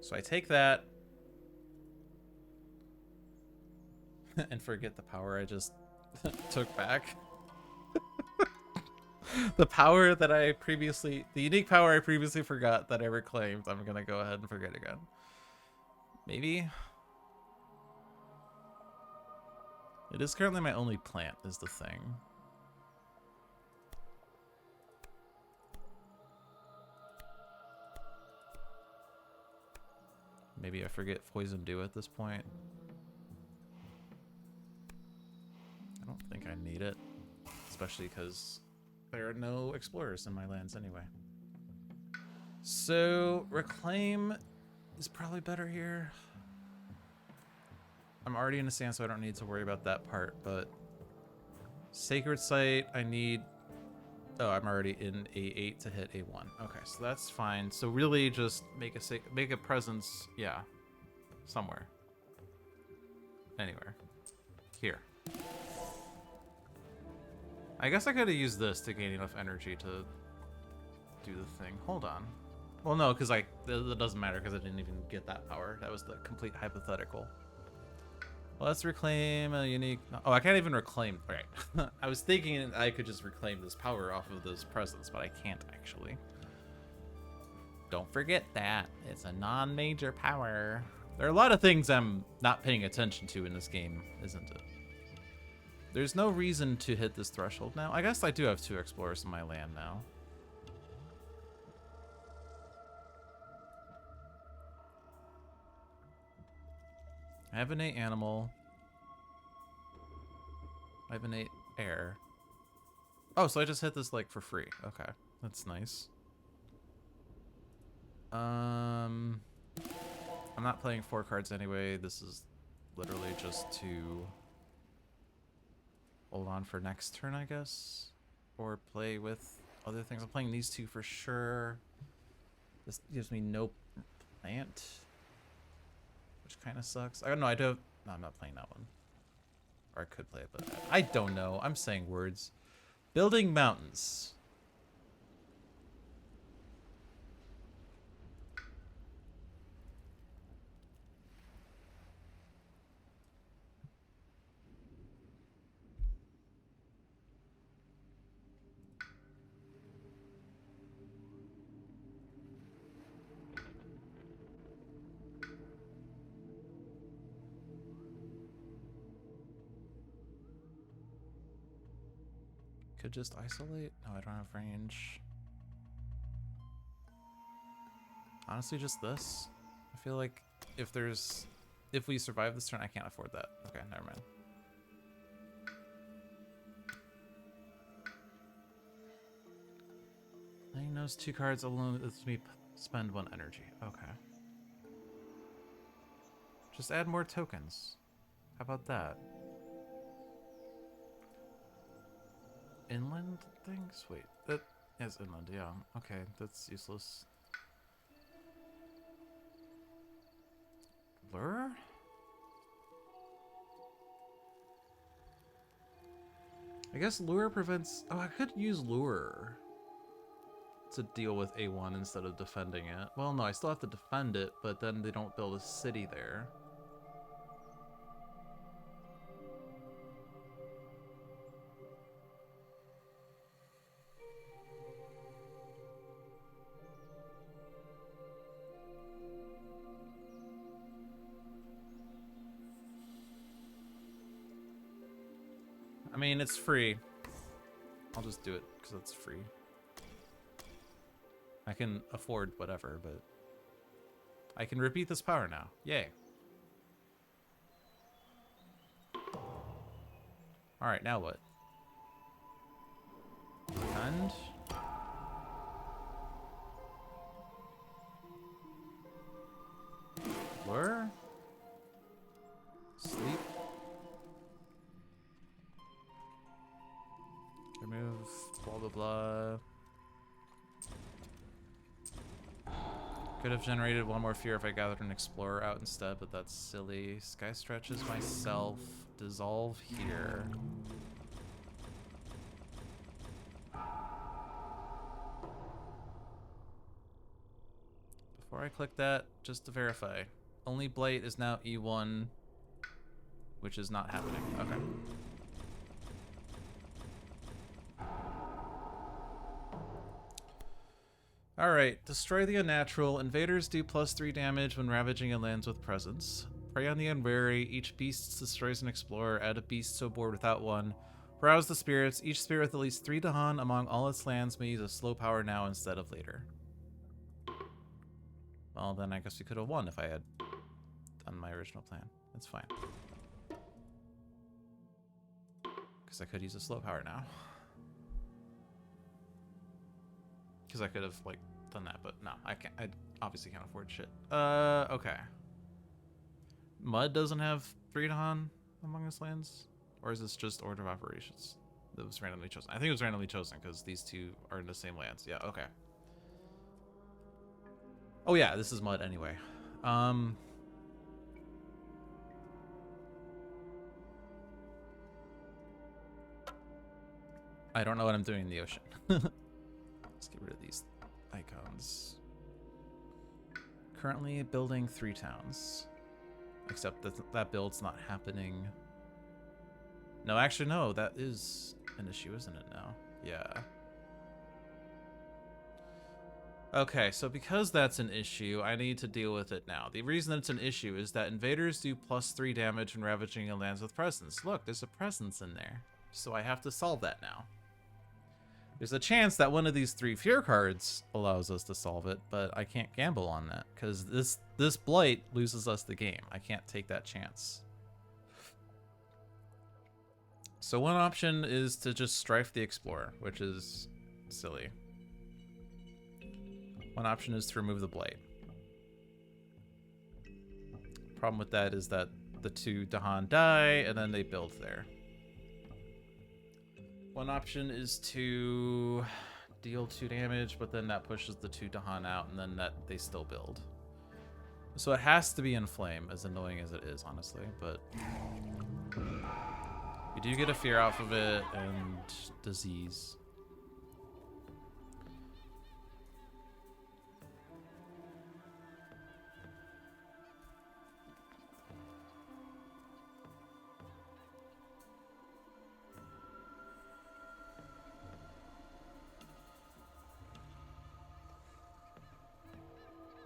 So I take that and forget the power I just took back. The power that I previously, the unique power I previously forgot that I reclaimed, I'm gonna go ahead and forget again. Maybe. It is currently my only plant, is the thing. Maybe I forget Poison Dew at this point. I don't think I need it, especially because there are no explorers in my lands anyway. So Reclaim is probably better here. I'm already in a stand, so I don't need to worry about that part, but Sacred Site, I need... Oh, I'm already in A8 to hit A1. Okay, so that's fine. So really just make a presence, yeah, somewhere. Anywhere. Here. I guess I could have used this to gain enough energy to do the thing. Hold on. Well, no, because it doesn't matter because I didn't even get that power. That was the complete hypothetical. Well, let's reclaim a unique... Oh, I can't even reclaim... Right. I was thinking I could just reclaim this power off of this presence, but I can't actually. Don't forget that. It's a non-major power. There are a lot of things I'm not paying attention to in this game, isn't it? There's no reason to hit this threshold now. I guess I do have 2 explorers in my land now. I have an 8 animal. I have an 8 air. Oh, so I just hit this like for free. Okay, that's nice. I'm not playing 4 cards anyway. This is literally just to hold on for next turn, I guess, or play with other things. I'm playing these 2 for sure. This gives me no plant, which kind of sucks. I don't know. I do. No, I'm not playing that one. Or I could play it, but I don't know. I'm saying words. Building mountains. Could just isolate? No, I don't have range. Honestly, just this. I feel like if we survive this turn, I can't afford that. Okay, never mind. Playing those 2 cards alone lets me spend 1 energy. Okay. Just add more tokens. How about that? Inland things? Wait, that is inland, yeah. Okay, that's useless. Lure? I guess lure prevents... Oh, I could use lure to deal with A1 instead of defending it. Well, no, I still have to defend it, but then they don't build a city there. I mean, it's free. I'll just do it because it's free. I can afford whatever, but I can repeat this power now. Yay. Alright, now what? And... blah. Could have generated one more fear if I gathered an explorer out instead, but that's silly. Sky stretches myself. Dissolve here. Before I click that, just to verify, only Blight is now E1, which is not happening. Okay. Alright, destroy the unnatural. Invaders do +3 damage when ravaging a lands with presence. Prey on the unwary. Each beast destroys an explorer. Add a beast to a board without one. Rouse the spirits. Each spirit with at least 3 Dahan among all its lands may use a slow power now instead of later. Well, then I guess we could have won if I had done my original plan. That's fine. Because I could use a slow power now. Because I could have, like, done that, but no, I can't. I obviously can't afford shit. Okay. Mud doesn't have 3 Dahan among his lands? Or is this just order of operations that was randomly chosen? I think it was randomly chosen because these two are in the same lands. Yeah, okay. Oh yeah, this is Mud anyway. I don't know what I'm doing in the ocean. Let's get rid of these icons. Currently building 3 towns. Except that build's not happening. No, actually, no. That is an issue, isn't it now? Yeah. Okay, so because that's an issue, I need to deal with it now. The reason it's an issue is that invaders do +3 damage when ravaging a lands with presence. Look, there's a presence in there. So I have to solve that now. There's a chance that one of these 3 fear cards allows us to solve it, but I can't gamble on that because this blight loses us the game. I can't take that chance. So one option is to just strife the explorer, which is silly. One option is to remove the blight. Problem with that is that the 2 Dahan die and then they build there. One option is to deal 2 damage, but then that pushes the 2 Dahan out, and then that they still build. So it has to be in flame, as annoying as it is, honestly. But you do get a fear off of it and disease.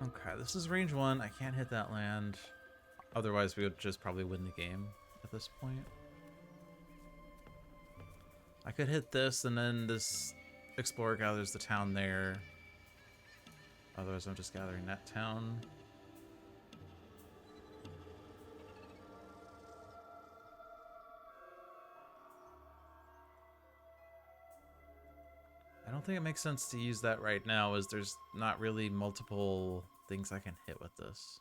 Okay, this is range 1. I can't hit that land. Otherwise, we would just probably win the game at this point. I could hit this, and then this explorer gathers the town there. Otherwise, I'm just gathering that town. I don't think it makes sense to use that right now, as there's not really multiple things I can hit with this.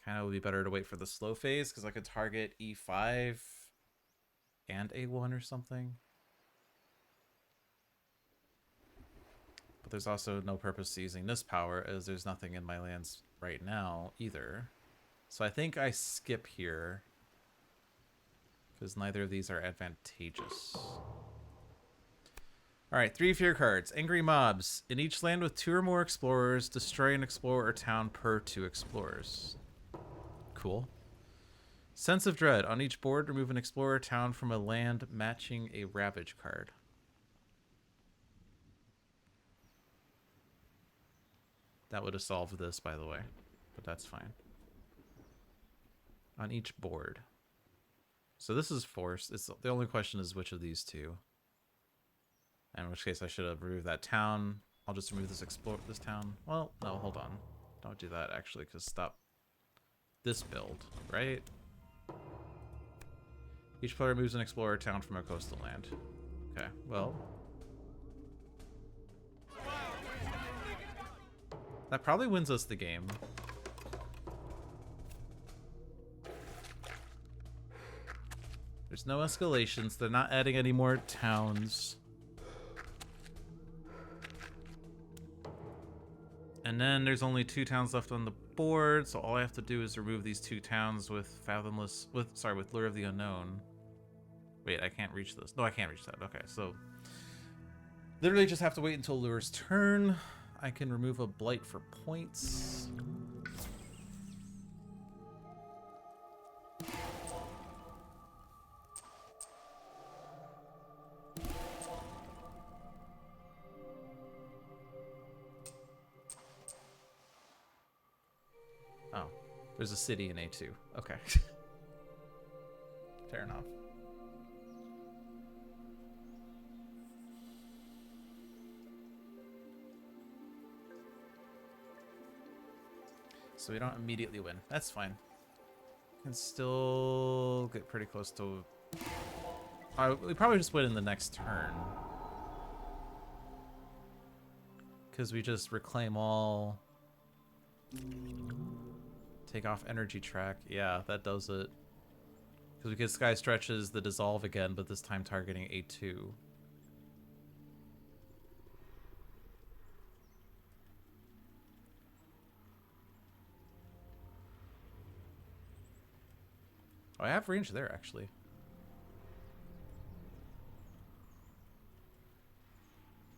Kind of would be better to wait for the slow phase, because I could target E5 and A1 or something. But there's also no purpose to using this power, as there's nothing in my lands right now either. So I think I skip here, because neither of these are advantageous. Alright, 3 fear cards. Angry mobs. In each land with 2 or more explorers, destroy an explorer or town per 2 explorers. Cool. Sense of Dread. On each board, remove an explorer town from a land matching a Ravage card. That would have solved this, by the way. But that's fine. On each board. So this is forced. The only question is which of these 2. In which case I should have removed that town. I'll just remove this town. Well, no, hold on. Don't do that, actually, because stop this build, right? Each player moves an explorer town from a coastal land. Okay, well. That probably wins us the game. There's no escalations. They're not adding any more towns. And then there's only 2 towns left on the board, so all I have to do is remove these 2 towns with with Lure of the Unknown. Wait, I can't reach this. No, I can't reach that. Okay, so literally just have to wait until Lure's turn. I can remove a Blight for points. Oh, there's a city in A2. Okay. Fair enough. So we don't immediately win. That's fine. Can still get pretty close to... we probably just win in the next turn. Because we just reclaim all... Take off energy track. Yeah, that does it. Because we get Sky Stretches the Dissolve again, but this time targeting A2. Oh, I have range there, actually.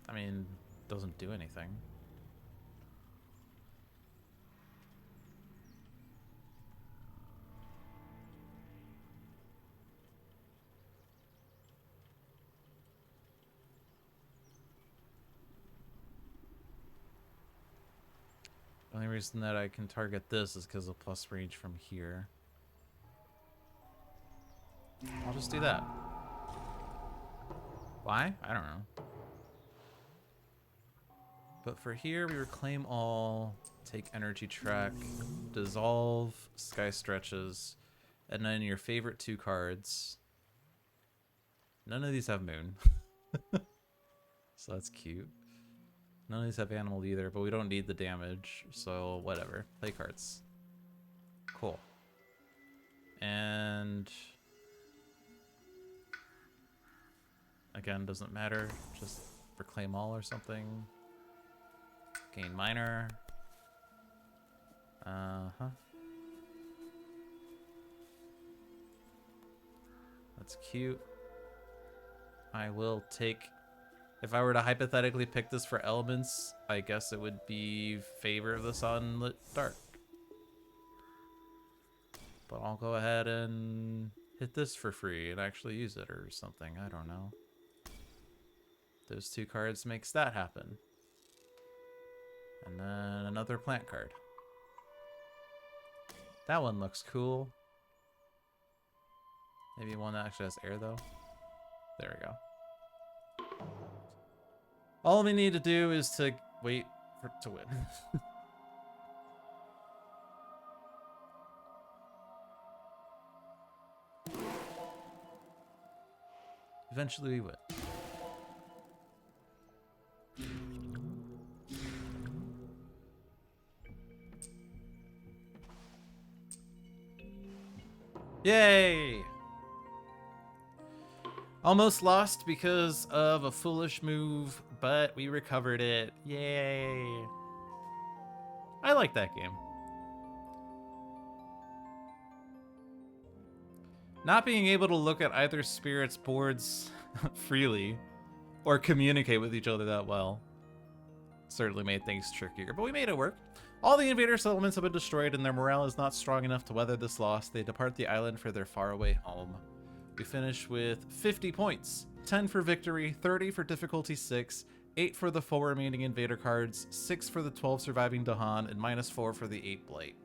I mean, doesn't do anything. The only reason that I can target this is because of plus range from here. I'll just do that. Why? I don't know. But for here, we reclaim all, take energy track, dissolve, Sky Stretches, and then your favorite 2 cards. None of these have moon. So that's cute. None of these have animal either, but we don't need the damage, so whatever. Play cards. Cool. And... again, doesn't matter. Just reclaim all or something. Gain minor. Uh-huh. That's cute. I will take... if I were to hypothetically pick this for elements, I guess it would be Favor of the Sunlit Dark. But I'll go ahead and hit this for free and actually use it or something. I don't know. Those 2 cards makes that happen. And then another plant card. That one looks cool. Maybe one that actually has air though. There we go. All we need to do is to wait to win. Eventually we win. Yay! Almost lost because of a foolish move, but we recovered it. Yay! I like that game. Not being able to look at either spirit's boards freely or communicate with each other that well certainly made things trickier, but we made it work. All the invader settlements have been destroyed and their morale is not strong enough to weather this loss. They depart the island for their faraway home. We finish with 50 points, 10 for victory, 30 for difficulty 6, 8 for the 4 remaining invader cards, 6 for the 12 surviving Dahan, and -4 for the 8 Blight.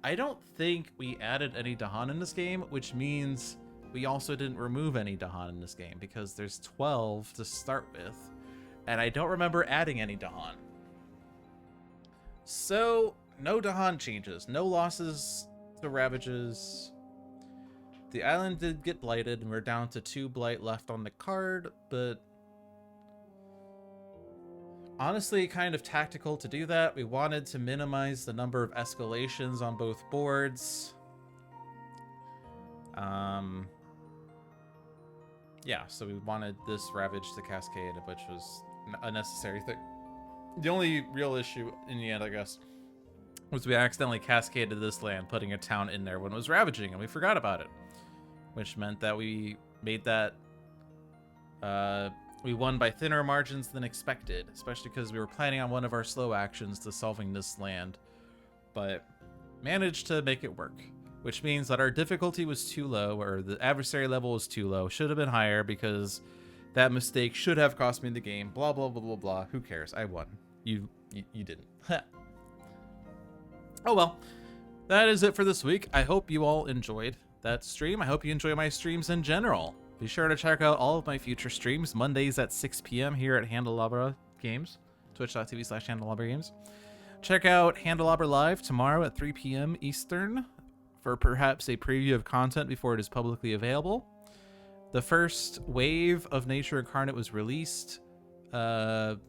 I don't think we added any Dahan in this game, which means we also didn't remove any Dahan in this game because there's 12 to start with, and I don't remember adding any Dahan. So, no Dahan changes, no losses to Ravages. The island did get blighted, and we're down to 2 Blight left on the card, but honestly, kind of tactical to do that. We wanted to minimize the number of escalations on both boards. Yeah, so we wanted this Ravage to cascade, which was a necessary thing. The only real issue in the end, I guess, was we accidentally cascaded this land, putting a town in there when it was ravaging, and we forgot about it. Which meant that we made that... we won by thinner margins than expected, especially because we were planning on one of our slow actions to solving this land, but managed to make it work. Which means that our difficulty was too low, or the adversary level was too low. Should have been higher because that mistake should have cost me the game. Blah, blah, blah, blah, blah. Who cares? I won. You didn't. Oh well. That is it for this week. I hope you all enjoyed that stream. I hope you enjoy my streams in general. Be sure to check out all of my future streams. Mondays at 6 p.m. here at Handelabra Games. Twitch.tv/Handelabra Games. Check out Handelabra Live tomorrow at 3 p.m. Eastern for perhaps a preview of content before it is publicly available. The first wave of Nature Incarnate was released. Don't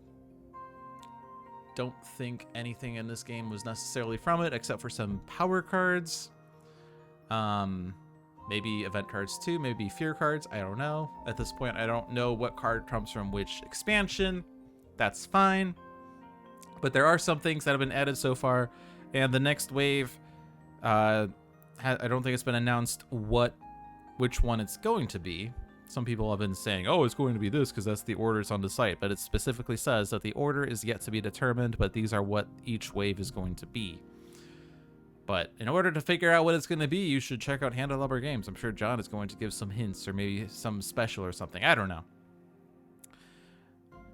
think anything in this game was necessarily from it, except for some power cards. Maybe event cards too, maybe fear cards, I don't know. At this point, I don't know what card comes from which expansion. That's fine. But there are some things that have been added so far, and the next wave, I don't think it's been announced which one it's going to be. Some people have been saying, oh, it's going to be this because that's the orders on the site, but it specifically says that the order is yet to be determined, but these are what each wave is going to be. But in order to figure out what it's going to be, you should check out Handelabra Games. I'm sure John is going to give some hints or maybe some special or something. I don't know.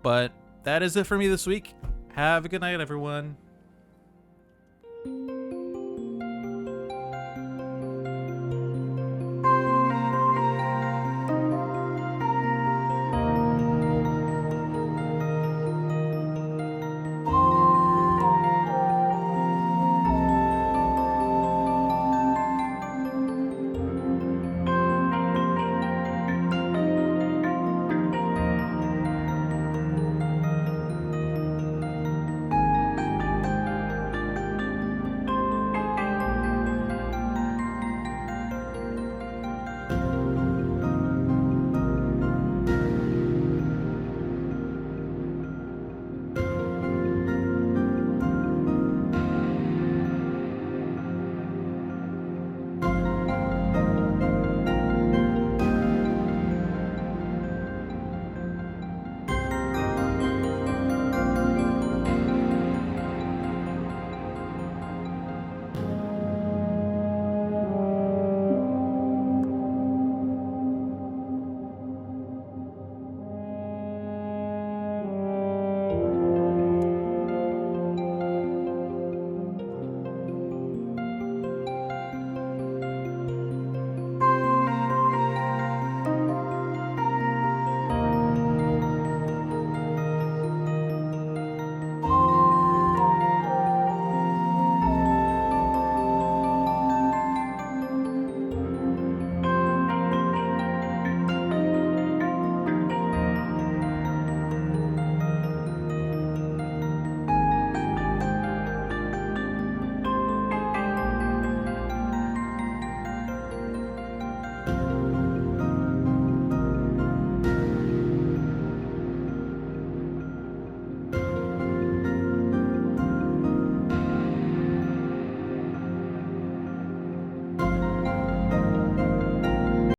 But that is it for me this week. Have a good night, everyone.